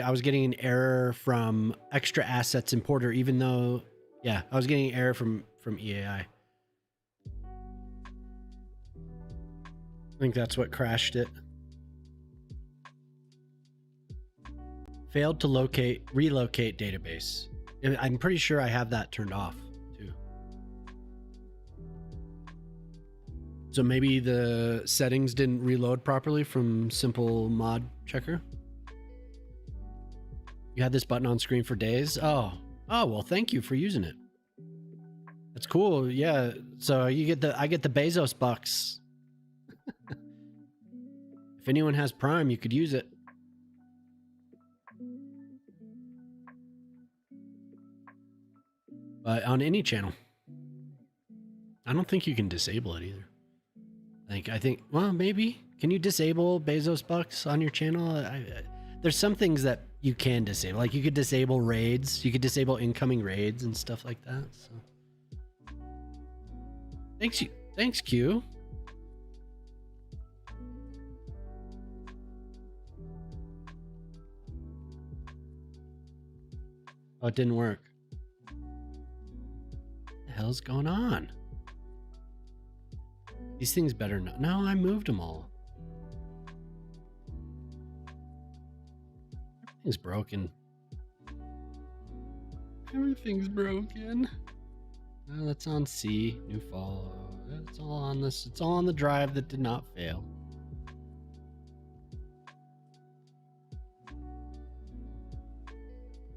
I was getting an error from extra assets importer, even though, yeah, I was getting an error from EAI. I think that's what crashed it. Failed to relocate database. I'm pretty sure I have that turned off too. So maybe the settings didn't reload properly from simple mod checker. You had this button on screen for days. Oh, well, thank you for using it. That's cool. Yeah. So I get the Bezos bucks. If anyone has Prime, you could use it. But on any channel. I don't think you can disable it either. I think, well, maybe. Can you disable Bezos bucks on your channel? There's some things that you can disable. Like you could disable raids. You could disable incoming raids and stuff like that. So thanks, Q. Oh, it didn't work. What the hell's going on? These things better not. No, I moved them all. Everything's broken. Everything's broken. Oh, that's on C. New follow. It's all on this. It's all on the drive that did not fail.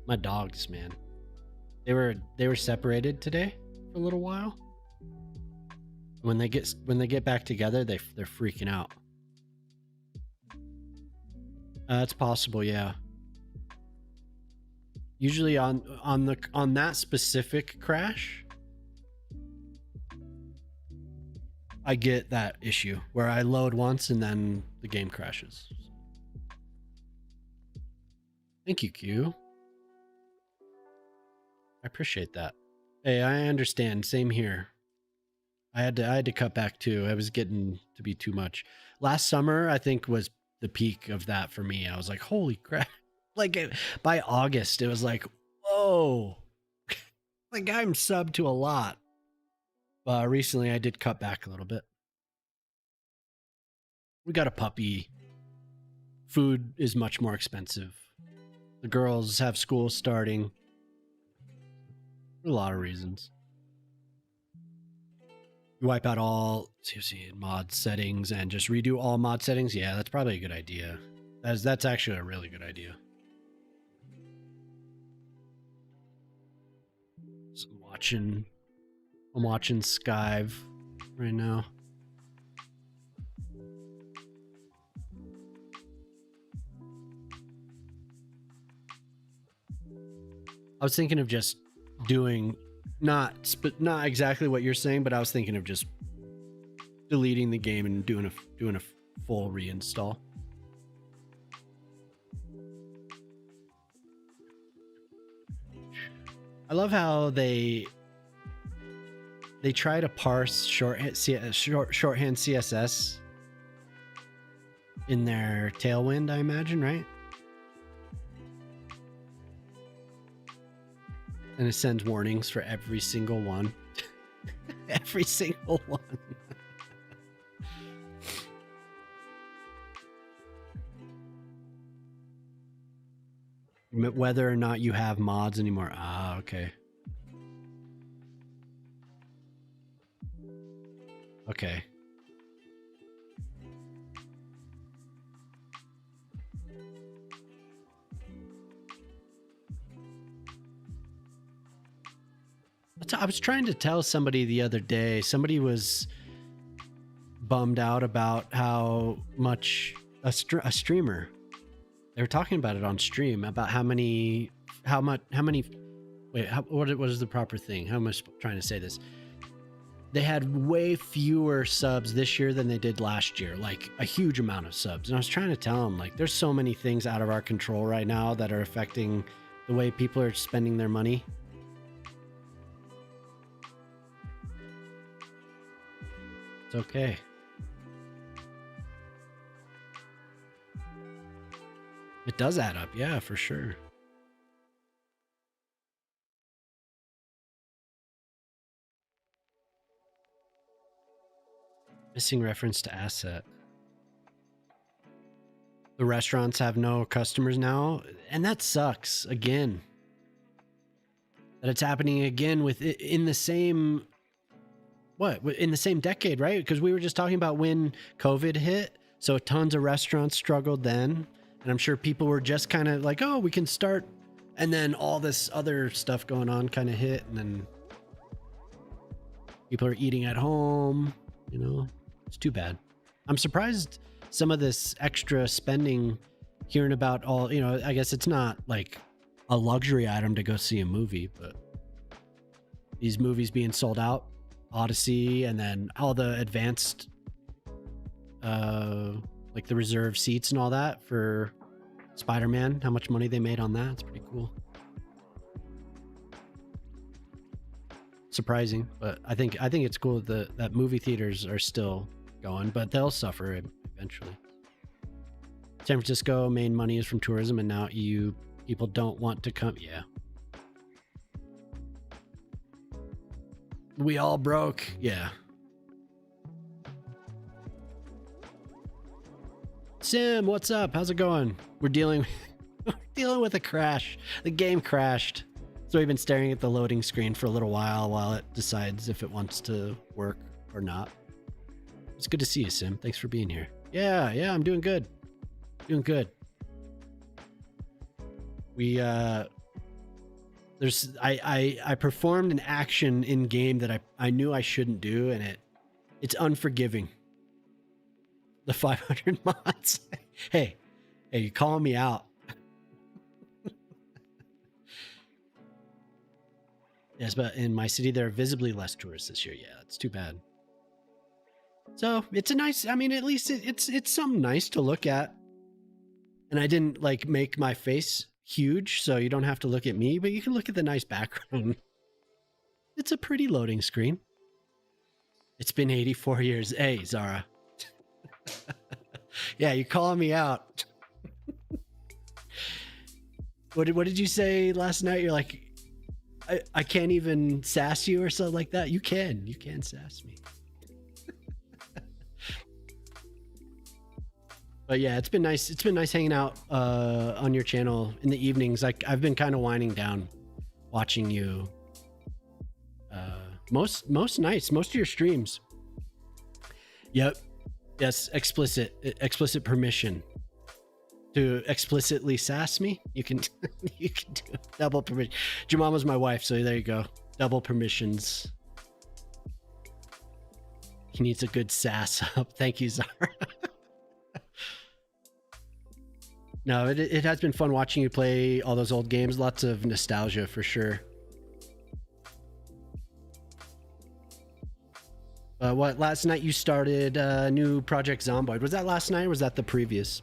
My dogs, man. They were separated today for a little while. When they get back together, they're freaking out. It's possible, yeah. Usually on that specific crash, I get that issue where I load once and then the game crashes. Thank you, Q. I appreciate that. Hey, I understand. Same here. I had to cut back too. I was getting to be too much. Last summer, I think, was the peak of that for me. I was like, holy crap. Like by August, it was like, whoa. Like I'm subbed to a lot. But recently I did cut back a little bit. We got a puppy. food is much more expensive. The girls have school starting. For a lot of reasons. You wipe out all CFC mod settings and just redo all mod settings. Yeah, that's probably a good idea. That's actually a really good idea. So I'm watching Skyve right now. I was thinking of just doing not exactly what you're saying, but I was thinking of just deleting the game and doing a full reinstall. I love how they try to parse shorthand CSS in their Tailwind, I imagine, right? And it sends warnings for every single one. Every single one. Whether or not you have mods anymore. Ah, okay. Okay. I was trying to tell somebody the other day, somebody was bummed out about how much a streamer, they were talking about it on stream, about what is the proper thing? How am I trying to say this? They had way fewer subs this year than they did last year, like a huge amount of subs. And I was trying to tell them, like, there's so many things out of our control right now that are affecting the way people are spending their money. It's okay. It does add up, yeah, for sure. Missing reference to asset. The restaurants have no customers now, and that sucks again. That it's happening again in the same decade, right? Because we were just talking about when COVID hit, so tons of restaurants struggled then, and I'm sure people were just kind of like, oh, we can start, and then all this other stuff going on kind of hit, and then people are eating at home, you know. It's too bad. I'm surprised some of this extra spending, hearing about all, you know, I guess it's not like a luxury item to go see a movie, but these movies being sold out, Odyssey, and then all the advanced, like the reserved seats and all that for Spider-Man, how much money they made on that. It's pretty cool. Surprising, but I think it's cool that movie theaters are still going, but they'll suffer eventually. San Francisco main money is from tourism, and now EU people don't want to come. Yeah, we all broke. Yeah. Sim, what's up? How's it going? We're dealing with a crash. The game crashed. So we've been staring at the loading screen for a little while it decides if it wants to work or not. It's good to see you, Sim. Thanks for being here. Yeah, I'm doing good. Doing good. I performed an action in game that I knew I shouldn't do, and it's unforgiving. The 500 mods. Hey, you calling me out. Yes, but in my city, there are visibly less tourists this year. Yeah, it's too bad. So it's a nice, I mean, at least it's something nice to look at. And I didn't like make my face huge, so you don't have to look at me, but you can look at the nice background. It's a pretty loading screen. It's been 84 years. Hey, Zara. Yeah, you're calling me out. What did you say last night? You're like, I can't even sass you or something like that. You can sass me. But yeah, it's been nice. It's been nice hanging out on your channel in the evenings. Like I've been kind of winding down, watching you. Most nights, most of your streams. Yep. Yes. Explicit permission to explicitly sass me. You can you can do double permission. Jemama's my wife, so there you go. Double permissions. He needs a good sass up. Thank you, Zara. No, it has been fun watching you play all those old games. Lots of nostalgia for sure. What, last night you started a new Project Zomboid. Was that last night or was that the previous?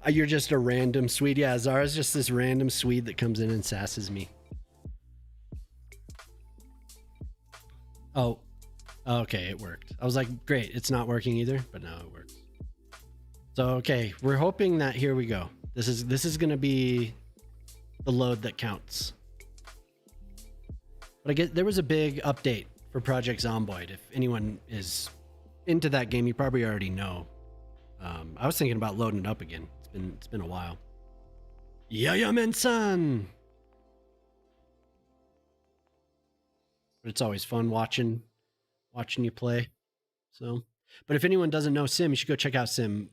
You're just a random Swede. Yeah, Zara's just this random Swede that comes in and sasses me. Oh, okay, it worked. I was like, great, it's not working either, but no, it works. So, okay, we're hoping that here we go. This is going to be the load that counts. But I guess there was a big update for Project Zomboid. If anyone is into that game, you probably already know. I was thinking about loading it up again. It's been a while. Yeah, man. But it's always fun watching you play. So, but if anyone doesn't know Sim, you should go check out Sim.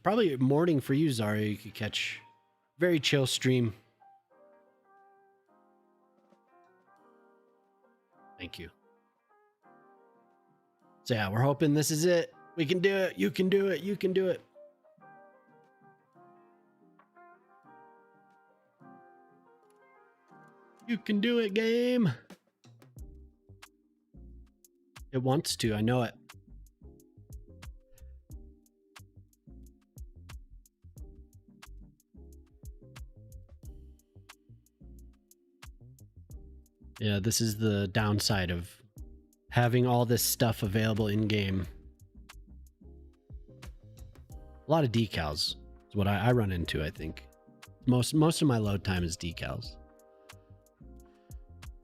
Probably morning for you, Zara. You could catch very chill stream. Thank you. So yeah, we're hoping this is it. We can do it. You can do it. You can do it. You can do it, game. It wants to. I know it. Yeah, this is the downside of having all this stuff available in game. A lot of decals is what I run into, I think. Most of my load time is decals.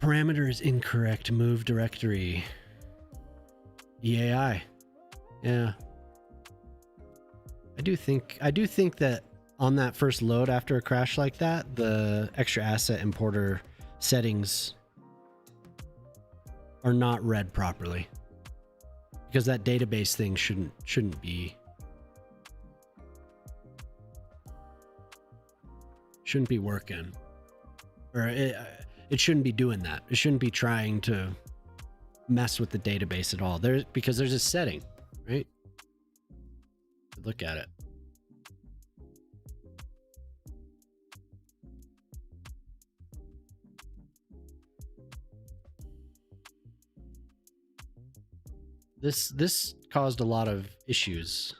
Parameter is incorrect. Move directory. EAI. Yeah. I do think that on that first load after a crash like that, the extra asset importer settings are not read properly, because that database thing shouldn't be working, or it shouldn't be doing that. It shouldn't be trying to mess with the database at all. Because there's a setting, right? Look at it. This caused a lot of issues.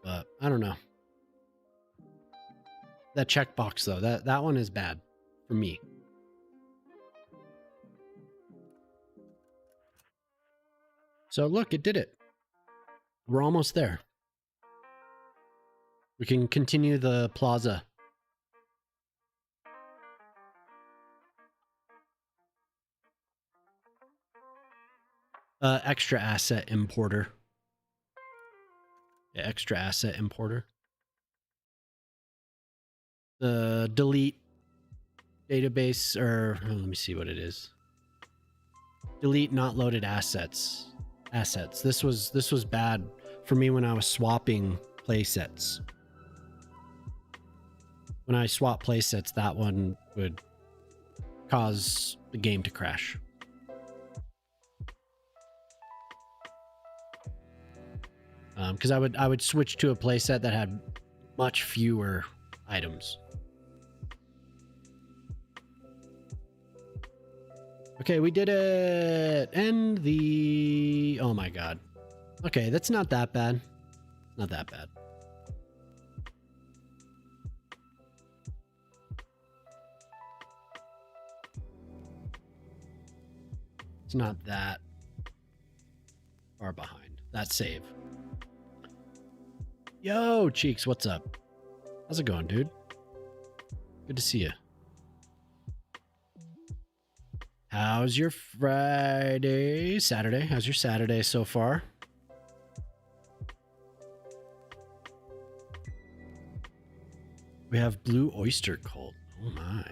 But I don't know. That checkbox though, that one is bad for me. So look, it did it. We're almost there. We can continue the plaza. Extra asset importer. Yeah, extra asset importer. The delete database, or let me see what it is. Delete not loaded assets. This was bad for me when I was swapping playsets. When I swap playsets, that one would cause the game to crash. Because I would switch to a playset that had much fewer items. Okay, we did it. And the... Oh my god. Okay, that's not that bad. Not that bad. It's not that far behind. That save. Yo, Cheeks, what's up? How's it going, dude? Good to see you. How's your Saturday? How's your Saturday so far? We have Blue Oyster Cult. Oh my.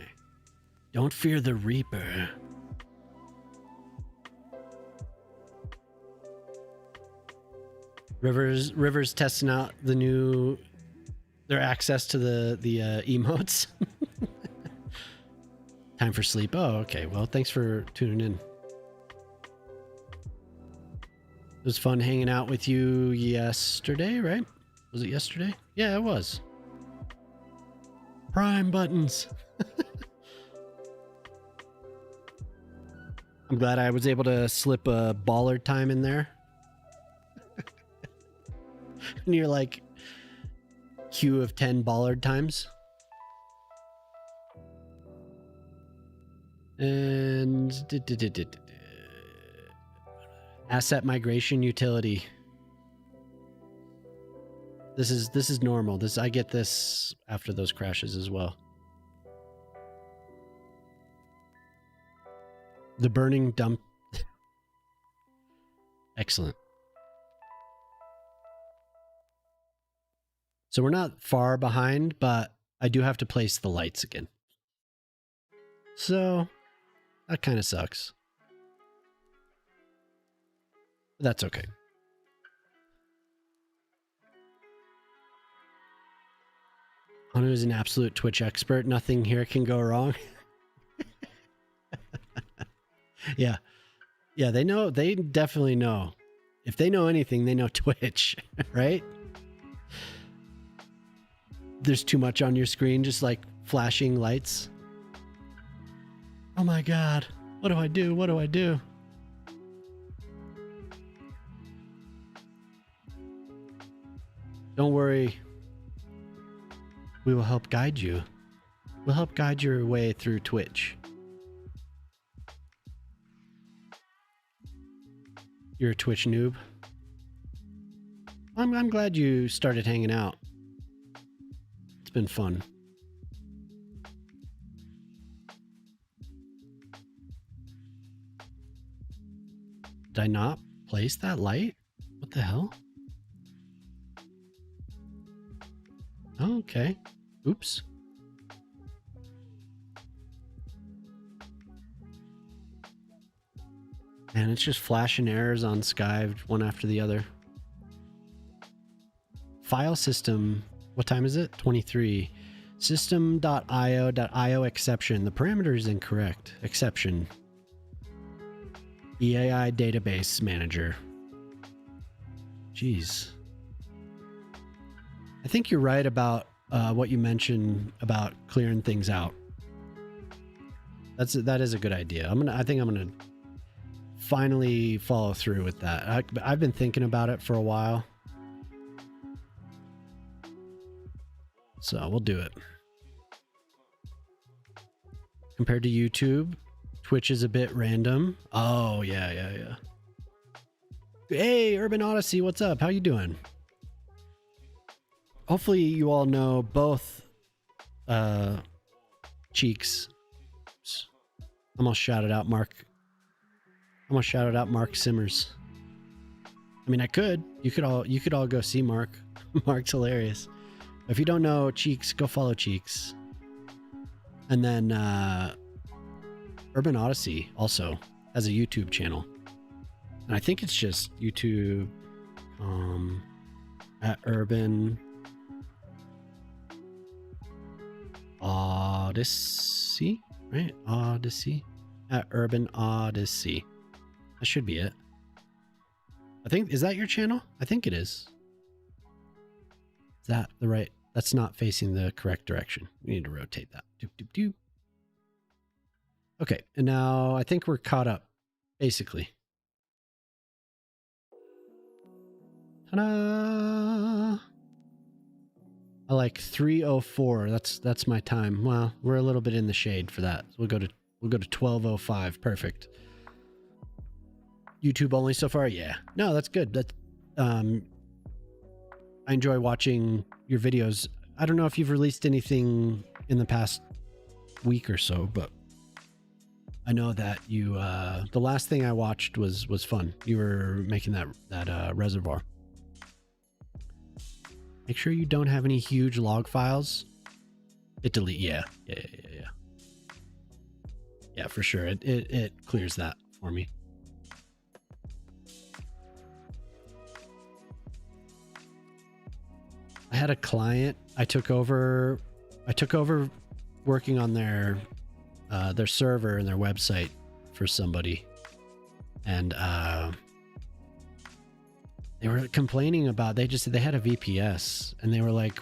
Don't fear the Reaper. Rivers testing out their access to the emotes. Time for sleep. Oh, okay. Well, thanks for tuning in. It was fun hanging out with you yesterday, right? Was it yesterday? Yeah, it was. Prime buttons. I'm glad I was able to slip a baller time in there. And you're like queue of 10 baller times. And asset migration utility. This is normal. I get this after those crashes as well. The burning dump. Excellent. So we're not far behind, but I do have to place the lights again. So that kind of sucks. But that's okay. Anu is an absolute Twitch expert. Nothing here can go wrong. Yeah. Yeah, they know. They definitely know. If they know anything, they know Twitch, right? There's too much on your screen, just like flashing lights. Oh my God. What do I do? What do I do? Don't worry. We will help guide you. We'll help guide your way through Twitch. You're a Twitch noob. I'm glad you started hanging out. It's been fun. Did I not place that light? What the hell? Oh, okay. Oops. And it's just flashing errors on Sky one after the other. File system. What time is it? 23. System.io.io exception. The parameter is incorrect. Exception. EAI database manager. Jeez. I think you're right about what you mentioned about clearing things out. That is a good idea. I think I'm gonna finally follow through with that. I've been thinking about it for a while. So we'll do it. Compared to YouTube, Twitch is a bit random. Oh, yeah. Hey, Urban Odyssey, what's up? How you doing? Hopefully you all know both Cheeks. I'm gonna shout it out, Mark. I'm gonna shout it out, Mark Simmers. I mean, I could. You could all go see Mark. Mark's hilarious. If you don't know Cheeks, go follow Cheeks. And then Urban Odyssey also has a YouTube channel. And I think it's just YouTube at Urban Odyssey, right? Odyssey at Urban Odyssey. That should be it. I think, is that your channel? I think it is. Is that the right? That's not facing the correct direction. We need to rotate that. Doop, doop, doop. Okay, and now I think we're caught up, basically. Ta-da! I like 3:04. That's my time. Well, we're a little bit in the shade for that. So we'll go to 12:05. Perfect. YouTube only so far? Yeah. No, that's good. That's I enjoy watching your videos. I don't know if you've released anything in the past week or so, but I know that you the last thing I watched was fun. You were making that reservoir. Make sure you don't have any huge log files. It delete. Yeah, for sure. It clears that for me. I had a client. I took over working on their server and their website for somebody, and they were complaining about, they had a VPS, and they were like,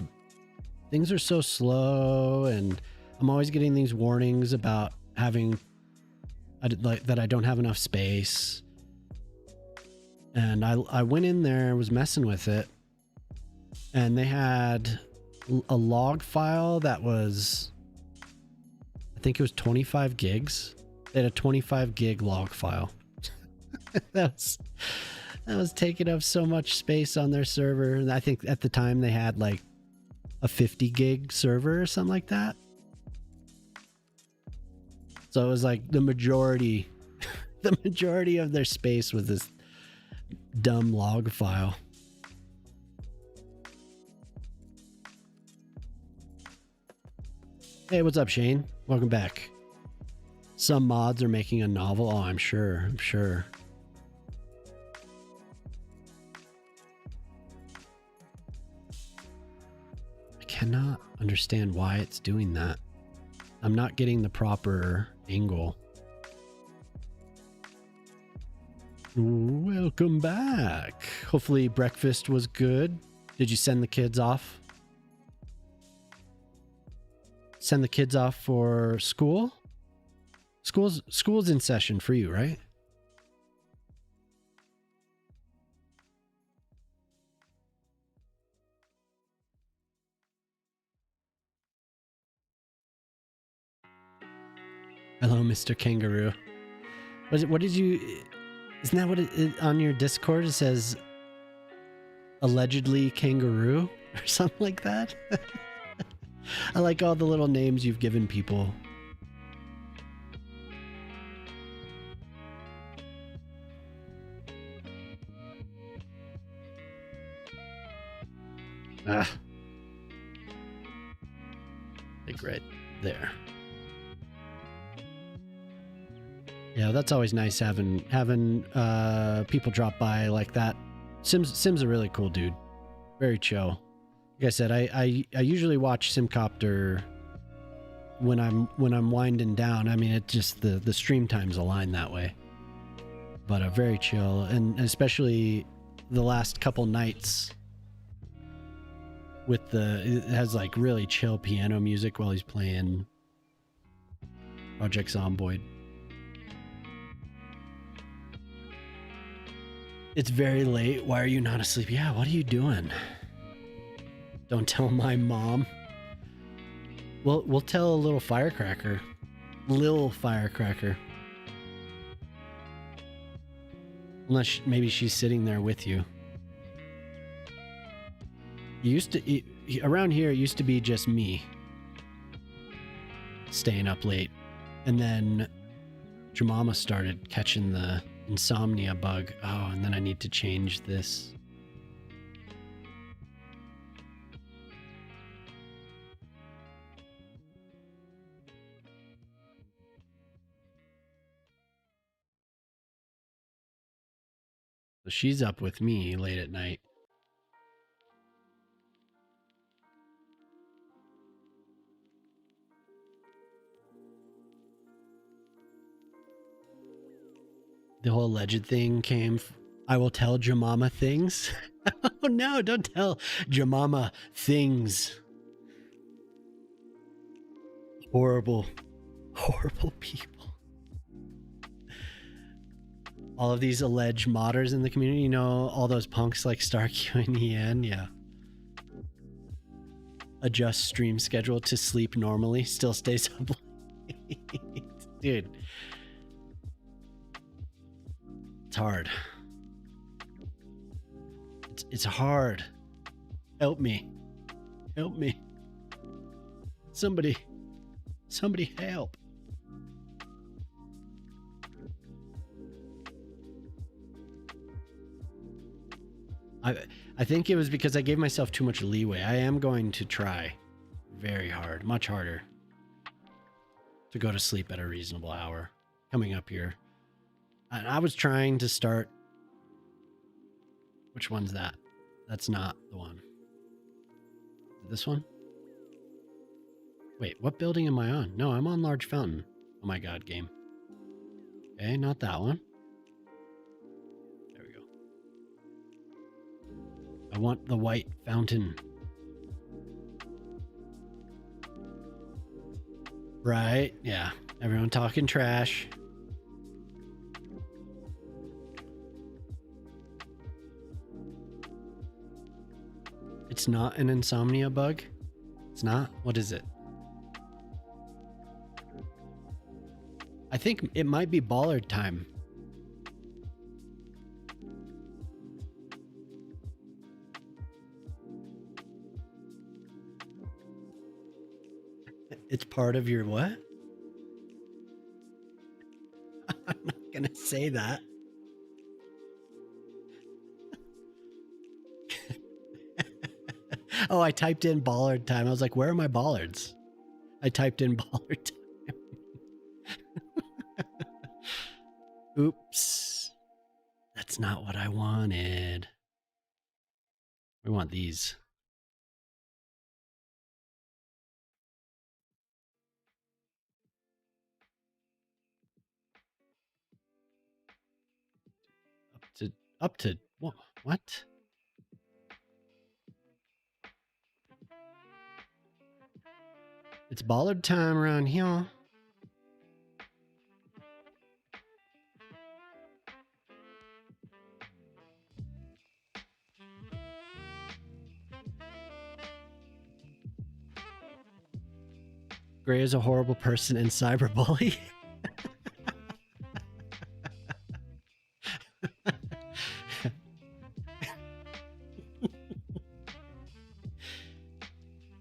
things are so slow, and I'm always getting these warnings about having that I don't have enough space. And I went in there, was messing with it, and they had a log file that was, I think it was 25 gigs. They had a 25 gig log file. that was taking up so much space on their server. And I think at the time they had like a 50 gig server or something like that. So it was like the majority of their space was this dumb log file. Hey, what's up, Shane? Welcome back. Some mods are making a novel. Oh, I'm sure. I cannot understand why it's doing that. I'm not getting the proper angle. Welcome back. Hopefully breakfast was good. Did you send the kids off? Send the kids off for school? School's in session for you, right? Hello, Mr. Kangaroo. What did you... Isn't that what on your Discord it says allegedly kangaroo or something like that? I like all the little names you've given people. Ah. Like right there. Yeah, that's always nice having people drop by like that. Sim's a really cool dude. Very chill. Like I said, I usually watch Simcopter when I'm winding down. I mean, it just the stream times align that way. But very chill, and especially the last couple nights with it has like really chill piano music while he's playing Project Zomboid. It's very late. Why are you not asleep? Yeah, what are you doing? Don't tell my mom. We'll tell a little firecracker. Lil firecracker. Unless maybe she's sitting there with you. Around here, it used to be just me staying up late. And then Jemima started catching the insomnia bug. Oh, and then I need to change this. So she's up with me late at night. The whole alleged thing came. I will tell Jemima things. Oh no, don't tell Jemima things. Horrible people. All of these alleged modders in the community, you know, all those punks like StarQ and EN, yeah. Adjust stream schedule to sleep normally, still stays up late. Dude. It's hard. It's hard. Help me. Help me. Somebody help. I think it was because I gave myself too much leeway. I am going to try very hard, much harder, to go to sleep at a reasonable hour coming up here. And I was trying to start. Which one's that? That's not the one. This one? Wait, what building am I on? No, I'm on Large Fountain. Oh my god, game. Okay, not that one. There we go. I want the white fountain. Right, yeah. Everyone talking trash. It's not an insomnia bug? It's not? What is it? I think it might be bollard time. It's part of your what? I'm not gonna say that. Oh, I typed in bollard time. I was like, where are my bollards? I typed in bollard time. Oops. That's not what I wanted. We want these. Up to what? It's bollard time around here. Gray is a horrible person and cyberbully.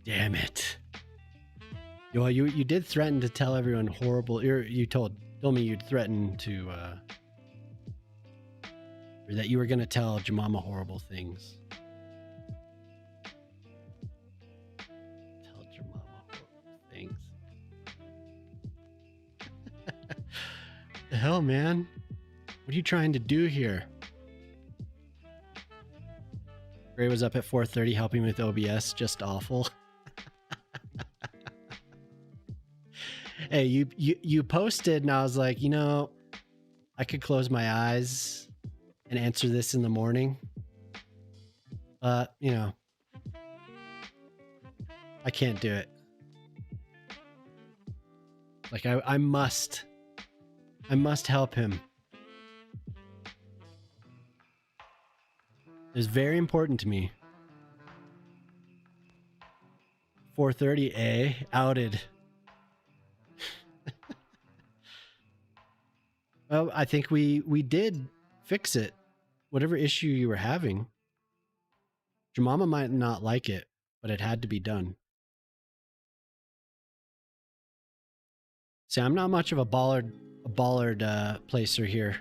Damn it. Well, you did threaten to tell everyone horrible. You told me you'd threaten to, or that you were going to tell Jemima horrible things. Tell Jemima horrible things. The hell, man? What are you trying to do here? Gray was up at 4:30 helping with OBS. Just awful. Hey, you posted and I was like, you know, I could close my eyes and answer this in the morning. But, you know, I can't do it. Like I must help him. It's very important to me. 4:30 outed. Well, I think we did fix it. Whatever issue you were having. Jemima might not like it, but it had to be done. See, I'm not much of a bollard placer here.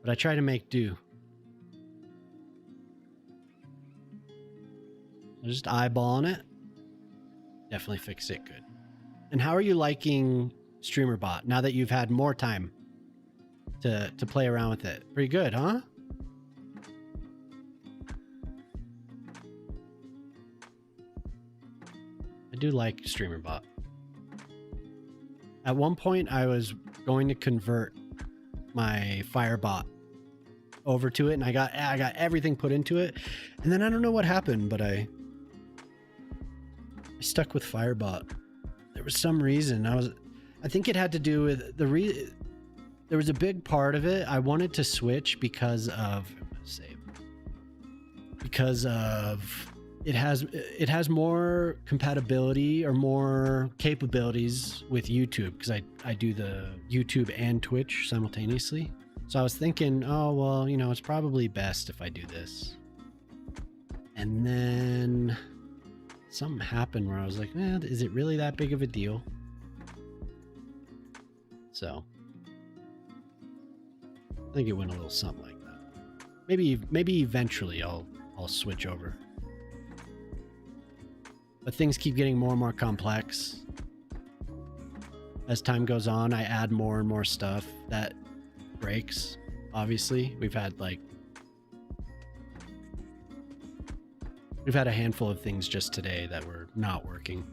But I try to make do. I'm just eyeballing it. Definitely fix it good. And how are you liking StreamerBot now that you've had more time to play around with it? Pretty good, huh? I do like StreamerBot. At one point, I was going to convert my Firebot over to it, and I got everything put into it, and then I don't know what happened, but I stuck with Firebot. There was some reason. I think it had to do with there was a big part of it. I wanted to switch because of it has more compatibility or more capabilities with YouTube, because I do the YouTube and Twitch simultaneously. So I was thinking, oh, well, you know, it's probably best if I do this. And then something happened where I was like, is it really that big of a deal? So I think it went a little something like that. Maybe eventually I'll switch over. But things keep getting more and more complex. As time goes on, I add more and more stuff that breaks. Obviously, we've had a handful of things just today that were not working.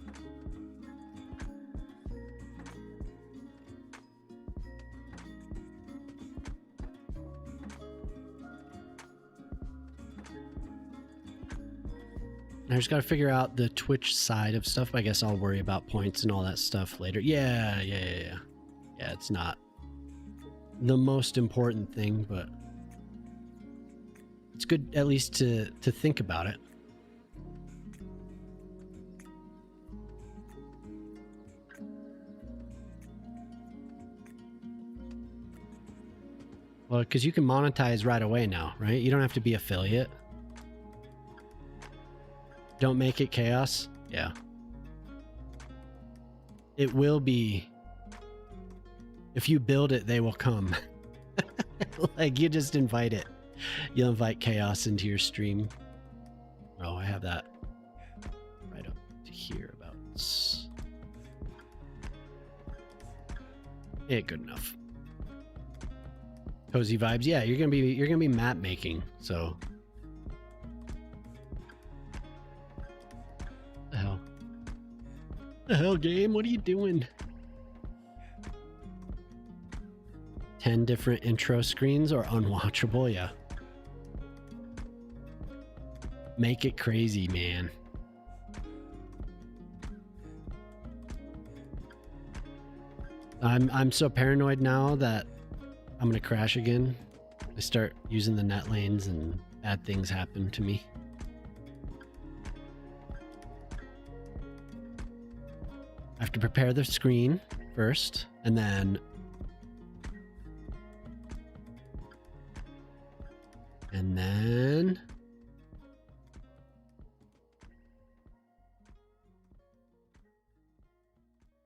I just got to figure out the Twitch side of stuff. I guess I'll worry about points and all that stuff later. Yeah, it's not the most important thing, but it's good at least to think about it. Well, because you can monetize right away now, right? You don't have to be affiliate. Don't make it chaos. Yeah. It will be. If you build it, they will come. Like, you just invite it. You'll invite chaos into your stream. Oh, I have that right up to here about. Yeah, good enough. Cozy vibes. Yeah, you're gonna be map making. So. The hell, game? What are you doing? 10 different intro screens or unwatchable? Yeah. Make it crazy, man. I'm so paranoid now that I'm gonna crash again. I start using the net lanes and bad things happen to me. I have to prepare the screen first, and then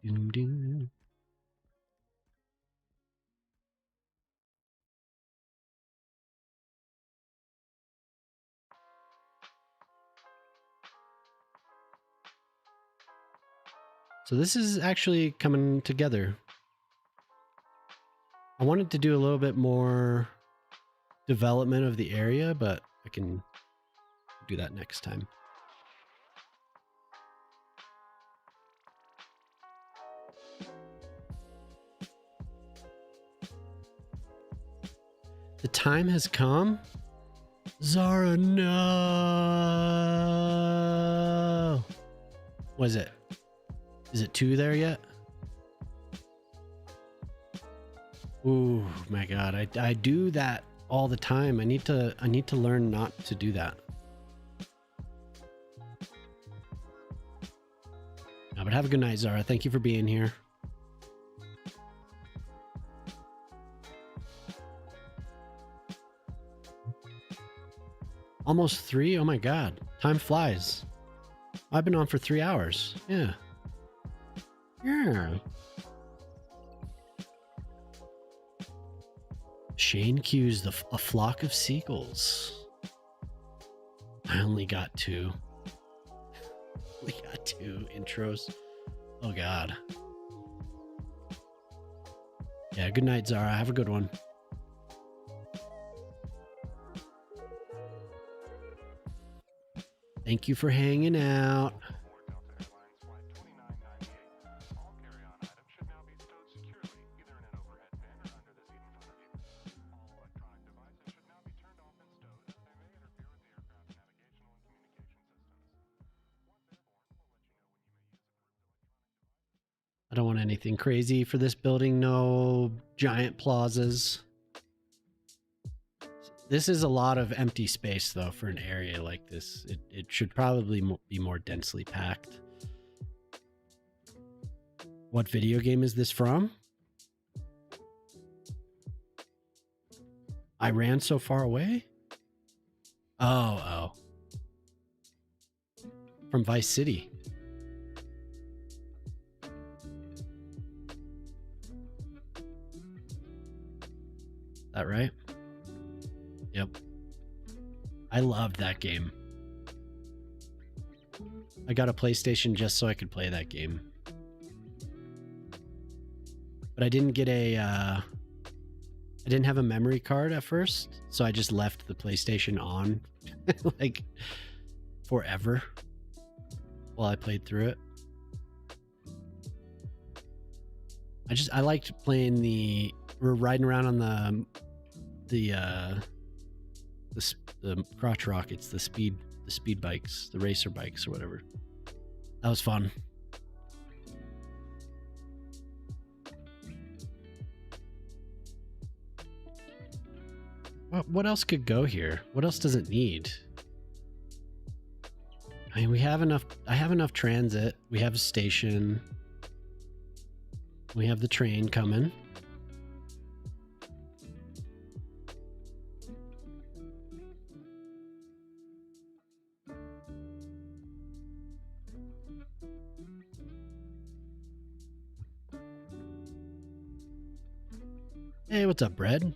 doom doom. So this is actually coming together. I wanted to do a little bit more development of the area, but I can do that next time. The time has come. Zara, no. Was it? Is it 2 there yet? Ooh, my God. I do that all the time. I need to learn not to do that. No, but have a good night, Zara. Thank you for being here. Almost 3? Oh my God. Time flies. I've been on for 3 hours. Yeah. Yeah. Shane cues a flock of seagulls. I only got 2. We got 2 intros. Oh God. Yeah, good night, Zara. Have a good one. Thank you for hanging out. I don't want anything crazy for this building. No giant plazas. This is a lot of empty space, though, for an area like this. It should probably be more densely packed. What video game is this from? I ran so far away? Oh. From Vice City. That right? Yep. I loved that game. I got a PlayStation just so I could play that game. But I didn't get I didn't have a memory card at first, so I just left the PlayStation on like forever while I played through it. I liked playing we're riding around on the crotch rockets, the speed bikes, the racer bikes or whatever. That was fun. What else could go here? What else does it need? I mean, we have enough. I have enough transit. We have a station. We have the train coming. Hey, what's up, Bread?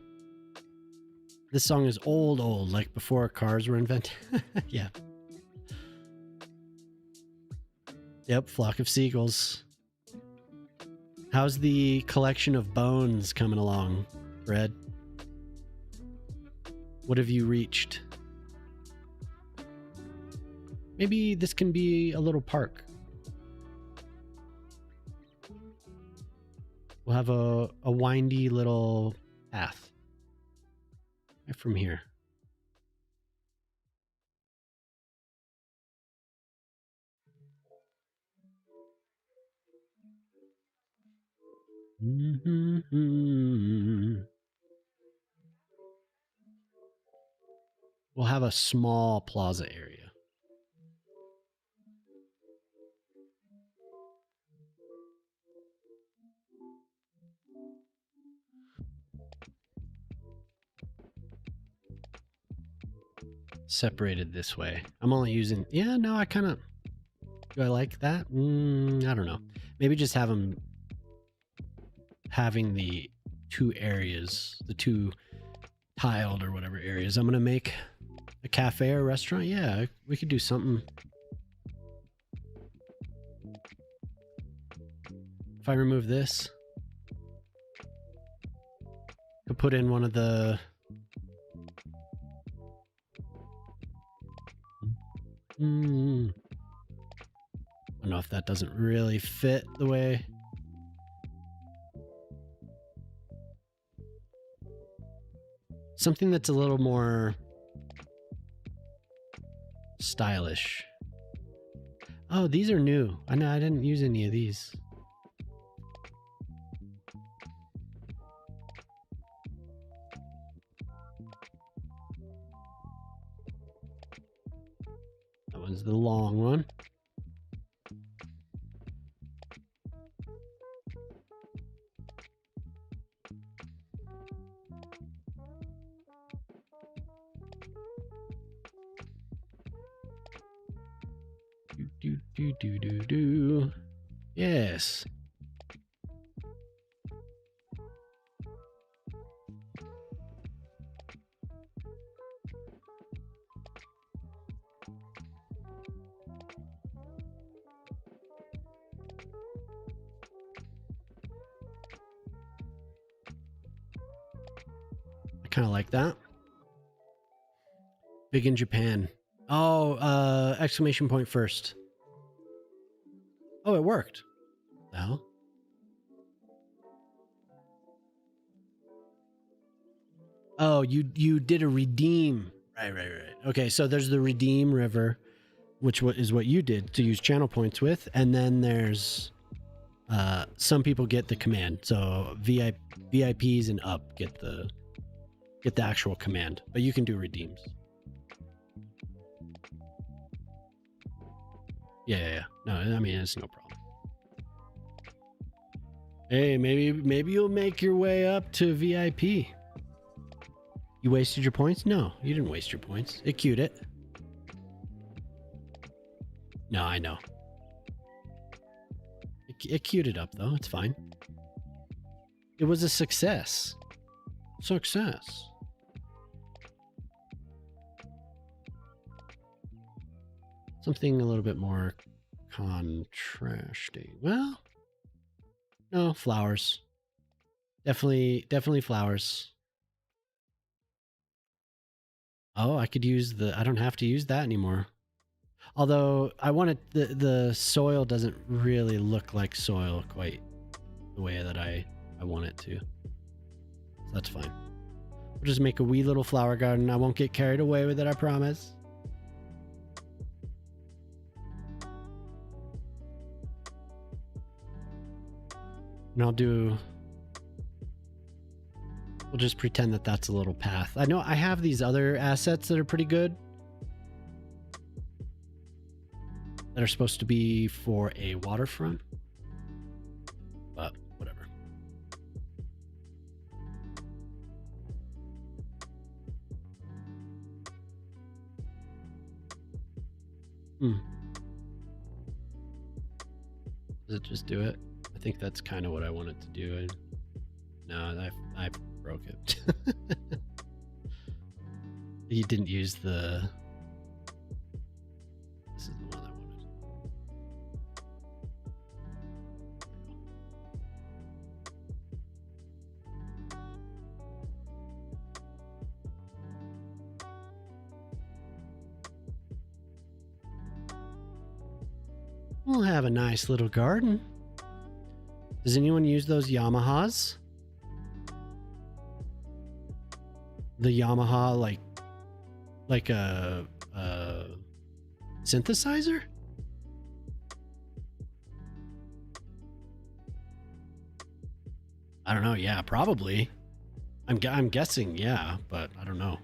This song is old, like before cars were invented. Yeah. Yep, Flock of Seagulls. How's the collection of bones coming along, Bread? What have you reached? Maybe this can be a little park. We'll have a windy little path right from here. Mm-hmm. We'll have a small plaza area. Separated this way. I'm only using, yeah, no, I kind of, do I like that? I don't know. Maybe just have them having the two areas, the two tiled or whatever areas. I'm going to make a cafe or a restaurant. Yeah, we could do something. If I remove this, I could put in one of the I don't know if that doesn't really fit the way. Something that's a little more stylish. Oh, these are new. I know I didn't use any of these. That one's the long one. Do. Yes. I kind of like that. Big in Japan. Oh, exclamation point first. Oh, it worked. The hell? Oh, you did a redeem. Right. Okay, so there's the redeem river, which is what you did to use channel points with, and then there's some people get the command. So VIPs and up get the actual command, but you can do redeems. Yeah. No, I mean, it's no problem. Hey, maybe you'll make your way up to VIP. You wasted your points? No, you didn't waste your points. It queued it. No, I know. It queued it up, though. It's fine. It was a success. Success. Something a little bit more contrasting. Well, no, flowers. Definitely flowers. Oh, I could use I don't have to use that anymore. Although I want it, the soil doesn't really look like soil quite the way that I want it to. So that's fine. We'll just make a wee little flower garden. I won't get carried away with it, I promise. And we'll just pretend that that's a little path. I know I have these other assets that are pretty good, that are supposed to be for a waterfront, but whatever. Does it just do it? I think that's kind of what I wanted to do. No, I broke it. You didn't use the... This is the one I wanted. We'll have a nice little garden. Does anyone use those Yamahas? The Yamaha, like a synthesizer? I don't know. Yeah, probably. I'm guessing, yeah, but I don't know.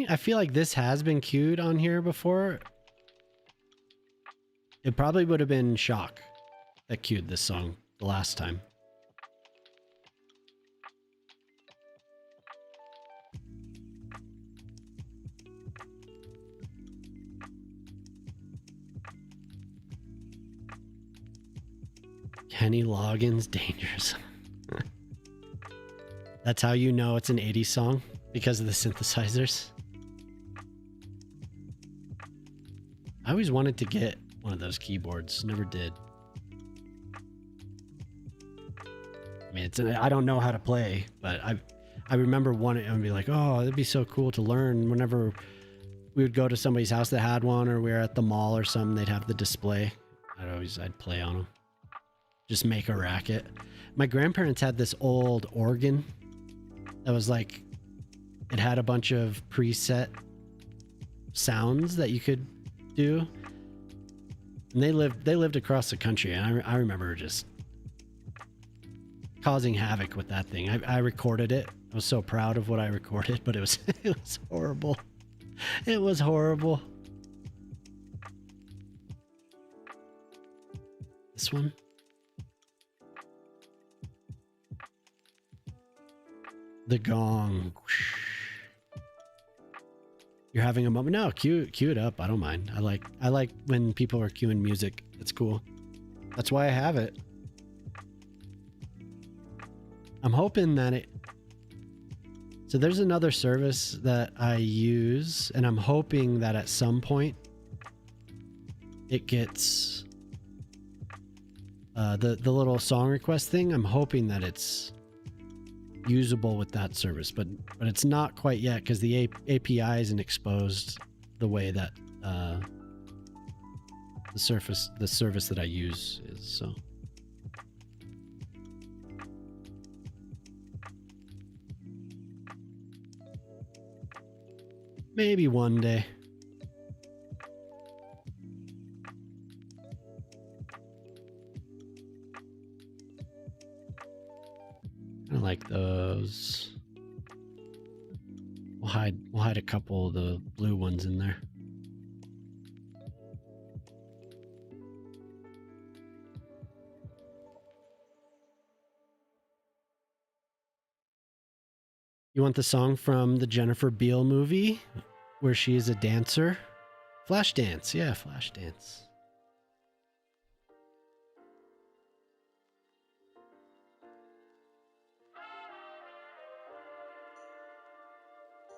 I feel like this has been queued on here before. It probably would have been Shock that queued this song the last time. Kenny Loggins Dangerous. That's how you know it's an 80s song, because of the synthesizers. I always wanted to get one of those keyboards, never did. I mean, I don't know how to play, but I remember wanting, I'd be like, oh, it'd be so cool to learn. Whenever we would go to somebody's house that had one, or we were at the mall or something, they'd have the display. I'd play on them. Just make a racket. My grandparents had this old organ that was like, it had a bunch of preset sounds that you could do. And they lived across the country, and I remember just causing havoc with that thing. I recorded it. I was so proud of what I recorded, but it was it was horrible. It was horrible. This one. The gong. You're having a moment. No, cue it up. I don't mind. I like when people are cueing music. It's cool. That's why I have it. I'm hoping that so there's another service that I use, and I'm hoping that at some point it gets the little song request thing. I'm hoping that it's usable with that service, but it's not quite yet, because the API isn't exposed the way that the service that I use is. So maybe one day. I like those. We'll hide a couple of the blue ones in there. You want the song from the Jennifer Beal movie where she is a dancer Flashdance. Yeah, Flashdance.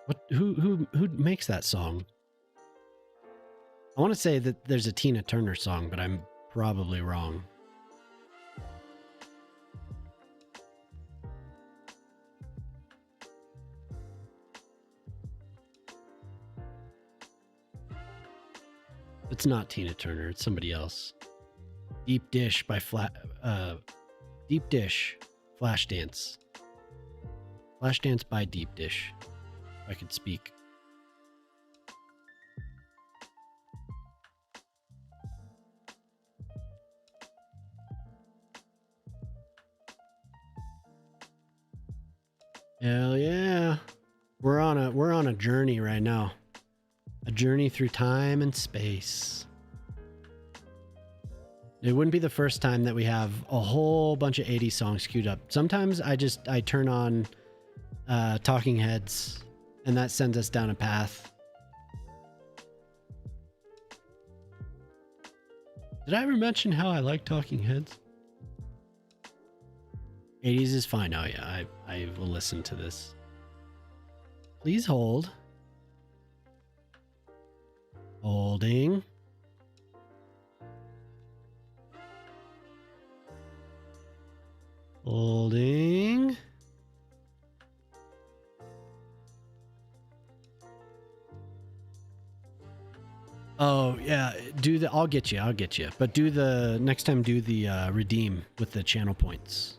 What? Who makes that song? I want to say that there's a Tina Turner song, but I'm probably wrong. It's not Tina Turner. It's somebody else. Deep Dish by Deep Dish. Flashdance. Flashdance by Deep Dish. If I could speak. Hell yeah. We're on a journey right now. A journey through time and space. It wouldn't be the first time that we have a whole bunch of 80s songs queued up. Sometimes I turn on Talking Heads and that sends us down a path. Did I ever mention how I like Talking Heads? 80s is fine. Oh yeah, I will listen to this. Please hold. Holding. Holding. Oh yeah, I'll get you. But next time do the redeem with the channel points.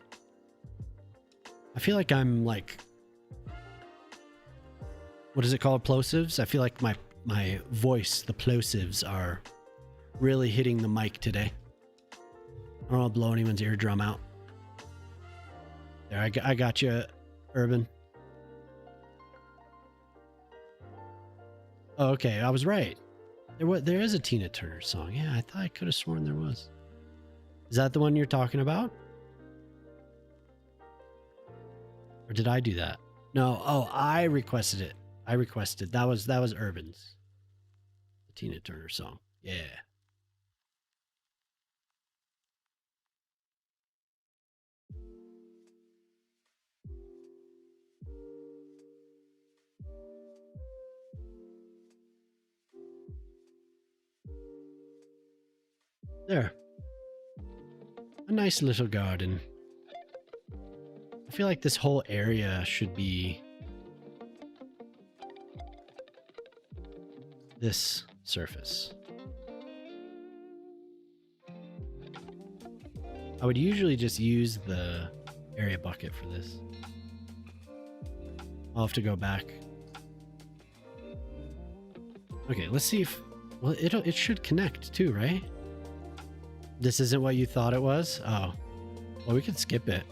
I feel like I'm like, what is it called? Plosives? I feel like my voice, the plosives, are really hitting the mic today. I don't want to blow anyone's eardrum out. There, I got you, Urban. Oh, okay, I was right. There is a Tina Turner song. Yeah, I thought I could have sworn there was. Is that the one you're talking about? Or did I do that? No. Oh, I requested it. That was Urban's. The Tina Turner song. Yeah. There. A nice little garden. I feel like this whole area should be this surface. I would usually just use the area bucket for this. I'll have to go back. Okay, let's see if... Well, it should connect too, right? This isn't what you thought it was? Oh. Well, we could skip it.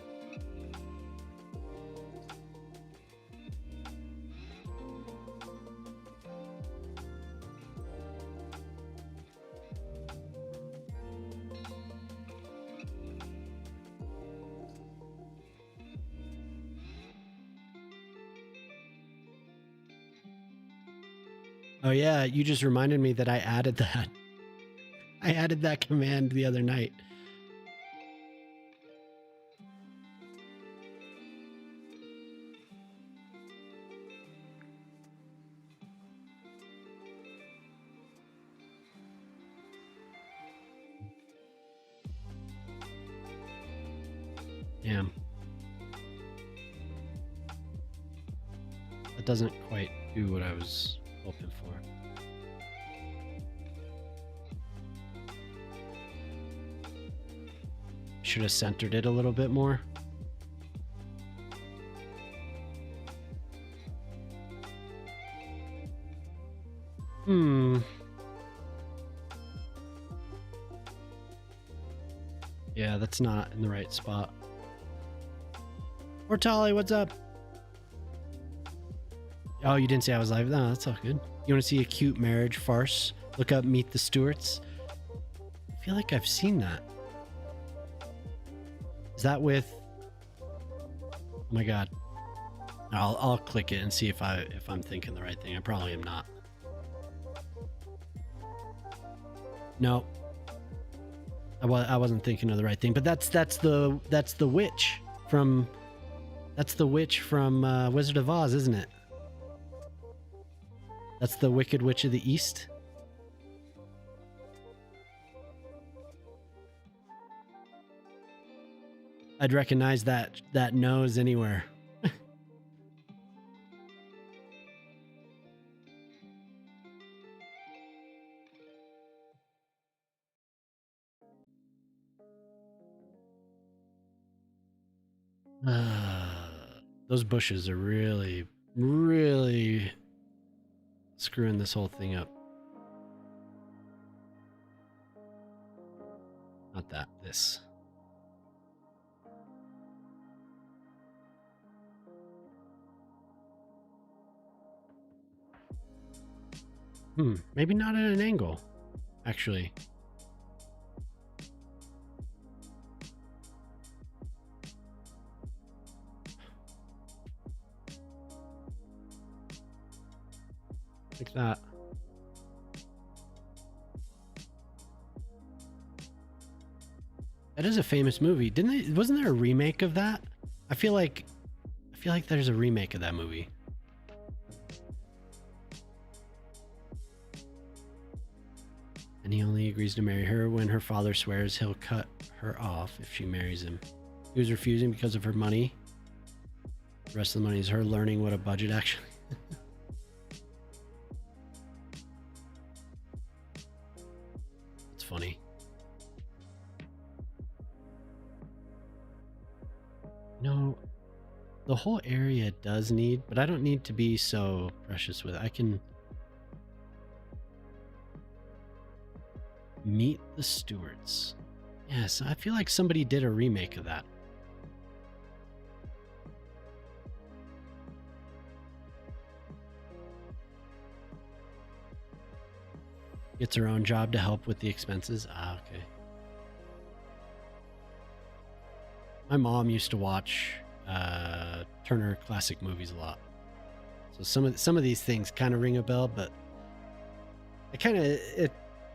Oh yeah, you just reminded me that I added that. I added that command the other night. Damn. That doesn't quite do what I was hoping for. Should have centered it a little bit more. Yeah, that's not in the right spot. Ortali, what's up? Oh, you didn't say I was live? No, that's all good. You want to see a cute marriage farce? Look up Meet the Stewarts. I feel like I've seen that. Is that with... Oh my god. I'll click it and see if I'm thinking the right thing. I probably am not. No, I wasn't thinking of the right thing. But that's the witch from Wizard of Oz, isn't it? That's the Wicked Witch of the East. I'd recognize that nose anywhere. Those bushes are really, really screwing this whole thing up. Not that, this. Maybe not at an angle, actually. Like that. That is a famous movie. Wasn't there a remake of that? I feel like there's a remake of that movie. And he only agrees to marry her when her father swears he'll cut her off if she marries him. He was refusing because of her money. The rest of the money is her learning what a budget actually. It's funny. No, the whole area does need, but I don't need to be so precious with it. I can meet the stewards. Yes, I feel like somebody did a remake of that. Gets her own job to help with the expenses. Ah, okay. My mom used to watch Turner Classic Movies a lot, so some of these things kind of ring a bell. But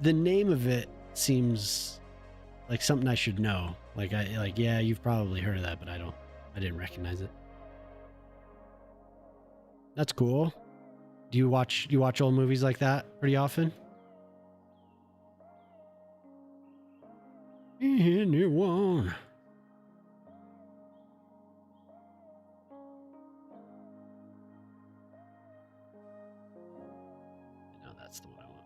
the name of it seems like something I should know. Yeah, you've probably heard of that, but I didn't recognize it. That's cool. Do you watch old movies like that pretty often? Anyone? No, that's the one I want.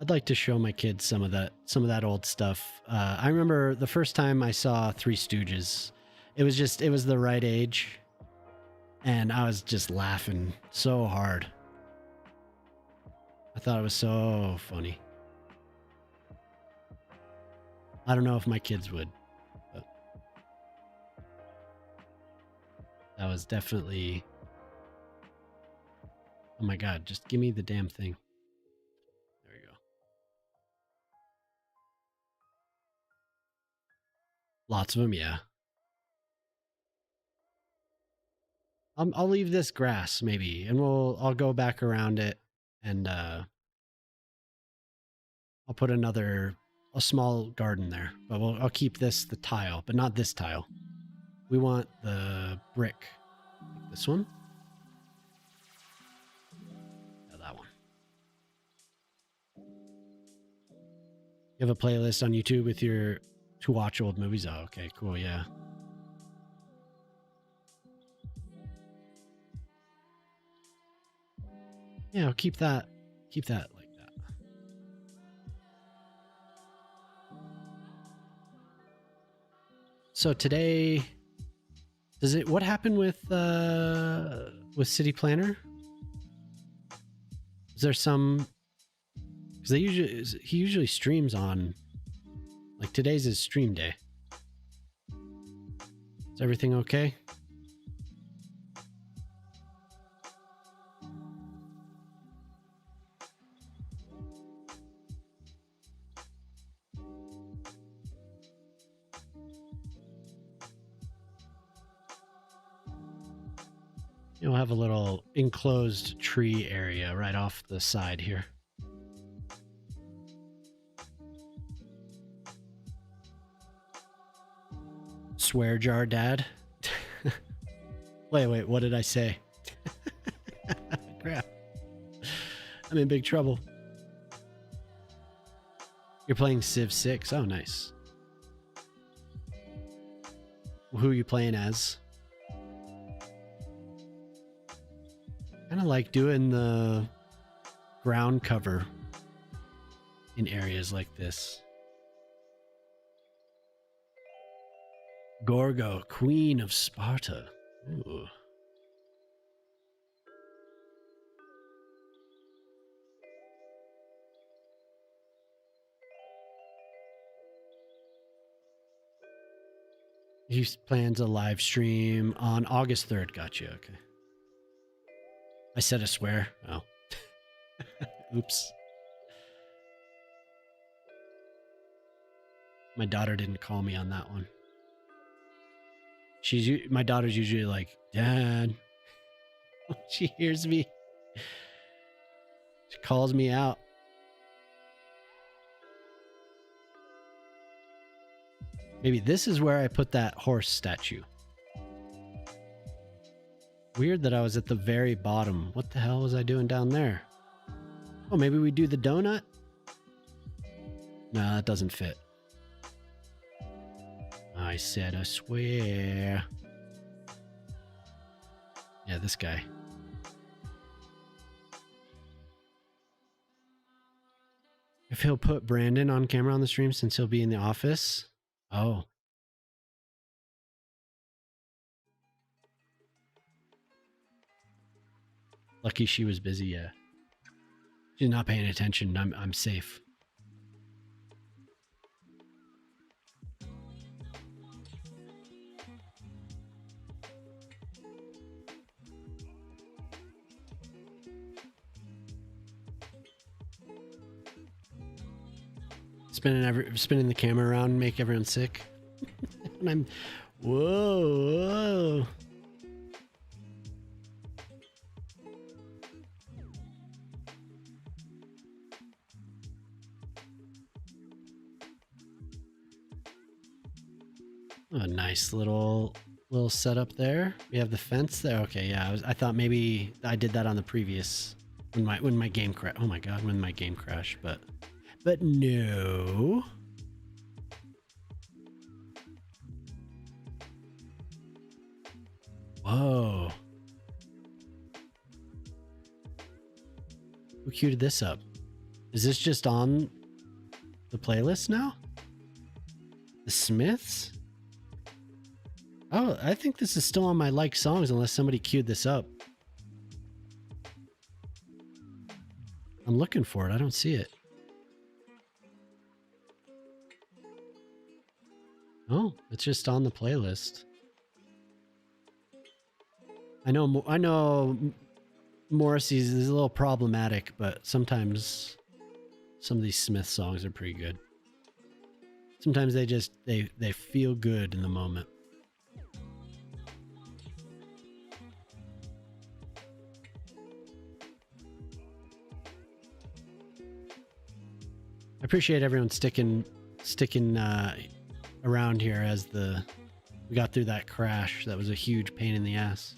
I'd like to show my kids some of that old stuff. I remember the first time I saw Three Stooges. It was the right age, and I was just laughing so hard. I thought it was so funny. I don't know if my kids would, but that was definitely... Oh my God, just give me the damn thing. There we go. Lots of them, yeah. I'll leave this grass maybe, and I'll go back around it, and I'll put a small garden there. But I'll keep the tile, but not this tile. We want the brick, like this one. Yeah, that one. You have a playlist on YouTube with your to watch old movies. Oh, okay, cool, yeah. Yeah, I'll keep that like that. So today, what happened with City Planner? Is there some, because he usually streams on, like, today's his stream day. Is everything okay? You'll have a little enclosed tree area right off the side here. Swear jar dad. Wait, what did I say? Crap. I'm in big trouble. You're playing Civ 6. Oh, nice. Who are you playing as? Kind of like doing the ground cover in areas like this. Gorgo, Queen of Sparta. Ooh. He plans a live stream on August 3rd. Gotcha. Okay. I said a swear. Oh. Oops. My daughter didn't call me on that one. My daughter's usually like, Dad. She hears me. She calls me out. Maybe this is where I put that horse statue. Weird that I was at the very bottom. What the hell was I doing down there? Oh, maybe we do the donut? No, that doesn't fit. I said I swear. Yeah, this guy. If he'll put Brandon on camera on the stream since he'll be in the office. Oh. Lucky she was busy, yeah. She's not paying attention. I'm safe. Spinning the camera around and make everyone sick. And I'm whoa. A nice little setup there. We have the fence there. Okay, yeah. I thought maybe I did that on the previous when my game crashed. Oh my god, when my game crashed, but no. Whoa. Who queued this up? Is this just on the playlist now? The Smiths? Oh, I think this is still on my like songs unless somebody queued this up. I'm looking for it. I don't see it. Oh, it's just on the playlist. I know Morrissey's is a little problematic, but sometimes some of these Smith songs are pretty good. Sometimes they feel good in the moment. I appreciate everyone sticking around here as we got through that crash. That was a huge pain in the ass.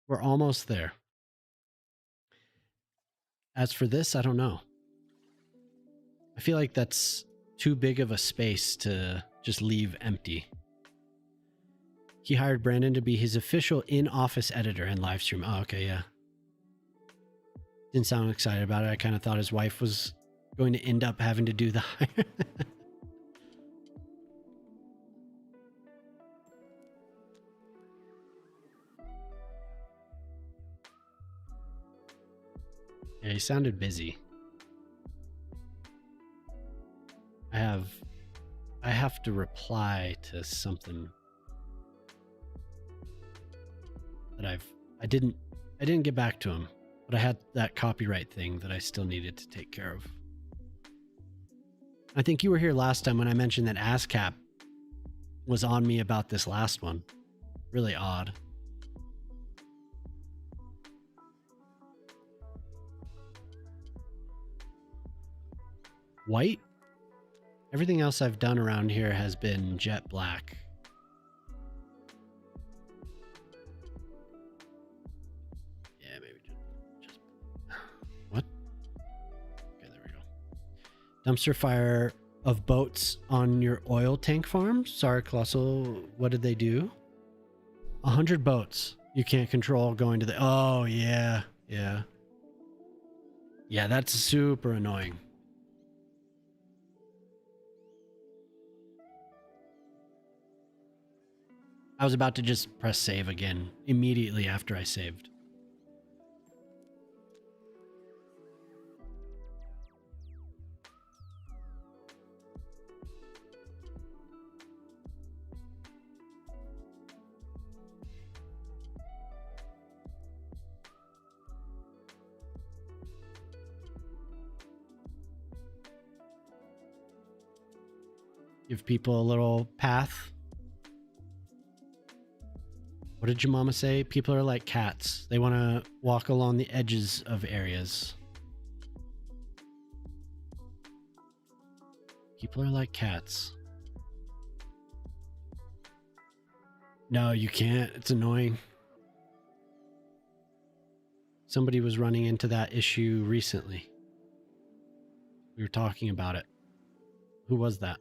We're almost there. As for this, I don't know. I feel like that's too big of a space to just leave empty. He hired Brandon to be his official in-office editor and live stream. Oh, okay, yeah. Didn't sound excited about it. I kind of thought his wife was going to end up having to do the hire. Yeah, he sounded busy. I have to reply to something. but I didn't get back to him, but I had that copyright thing that I still needed to take care of. I think you were here last time when I mentioned that ASCAP was on me about this last one. Really odd. White? Everything else I've done around here has been jet black. Yeah, maybe just what? Okay, there we go. Dumpster fire of boats on your oil tank farm? Sorry, Colossal. What did they do? 100 boats you can't control going to the... Oh, yeah. Yeah. Yeah, that's super annoying. I was about to just press save again immediately after I saved. Give people a little path. What did your mama say? People are like cats. They want to walk along the edges of areas. People are like cats. No, you can't. It's annoying. Somebody was running into that issue recently. We were talking about it. Who was that?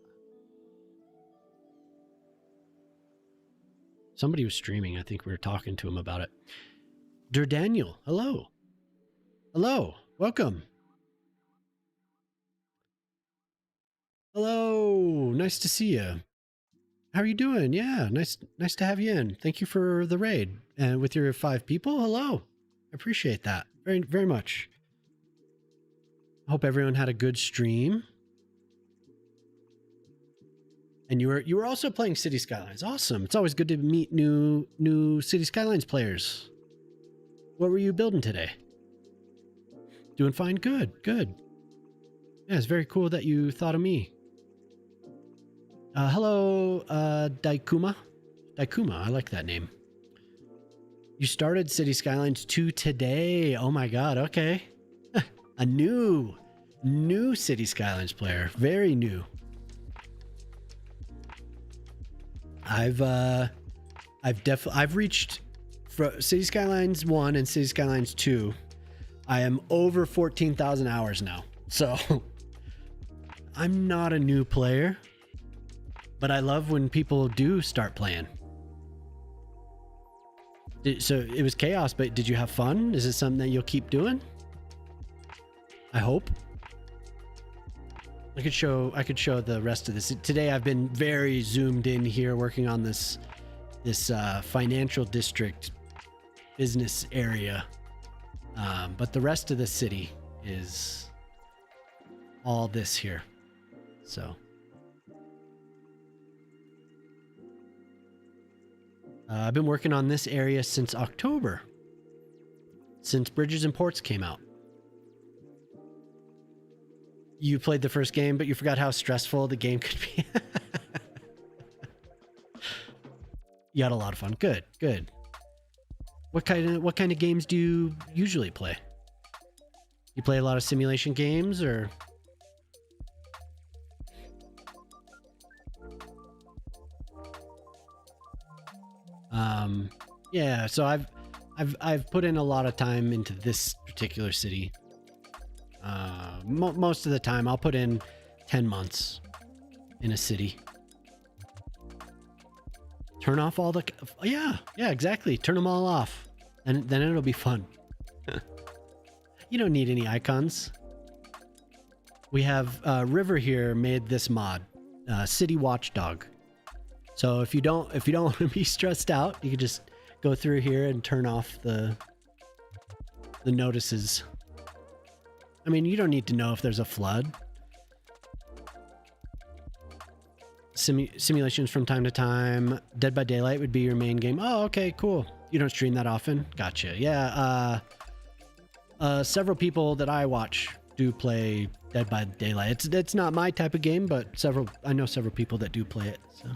Somebody was streaming. I think we were talking to him about it. Dear Daniel, hello. Hello. Welcome. Hello. Nice to see you. How are you doing? Yeah, nice to have you in. Thank you for the raid. And with your 5 people, hello. I appreciate that very, very much. I hope everyone had a good stream. And you were also playing City Skylines. Awesome. It's always good to meet new City Skylines players. What were you building today? Doing fine. Good. Good. Yeah, it's very cool that you thought of me. Hello, Daikuma. Daikuma, I like that name. You started City Skylines 2 today. Oh my god, okay. A new City Skylines player. Very new. I've reached for City Skylines 1 and City Skylines 2. I am over 14,000 hours now. So I'm not a new player, but I love when people do start playing. So it was chaos, but did you have fun? Is it something that you'll keep doing? I hope. I could show the rest of this. Today I've been very zoomed in here working on this financial district business area. But the rest of the city is all this here. So I've been working on this area since October, since Bridges and Ports came out. You played the first game, but you forgot how stressful the game could be. You had a lot of fun. Good, good. What kind of games do you usually play? You play a lot of simulation games, or? Yeah. So I've put in a lot of time into this particular city. Most of the time I'll put in 10 months in a city. Turn off all the... Yeah, exactly. Turn them all off. And then it'll be fun. You don't need any icons. We have River here made this mod, City Watchdog. So if you don't want to be stressed out, you can just go through here and turn off the notices. I mean, you don't need to know if there's a flood. Simulations from time to time. Dead by Daylight would be your main game. Oh, okay, cool. You don't stream that often? Gotcha. Yeah, several people that I watch do play Dead by Daylight. It's not my type of game, but I know several people that do play it. So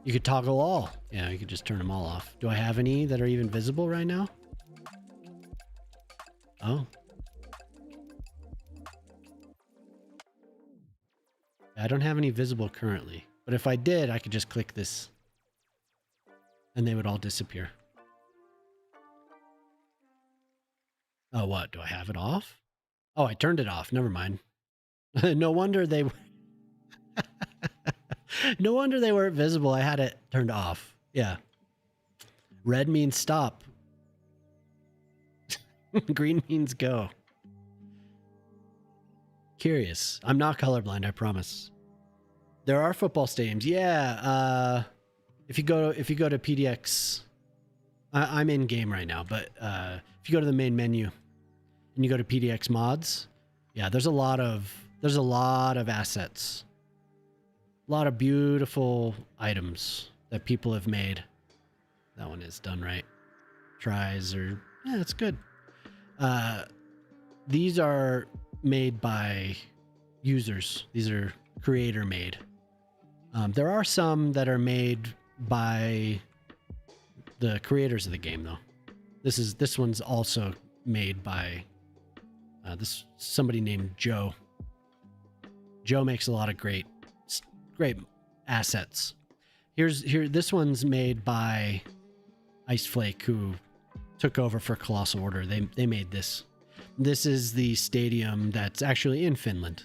you could toggle all. Yeah, you could just turn them all off. Do I have any that are even visible right now? Oh. I don't have any visible currently, but if I did, I could just click this and they would all disappear. Oh, what? Do I have it off? Oh, I turned it off. Never mind. No wonder they no wonder they weren't visible. I had it turned off. Yeah. Red means stop. Green means go. Curious. I'm not colorblind, I promise. There are football stadiums. Yeah. If you go to PDX, I'm in game right now, but if you go to the main menu and you go to PDX mods, yeah, there's a lot of assets. A lot of beautiful items that people have made. That one is done right. Tries or yeah, it's good. These are made by users. These are creator made. There are some that are made by the creators of the game though. This one's also made by somebody named Joe. Joe makes a lot of great assets. This one's made by Ice Flake, who took over for Colossal Order. They made this. This is the stadium that's actually in Finland.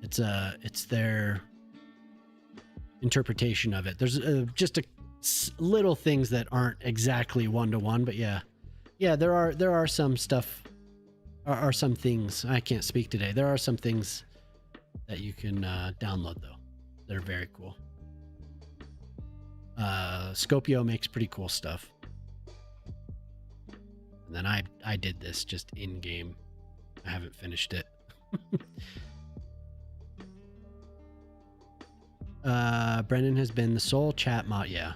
It's their interpretation of it. There's just little things that aren't exactly one-to-one, but yeah, there are some stuff, are some things. I can't speak today. There are some things that you can download though. They're very cool. Scopio makes pretty cool stuff. And then I did this just in game. I haven't finished it. Brendan has been the sole chat mod. Yeah.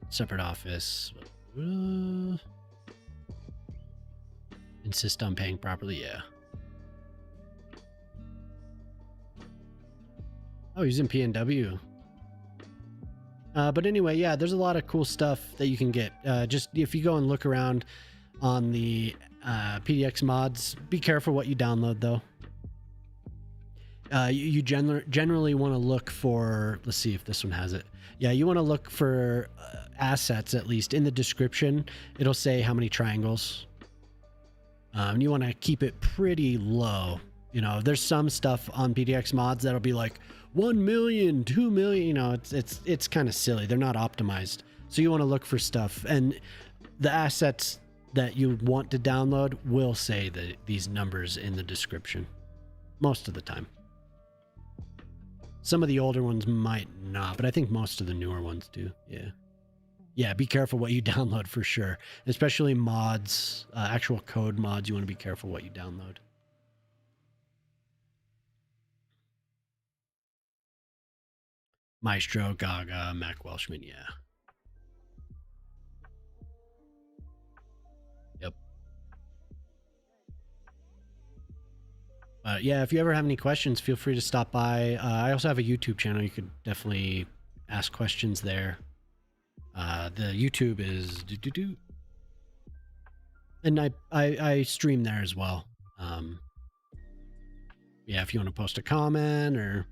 Separate office. Insist on paying properly. Yeah. Oh, he's in PNW. But anyway, yeah, there's a lot of cool stuff that you can get. Just if you go and look around on the PDX mods, be careful what you download though. You generally want to look for, let's see if this one has it. Yeah, you want to look for assets, at least in the description. It'll say how many triangles. And you want to keep it pretty low. You know, there's some stuff on PDX mods that'll be like 1 million, 2 million, you know, it's kind of silly. They're not optimized. So you want to look for stuff, and the assets that you want to download will say these numbers in the description most of the time. Some of the older ones might not, but I think most of the newer ones do. Yeah, be careful what you download for sure, especially mods, actual code mods. You want to be careful what you download. Maestro, Gaga, Mac Welshman, yeah. Yep. Yeah, if you ever have any questions, feel free to stop by. I also have a YouTube channel. You could definitely ask questions there. The YouTube is and I stream there as well. Yeah, if you want to post a comment, or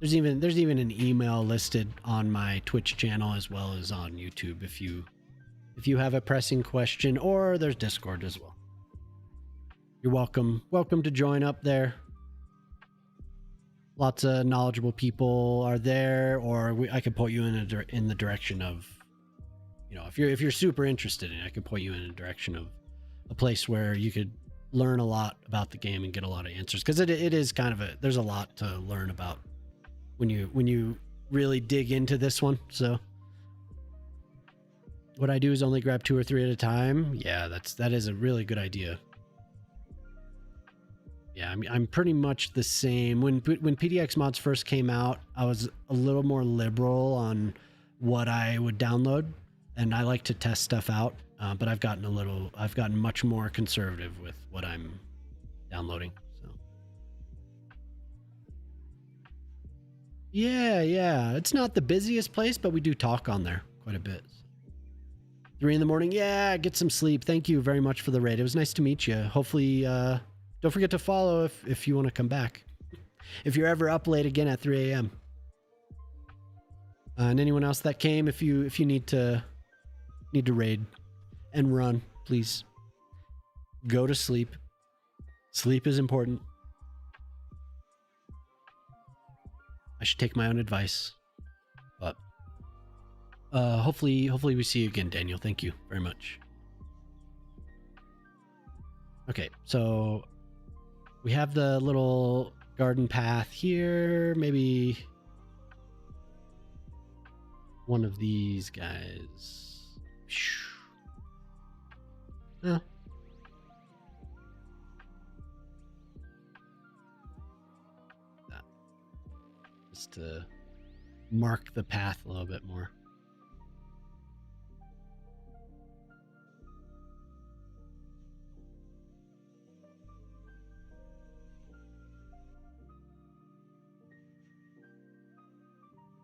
there's even an email listed on my Twitch channel as well as on YouTube if you have a pressing question, or there's Discord as well. You're welcome to join up there. Lots of knowledgeable people are there, or I could point you in the direction of, you know, if you're super interested in it, I could point you in a direction of a place where you could learn a lot about the game and get a lot of answers, because it is kind of there's a lot to learn about when you really dig into this one. So what I do is only grab 2 or 3 at a time. Yeah, that is a really good idea. Yeah, I mean, I'm pretty much the same. When PDX mods first came out, I was a little more liberal on what I would download, and I like to test stuff out. But I've gotten much more conservative with what I'm downloading. So yeah, it's not the busiest place, but we do talk on there quite a bit. 3 in the morning. Yeah, get some sleep. Thank you very much for the raid. It was nice to meet you. Hopefully, don't forget to follow if you want to come back. If you're ever up late again at 3 a.m. And anyone else that came, if you need to raid and run, please go to sleep. Sleep is important. I should take my own advice, but hopefully we see you again, Daniel. Thank you very much. Okay, so we have the little garden path here. Maybe one of these guys. Oh. Just to mark the path a little bit more.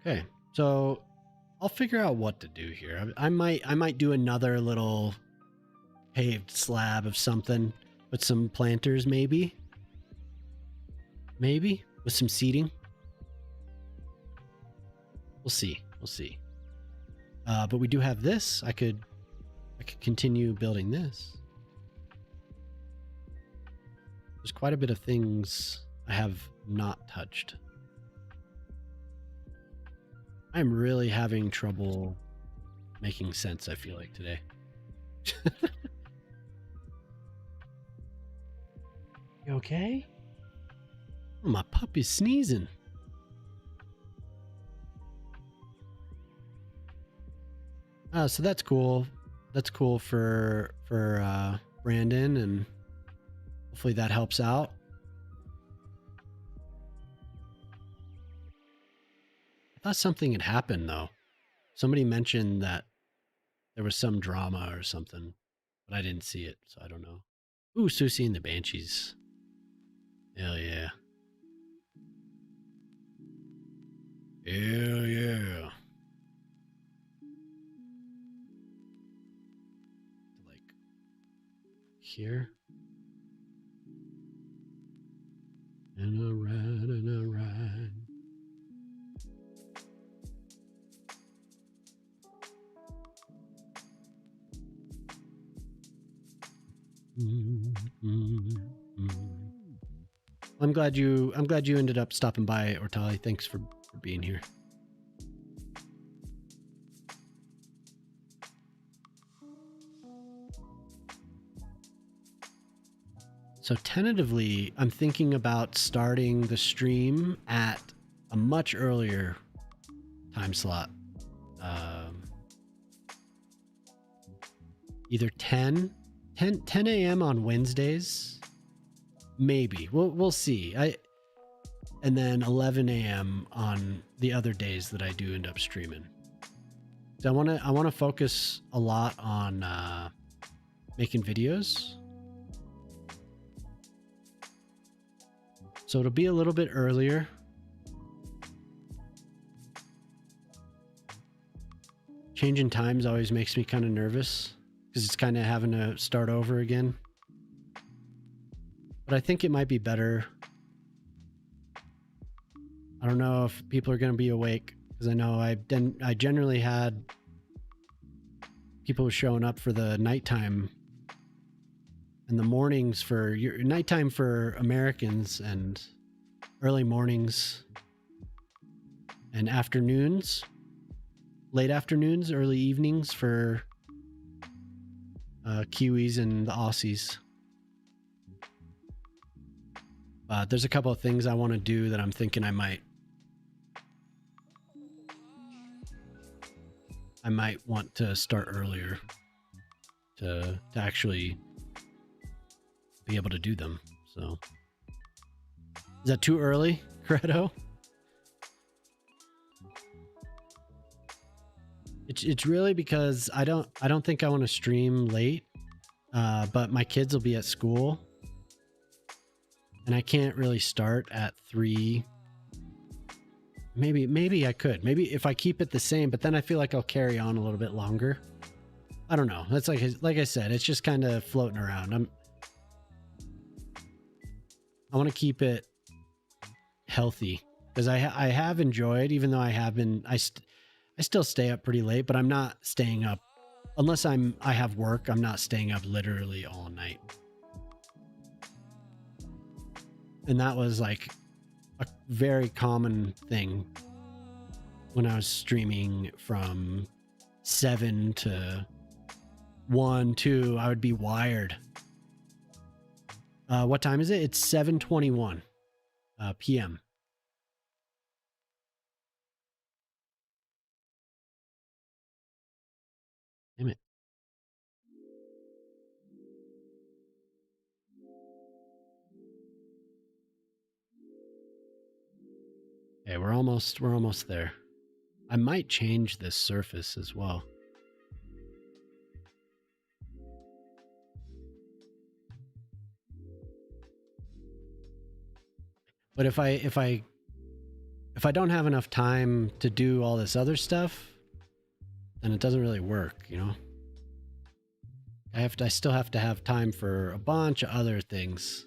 Okay, so I'll figure out what to do here. I might do another little paved slab of something with some planters, maybe with some seating. We'll see. But we do have this. I could continue building this. There's quite a bit of things I have not touched. I'm really having trouble making sense, I feel like, today. You okay? Oh, my puppy's sneezing. So that's cool. That's cool for Brandon, and hopefully that helps out. I thought something had happened, though. Somebody mentioned that there was some drama or something, but I didn't see it, so I don't know. Ooh, Susie and the Banshees. Hell yeah. Hell yeah. Like here. And a ride and a ride. I'm glad you ended up stopping by, Ortali. Thanks for being here. So tentatively, I'm thinking about starting the stream at a much earlier time slot. Either 10 a.m. on Wednesdays. Maybe. We'll see. And then 11 a.m. on the other days that I do end up streaming. So I want to focus a lot on making videos. So it'll be a little bit earlier. Changing times always makes me kind of nervous because it's kind of having to start over again. But I think it might be better. I don't know if people are going to be awake because I know I generally had people showing up for the nighttime and the mornings for nighttime for Americans and early mornings and afternoons, late afternoons, early evenings for Kiwis and the Aussies. There's a couple of things I want to do that I'm thinking I might want to start earlier to actually be able to do them. So is that too early, Credo? It's really because I don't think I want to stream late, but my kids will be at school, and I can't really start at 3. Maybe I could. Maybe if I keep it the same, but then I feel like I'll carry on a little bit longer. I don't know. That's like I said, it's just kind of floating around. I want to keep it healthy because I have enjoyed, even though I have been, I still stay up pretty late, but I'm not staying up unless I have work. I'm not staying up literally all night. And that was like a very common thing when I was streaming from 7 to 1, 2. I would be wired. What time is it? It's 7:21 p.m. Damn it. Okay, we're almost there. I might change this surface as well. But if I don't have enough time to do all this other stuff, then it doesn't really work, you know? I still have to have time for a bunch of other things.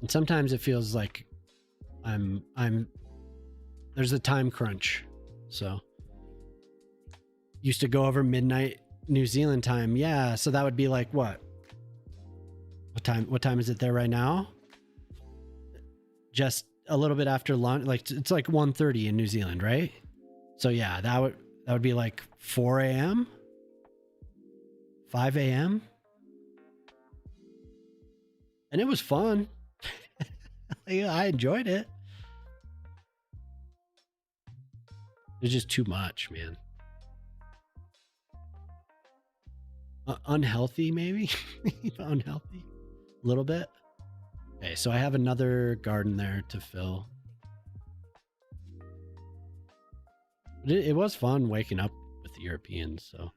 And sometimes it feels like there's a time crunch. So used to go over midnight New Zealand time. Yeah, so that would be like what time is it there right now? Just a little bit after lunch. Like it's like 1:30 in New Zealand, right? So yeah, that would be like 4 a.m. 5 a.m. And it was fun. I enjoyed it. It's just too much, man. Unhealthy, maybe? Unhealthy. A little bit. Okay, so I have another garden there to fill. But it was fun waking up with the Europeans, so.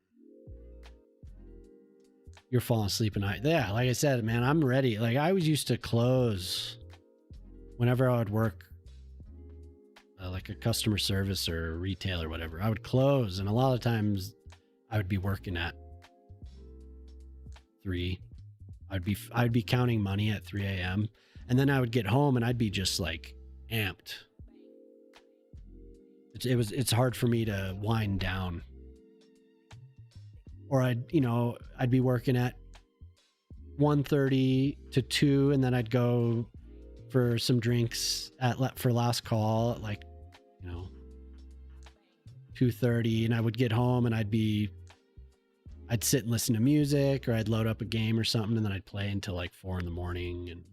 You're falling asleep at night. Yeah, like I said, man, I'm ready. Like I was used to close whenever I would work like a customer service or retail or whatever. I would close, and a lot of times I would be working at 3. I'd be counting money at 3 a.m. and then I would get home and I'd be just like amped. It's hard for me to wind down. Or I'd be working at 1:30 to 2, and then I'd go for some drinks for last call at like 2:30, and I would get home and I'd sit and listen to music, or I'd load up a game or something, and then I'd play until like 4 a.m. And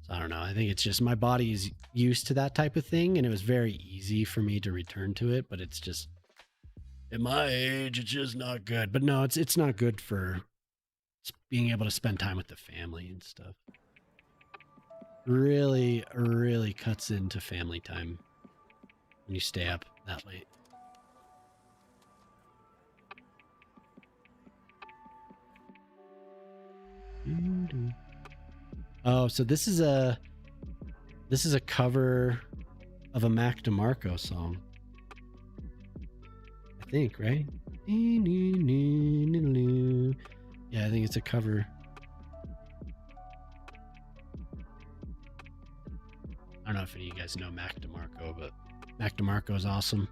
so I don't know. I think it's just my body's used to that type of thing, and it was very easy for me to return to it, but it's just at my age, it's just not good. But no, it's not good for being able to spend time with the family and stuff. Really, really cuts into family time when you stay up that late. Oh, so this is a cover of a Mac DeMarco song. I think, right? Yeah, I think it's a cover. I don't know if any of you guys know Mac DeMarco, but Mac DeMarco is awesome.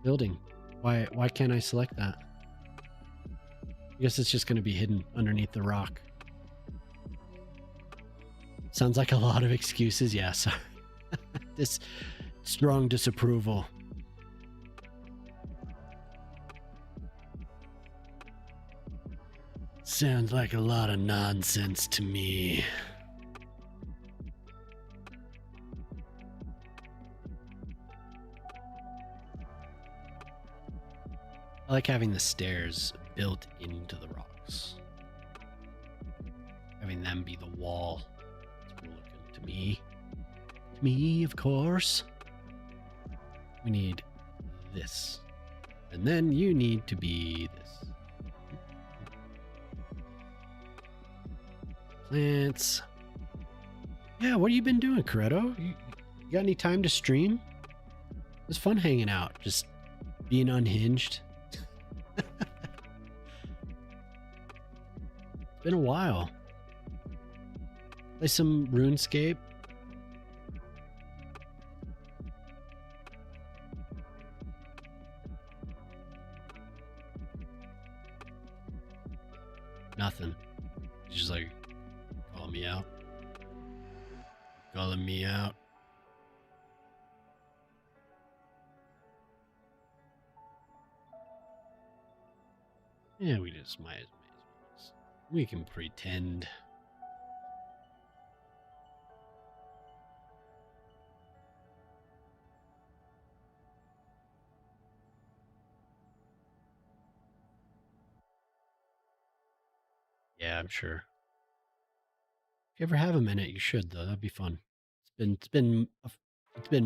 Building. Why can't I select that? I guess it's just going to be hidden underneath the rock. Sounds like a lot of excuses. Yeah, sorry. This strong disapproval. Sounds like a lot of nonsense to me. I like having the stairs built into the rocks. behind them be the wall. That's what we're looking to me. To me, of course. We need this. And then you need to be this. Plants. Yeah, what have you been doing, Coretto? You got any time to stream? It was fun hanging out, just being unhinged. It's been a while. Play some RuneScape. Nothing. He's just like, call me out. Calling me out. Yeah, we just might as well. We can pretend. Yeah, I'm sure. If you ever have a minute, you should though. That'd be fun. It's been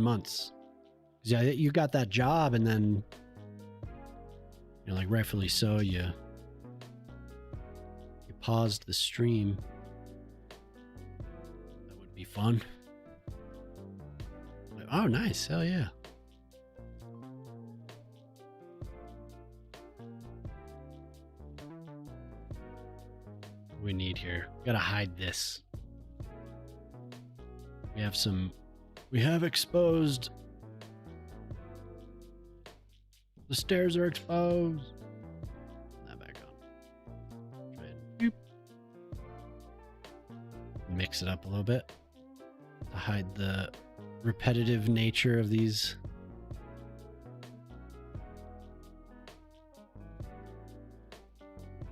months. 'Cause yeah, you got that job, and then like rightfully so, you paused the stream. That would be fun. Oh, nice. Hell yeah. What we need here. We gotta hide this. We have exposed. The stairs are exposed. Put that back on. Try and boop. Mix it up a little bit to hide the repetitive nature of these.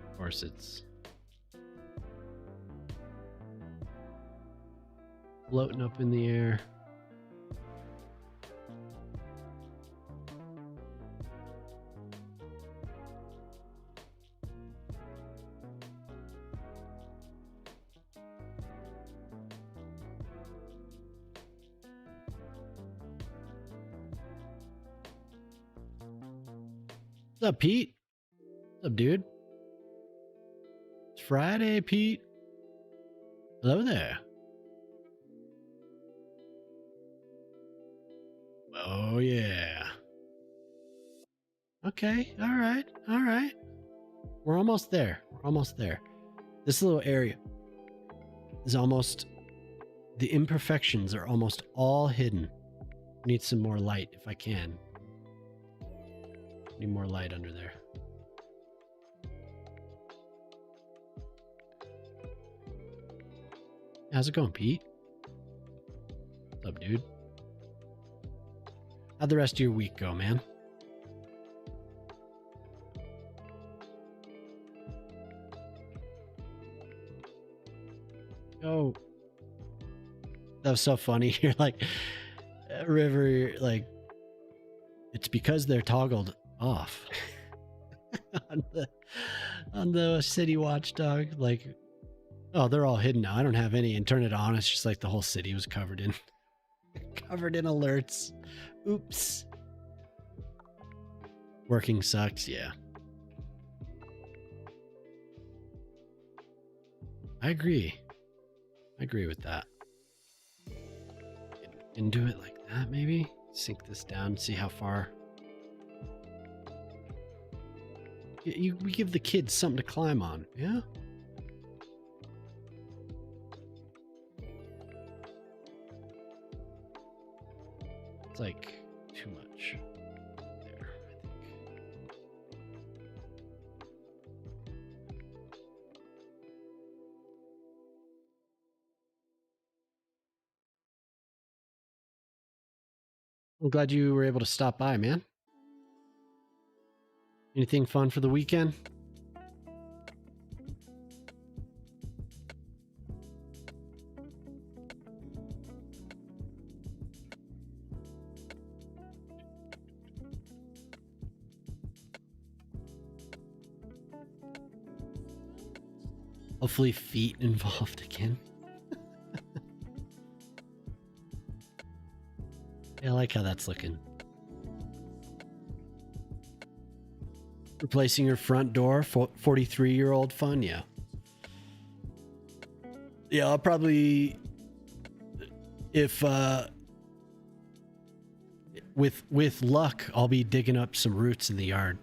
Of course, it's floating up in the air. What's up, Pete? What's up, dude? It's Friday, Pete. Hello there. Oh, yeah. Okay, all right, all right. We're almost there. We're almost there. This little area is almost... The imperfections are almost all hidden. Need some more light if I can. Need more light under there. How's it going, Pete? What's up, dude? How'd the rest of your week go, man? Oh, that was so funny. You're like, River, like, it's because they're toggled off on the city watchdog. Like, oh, they're all hidden now. I don't have any. And turn it on. It's just like the whole city was covered in alerts. Oops. Working sucks. Yeah. I agree. I agree with that. And do it like that, maybe? Sink this down, see how far. We give the kids something to climb on, yeah? It's like too much there, I think. I'm glad you were able to stop by, man. Anything fun for the weekend? Hopefully feet involved again. Yeah, I like how that's looking. Replacing your front door, 43-year-old fun, yeah. Yeah, I'll probably, if with luck, I'll be digging up some roots in the yard.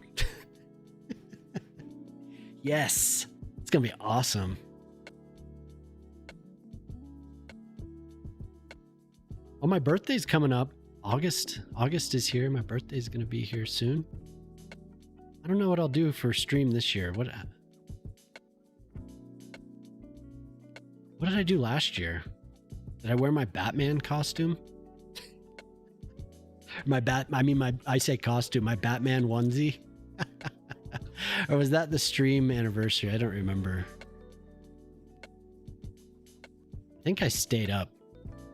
Yes, it's gonna be awesome. Oh, my birthday's coming up. August is here. My birthday's gonna be here soon. I don't know what I'll do for stream this year. What did I do last year? Did I wear my Batman costume? I say costume, my Batman onesie. Or was that the stream anniversary? I don't remember. I think I stayed up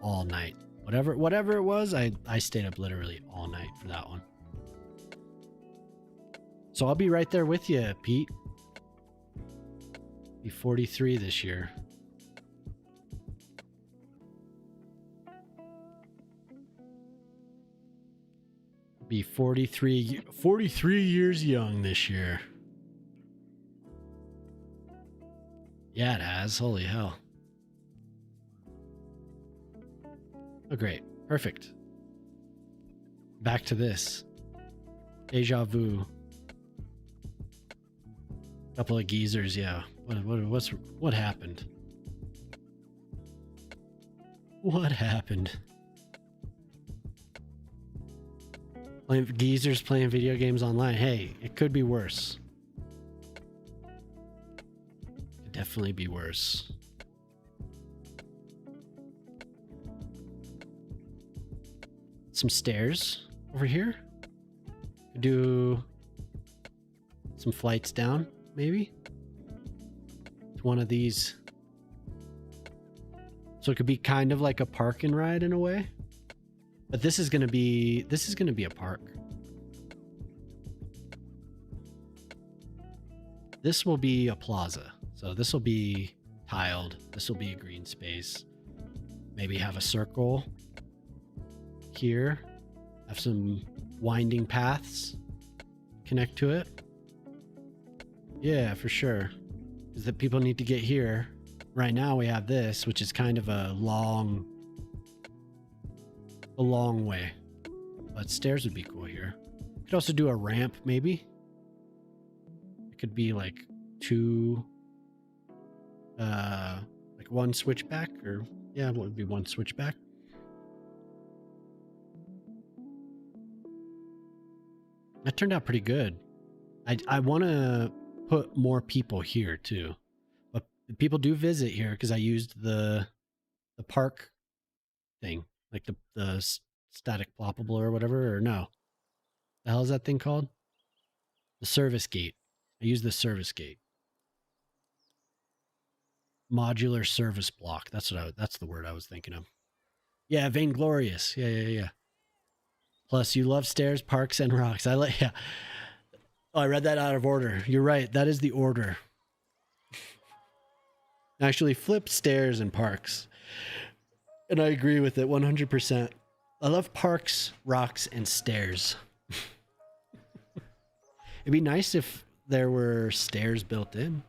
all night. Whatever it was, I stayed up literally all night for that one. So I'll be right there with you, Pete. Be 43 this year. Be 43 years young this year. Yeah, it has. Holy hell. Oh, great. Perfect. Back to this. Deja vu. Couple of geezers, yeah. What happened? What happened? Geezers playing video games online. Hey, it could be worse. Could definitely be worse. Some stairs over here. Could do some flights down, maybe. It's one of these. So it could be kind of like a park and ride in a way. But this is gonna be a park. This will be a plaza. So this will be tiled. This will be a green space. Maybe have a circle here. Have some winding paths connect to it. Yeah, for sure. Because the people need to get here. Right now we have this, which is kind of a long way. But stairs would be cool here. Could also do a ramp, maybe. It could be like two, like one switchback, or yeah, it would be one switchback. That turned out pretty good. I want to put more people here too, but people do visit here because I used the park thing, like the static ploppable or whatever, or no, the hell is that thing called? The service gate. I used the service gate. Modular service block. That's the word I was thinking of. Yeah, vainglorious. Yeah. Plus, you love stairs, parks, and rocks. Yeah. Oh, I read that out of order. You're right. That is the order. Actually, flip stairs and parks. And I agree with it 100%. I love parks, rocks, and stairs. It'd be nice if there were stairs built in.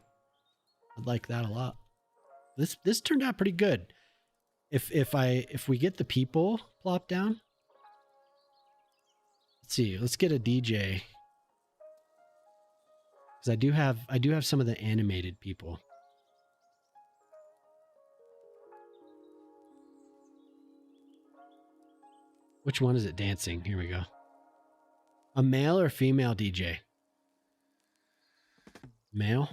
I'd like that a lot. This turned out pretty good. If we get the people plopped down. Let's see. Let's get a DJ. Because I do have some of the animated people. Which one is it dancing? Here we go. A male or female DJ? Male?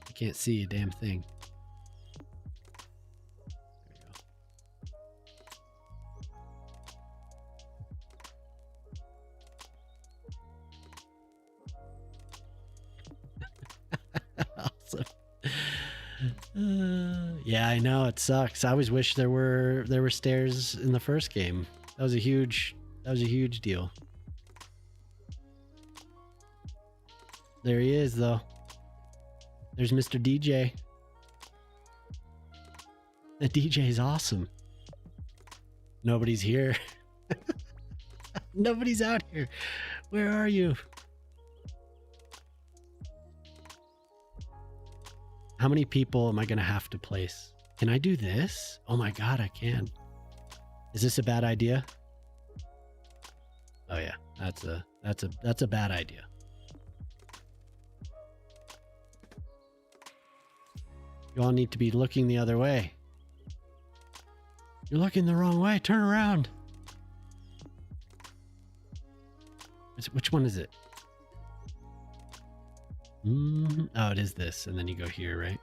I can't see a damn thing. Awesome. Yeah, I know it sucks. I always wish there were stairs in the first game. That was a huge deal. there he is, though. There's Mr. DJ. The DJ is awesome. Nobody's here. Nobody's out here. Where are you? How many people am I going to have to place? Can I do this? Oh my God, I can. Is this a bad idea? Oh yeah, that's a bad idea. You all need to be looking the other way. You're looking the wrong way. Turn around. Which one is it? Oh, it is this. And then you go here, right?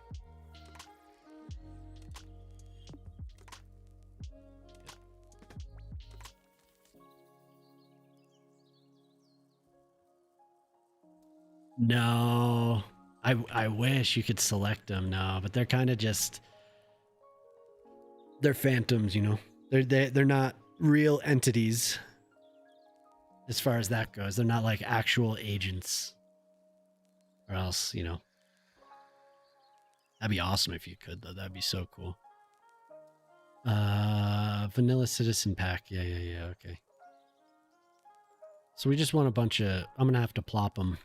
No. I wish you could select them. No, but they're kind of just... They're phantoms, you know? They're not real entities. As far as that goes. They're not like actual agents. Or else, you know. That'd be awesome if you could, though. That'd be so cool. Vanilla Citizen Pack. Yeah, okay. So we just want a bunch of... I'm going to have to plop them.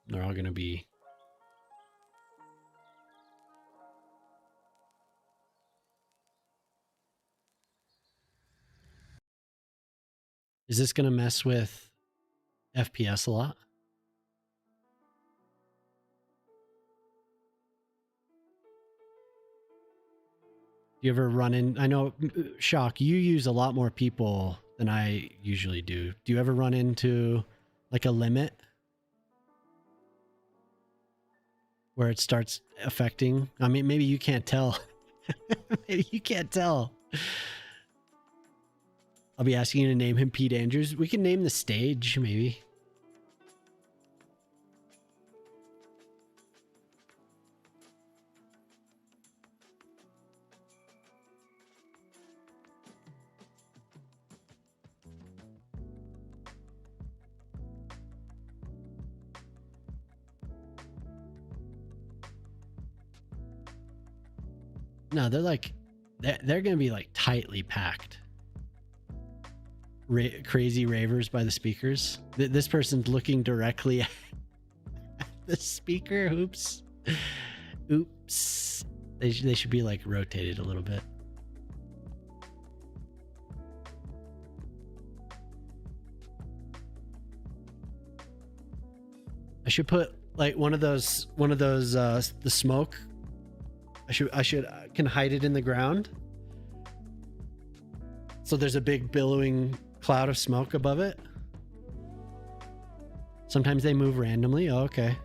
They're all going to be... Is this going to mess with FPS a lot? Do you ever run in... I know, Shock, you use a lot more people than I usually do. Do you ever run into like a limit where it starts affecting? I mean, maybe you can't tell. Maybe you can't tell. I'll be asking you to name him Pete Andrews. We can name the stage, maybe. No, they're like, they're going to be like tightly packed. Crazy ravers by the speakers. This person's looking directly at the speaker. Oops. Oops. They should be like rotated a little bit. I should put like one of those the smoke. I can hide it in the ground. So there's a big billowing cloud of smoke above it. Sometimes they move randomly. Oh, okay.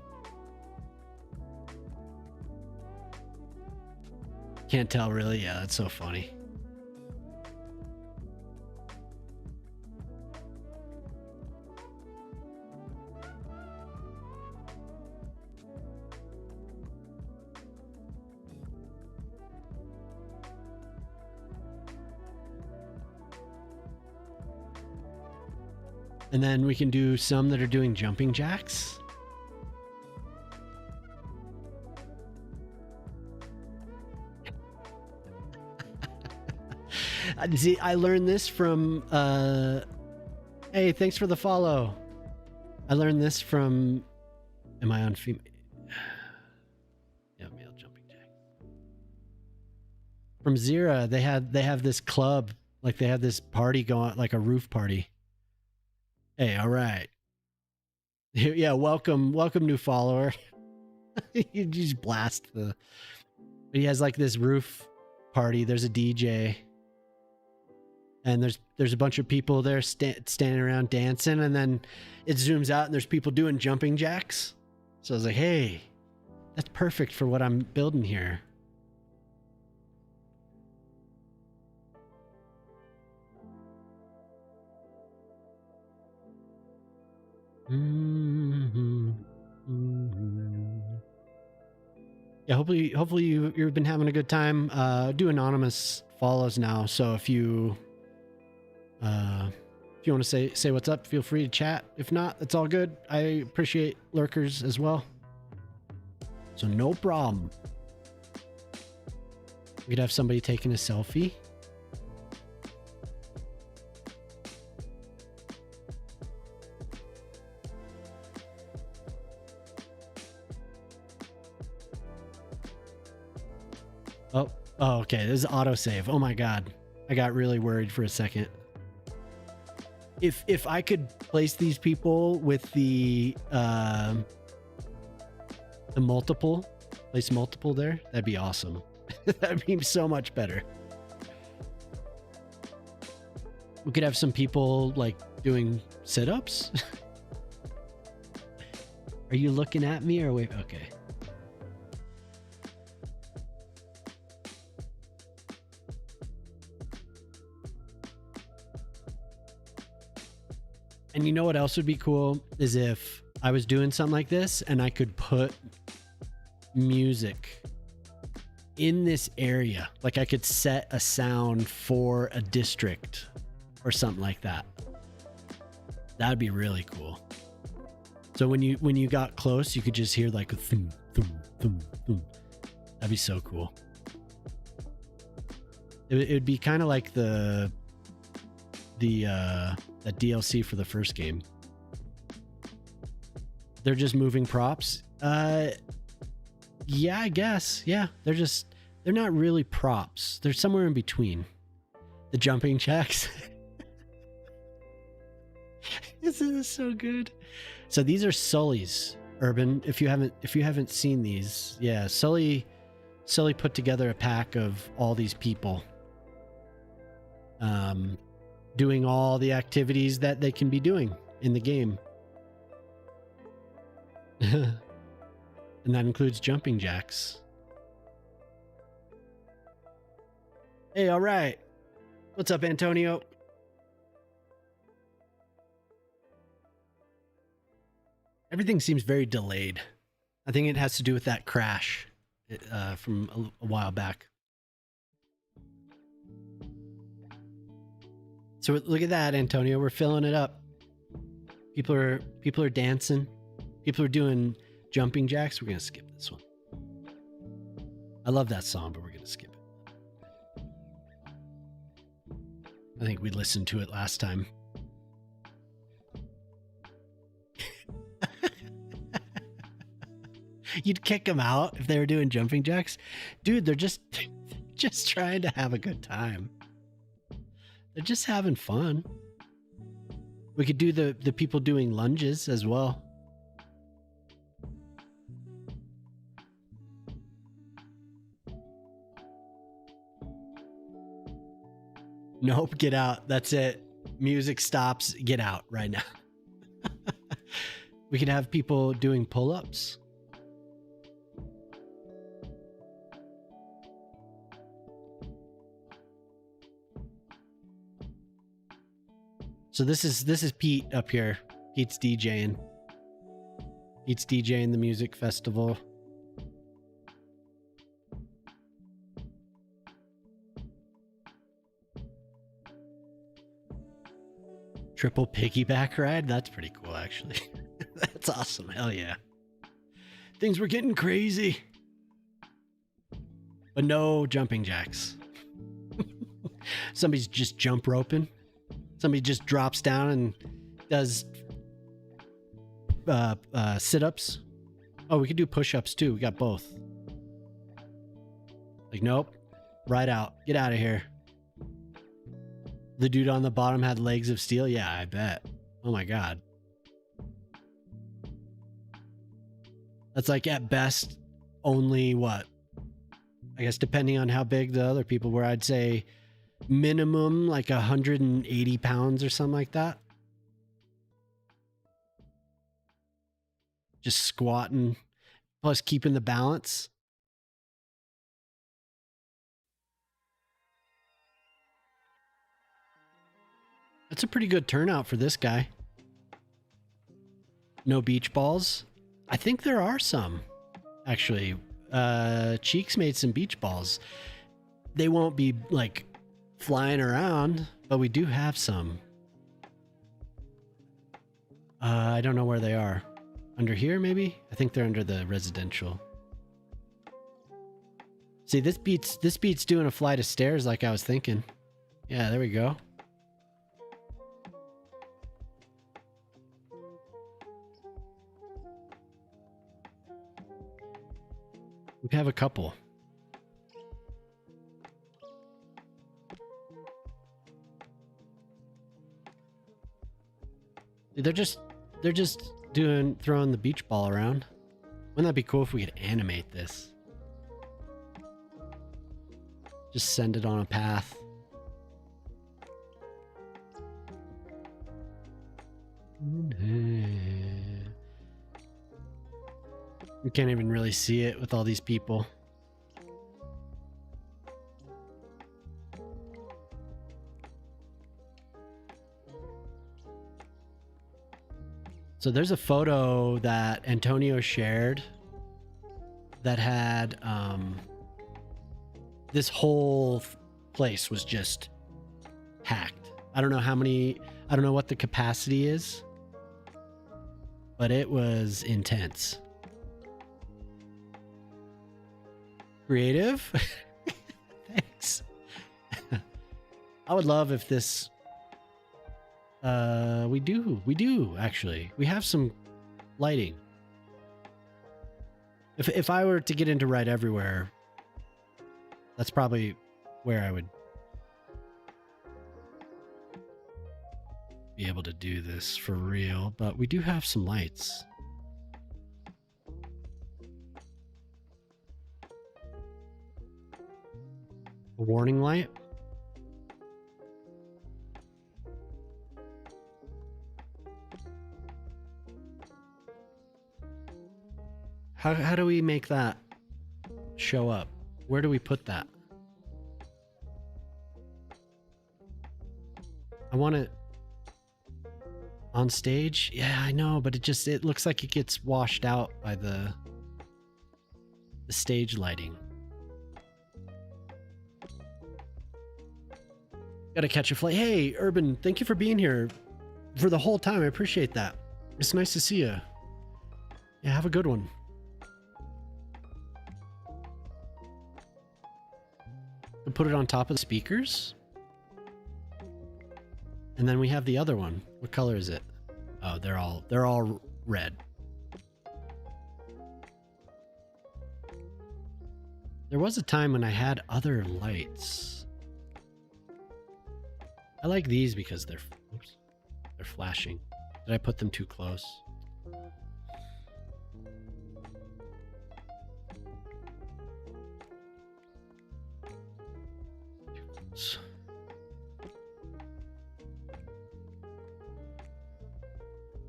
Can't tell really. Yeah, that's so funny. And then we can do some that are doing jumping jacks. See, I learned this from, hey, thanks for the follow. I learned this from, am I on female? Yeah, male jumping jack. From Zira, they have this club, like they have this party going, like a roof party. Hey, all right. Yeah, welcome, new follower. You just blast the... But he has like this roof party. There's a DJ. And there's a bunch of people there standing around dancing. And then it zooms out and there's people doing jumping jacks. So I was like, hey, that's perfect for what I'm building here. Yeah, hopefully you've been having a good time. Do anonymous follows now, so if you want to say what's up, feel free to chat. If not, that's all good. I appreciate lurkers as well. So no problem. We could have somebody taking a selfie. Oh, okay. This is autosave. Oh my God. I got really worried for a second. If I could place these people with the multiple, place multiple there, that'd be awesome. That'd be so much better. We could have some people like doing sit-ups. Are you looking at me or wait? Okay. And you know what else would be cool is if I was doing something like this and I could put music in this area. Like I could set a sound for a district or something like that. That'd be really cool. So when you got close, you could just hear like a thum, thum, thum, thum. That'd be so cool. It would be kind of like the DLC for the first game. They're just moving props. Yeah, I guess. Yeah, they're not really props. They're somewhere in between. The jumping jacks. This is so good. So these are Sully's, Urban. If you haven't seen these, yeah, Sully put together a pack of all these people. Doing all the activities that they can be doing in the game. And that includes jumping jacks. Hey, all right. What's up, Antonio? Everything seems very delayed. I think it has to do with that crash from a while back. So look at that, Antonio. We're filling it up. People are dancing. People are doing jumping jacks. We're gonna skip this one. I love that song, but we're gonna skip it. I think we listened to it last time. You'd kick them out if they were doing jumping jacks? Dude, they're just trying to have a good time. They're just having fun. We could do the people doing lunges as well. Nope, get out. That's it. Music stops. Get out right now. We could have people doing pull-ups. So this is Pete up here. Pete's DJing. Pete's DJing the music festival. Triple piggyback ride? That's pretty cool, actually. That's awesome. Hell yeah. Things were getting crazy. But no jumping jacks. Somebody's just jump roping. Somebody just drops down and does sit-ups. Oh, we could do push-ups too. We got both. Like, nope. Right out. Get out of here. The dude on the bottom had legs of steel? Yeah, I bet. Oh my God. That's like at best only what? I guess depending on how big the other people were, I'd say minimum like 180 pounds or something like that. Just squatting plus keeping the balance. That's a pretty good turnout for this guy. No beach balls. I think there are some, actually. Cheeks made some beach balls. They won't be like flying around, but we do have some. I don't know where they are. Under here, maybe? I think they're under the residential. See, this beats doing a flight of stairs like I was thinking. Yeah, there we go. We have a couple. They're just throwing the beach ball around. Wouldn't that be cool if we could animate this? Just send it on a path. We can't even really see it with all these people. So there's a photo that Antonio shared that had this whole place was just packed. I don't know what the capacity is, but it was intense. Creative? Thanks. I would love if this we do actually. We have some lighting. If I were to get into Right Everywhere, that's probably where I would be able to do this for real, but we do have some lights. A warning light? How do we make that show up? Where do we put that? I want it on stage. Yeah, I know, but it looks like it gets washed out by the stage lighting. Gotta catch a flight. Hey, Urban, thank you for being here for the whole time. I appreciate that. It's nice to see you. Yeah, have a good one. And put it on top of the speakers. And then we have the other one. What color is it? Oh, they're all red. There was a time when I had other lights. I like these because they're flashing. Did I put them too close?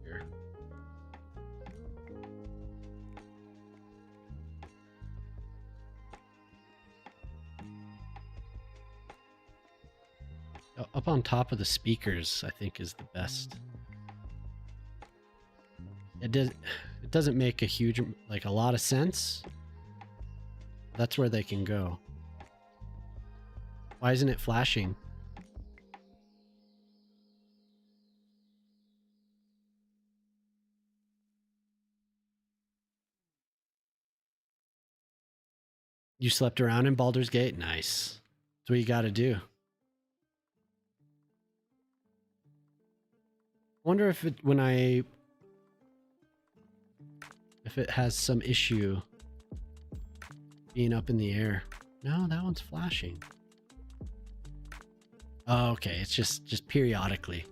Here. Up on top of the speakers, I think, is the best. It doesn't make a lot of sense. That's where they can go. Why isn't it flashing? You slept around in Baldur's Gate? Nice. That's what you got to do. Wonder if it has some issue being up in the air. No, that one's flashing. Oh, okay, it's just periodically.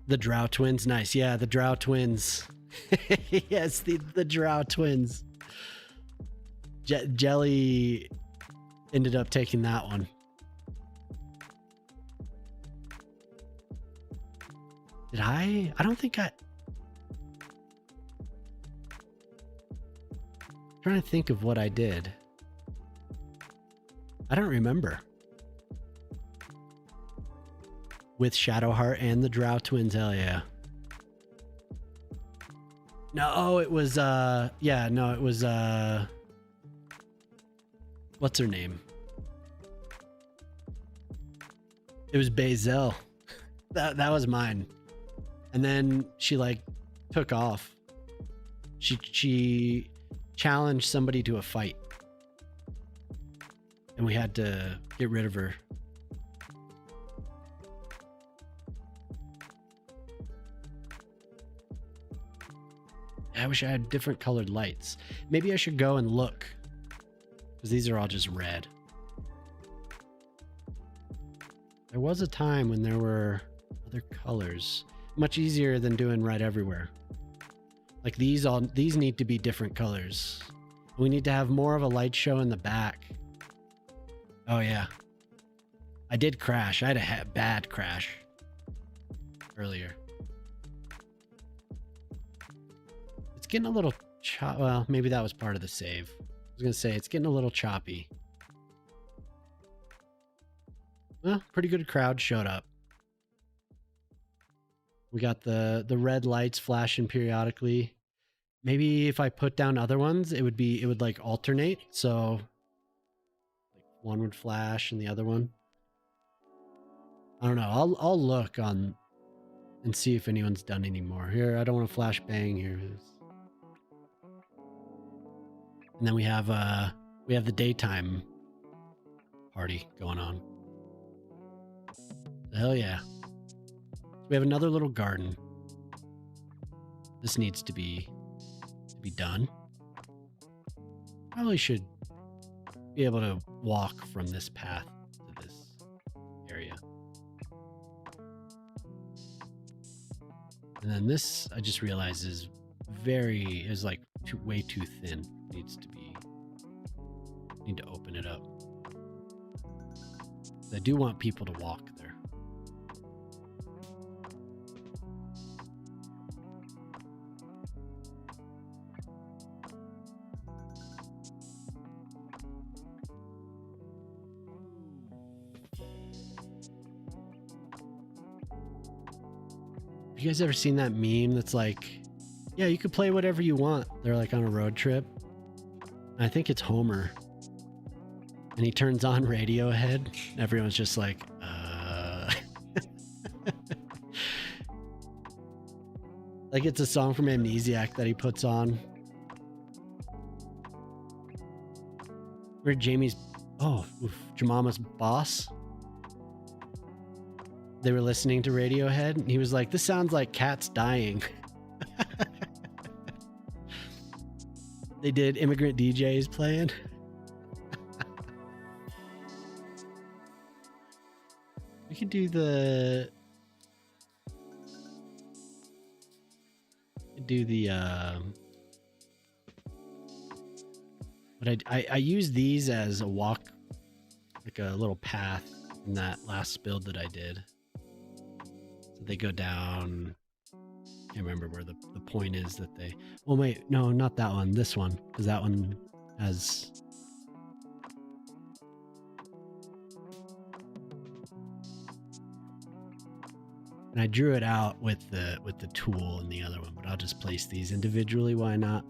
The Drow twins, nice. Yeah, the Drow twins. Yes, the Drow twins. Jelly ended up taking that one. Did I don't think I'm trying to think of what I did. I don't remember. With Shadowheart and the Drow twins, hell yeah. No, it was it was what's her name? It was Bazel. That was mine. And then she took off. She challenged somebody to a fight. and we had to get rid of her. I wish I had different colored lights. Maybe I should go and look, because these are all just red. There was a time when there were other colors. Much easier than doing red everywhere. Like these need to be different colors. We need to have more of a light show in the back. Oh yeah. I did crash. I had a bad crash earlier. It's getting a little well, maybe that was part of the save. I was gonna say it's getting a little choppy. Well, pretty good crowd showed up. We got the red lights flashing periodically. Maybe if I put down other ones, it would like alternate. So like one would flash and the other one. I don't know. I'll look on and see if anyone's done any more. Here, I don't want to flash bang here. And then we have the daytime party going on. Hell yeah. We have another little garden. This needs to be done. Probably should be able to walk from this path to this area. And then this, I just realized, is like way too thin. Need to open it up. I do want people to walk there. Have you guys ever seen that meme that's like, yeah, you could play whatever you want? They're like on a road trip. I think it's Homer. And he turns on Radiohead. Everyone's just like, Like it's a song from Amnesiac that he puts on. Where Jemama's boss. They were listening to Radiohead and he was like, this sounds like cats dying. They did Immigrant DJs playing. We could do but I use these as a walk, like a little path in that last build that I did. So they go down. Can't remember where the point is that they. Well, wait, no, not that one. This one, because that one has. And I drew it out with the tool in the other one, but I'll just place these individually. Why not?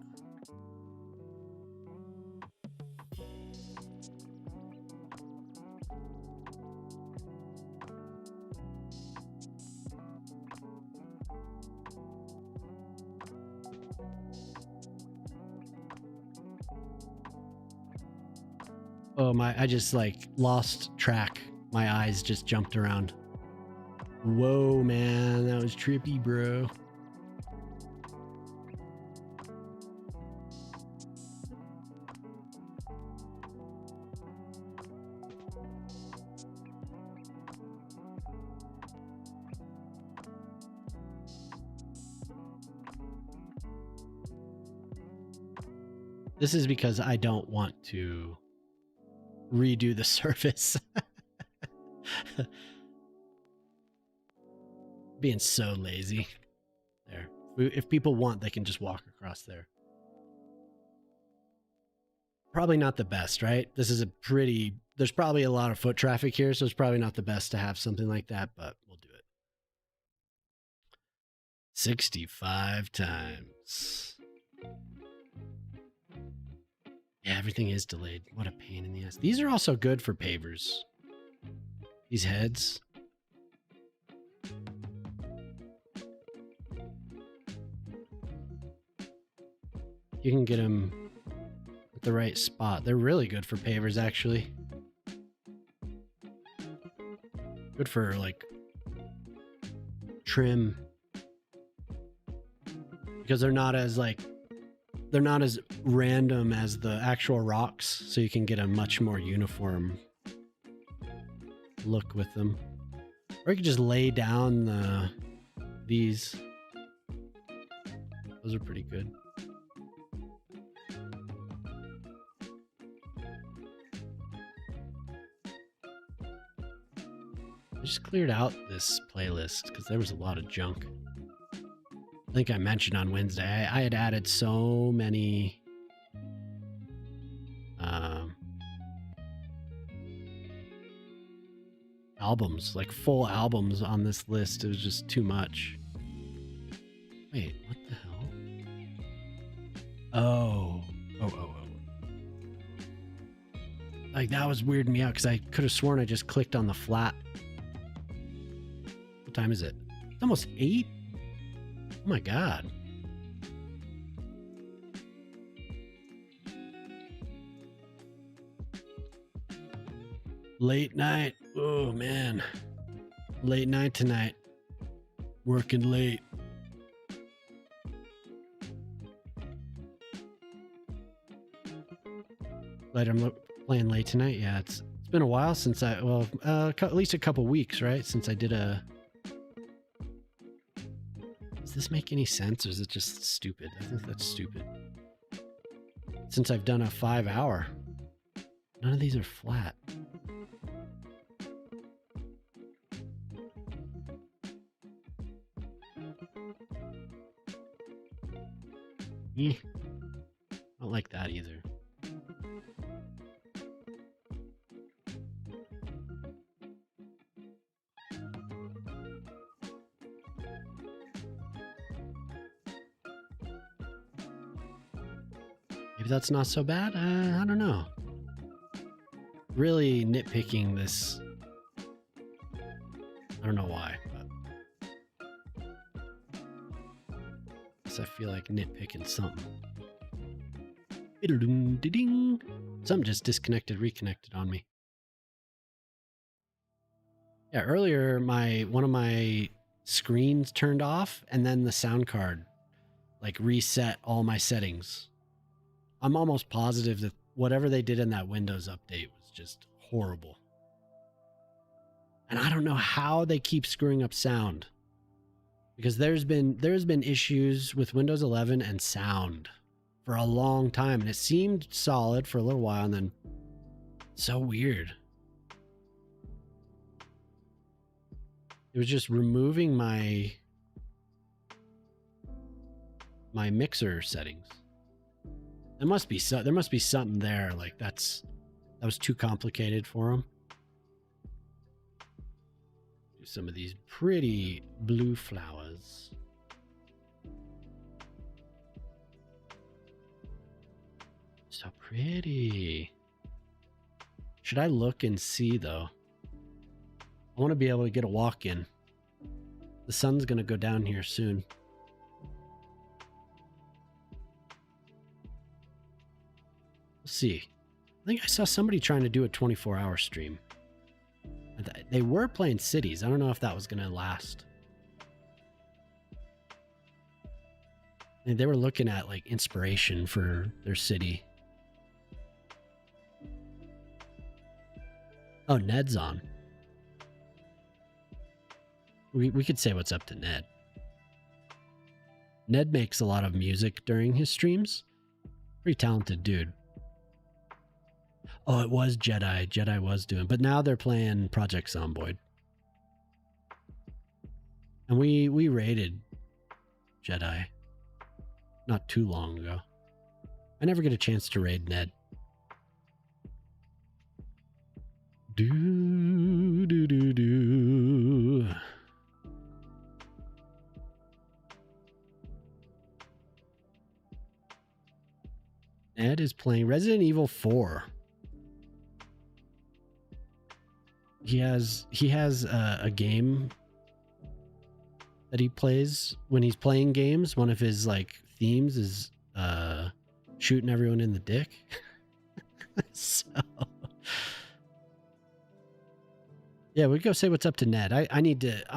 Oh my, I just like lost track. My eyes just jumped around. Whoa, man, that was trippy, bro. This is because I don't want to redo the surface. Being so lazy. There. If people want, they can just walk across there. Probably not the best, right? This is there's probably a lot of foot traffic here, so it's probably not the best to have something like that, but we'll do it. 65 times. Yeah, everything is delayed. What a pain in the ass. These are also good for pavers. These heads. You can get them at the right spot. They're really good for pavers, actually. Good for like trim. Because they're not as random as the actual rocks, so you can get a much more uniform look with them. Or you could just lay down these. Those are pretty good. I just cleared out this playlist because there was a lot of junk. I think I mentioned on Wednesday, I had added so many albums, like full albums on this list. It was just too much. Wait, what the hell? Oh. Like, that was weirding me out because I could have sworn I just clicked on the flat. What time is it? It's almost 8? Oh my god. Late night. Oh man. Late night tonight. Working late. Glad I'm playing late tonight. Yeah, it's been a while since at least a couple weeks, right? Since I did a... Does this make any sense, or is it just stupid? I think that's stupid. Since I've done a 5-hour. None of these are flat. I don't like that either. Maybe that's not so bad. I don't know. Really nitpicking this. I don't know why, but I feel like nitpicking something. Something just disconnected, reconnected on me. Yeah, earlier one of my screens turned off, and then the sound card like reset all my settings. I'm almost positive that whatever they did in that Windows update was just horrible. And I don't know how they keep screwing up sound. Because there's been issues with Windows 11 and sound for a long time, and it seemed solid for a little while, and then so weird. It was just removing my mixer settings. There must be something there, like that was too complicated for them. Do some of these pretty blue flowers. So pretty. Should I look and see though? I want to be able to get a walk in. The sun's gonna go down here soon. We'll see. I think I saw somebody trying to do a 24-hour stream. They were playing cities. I don't know if that was gonna last. And they were looking at like inspiration for their city. Oh, Ned's on. We could say what's up to Ned. Ned makes a lot of music during his streams. Pretty talented dude. Oh, it was Jedi. Jedi was doing, but now they're playing Project Zomboid. And we raided Jedi not too long ago. I never get a chance to raid Ned. Do. Ned is playing Resident Evil 4. He has a game that he plays when he's playing games. One of his like themes is shooting everyone in the dick. So Yeah, we go say what's up to Ned. I'm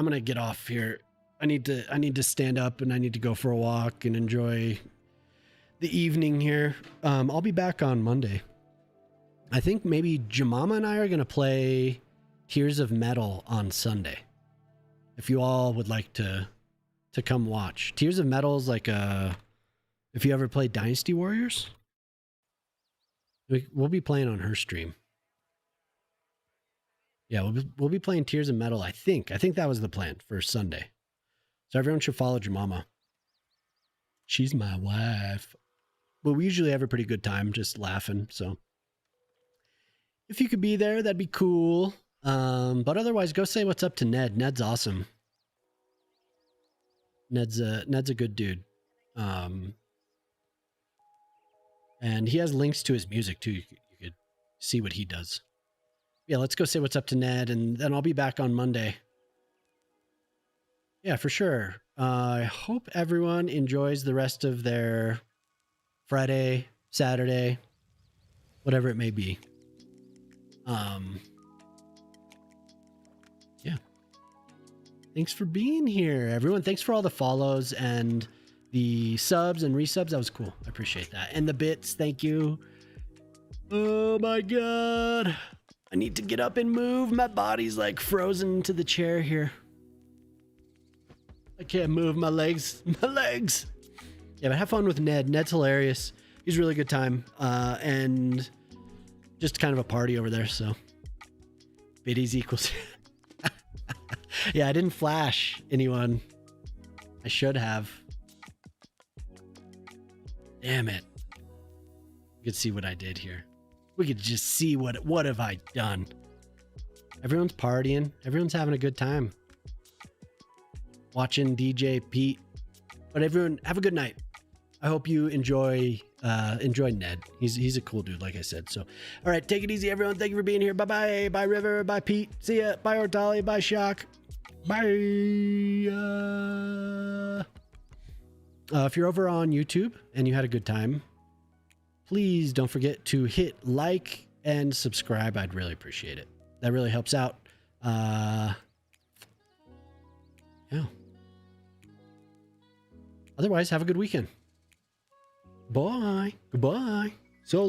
gonna get off here. I need to stand up and I need to go for a walk and enjoy the evening here. I'll be back on Monday. I think maybe Jamama and I are gonna play Tears of Metal on Sunday. If you all would like to come watch. Tears of Metal is like if you ever played Dynasty Warriors, we'll be playing on her stream. Yeah, we'll be playing Tears of Metal, I think. I think that was the plan for Sunday. So everyone should follow Jamama. She's my wife. But we usually have a pretty good time just laughing, so if you could be there, that'd be cool. But otherwise, go say what's up to Ned. Ned's awesome. Ned's a good dude. And he has links to his music too. You could see what he does. Yeah, let's go say what's up to Ned, and then I'll be back on Monday. Yeah, for sure. I hope everyone enjoys the rest of their Friday, Saturday, whatever it may be. Yeah. Thanks for being here, everyone. Thanks for all the follows and the subs and resubs. That was cool. I appreciate that. And the bits. Thank you. Oh my God. I need to get up and move. My body's like frozen to the chair here. I can't move my legs. My legs. Yeah, but have fun with Ned. Ned's hilarious. He's a really good time. And just kind of a party over there, so. Biddies equals. Yeah, I didn't flash anyone. I should have. Damn it. You could see what I did here. We could just see what have I done. Everyone's partying. Everyone's having a good time. Watching DJ Pete. But everyone, have a good night. I hope you enjoy Ned. He's a cool dude, like I said. So, all right, take it easy, everyone. Thank you for being here. Bye-bye. Bye, River. Bye, Pete. See ya. Bye, Ortali. Bye, Shock. Bye. If you're over on YouTube and you had a good time, please don't forget to hit like and subscribe. I'd really appreciate it. That really helps out. Yeah. Otherwise, have a good weekend. Bye. Goodbye. So long.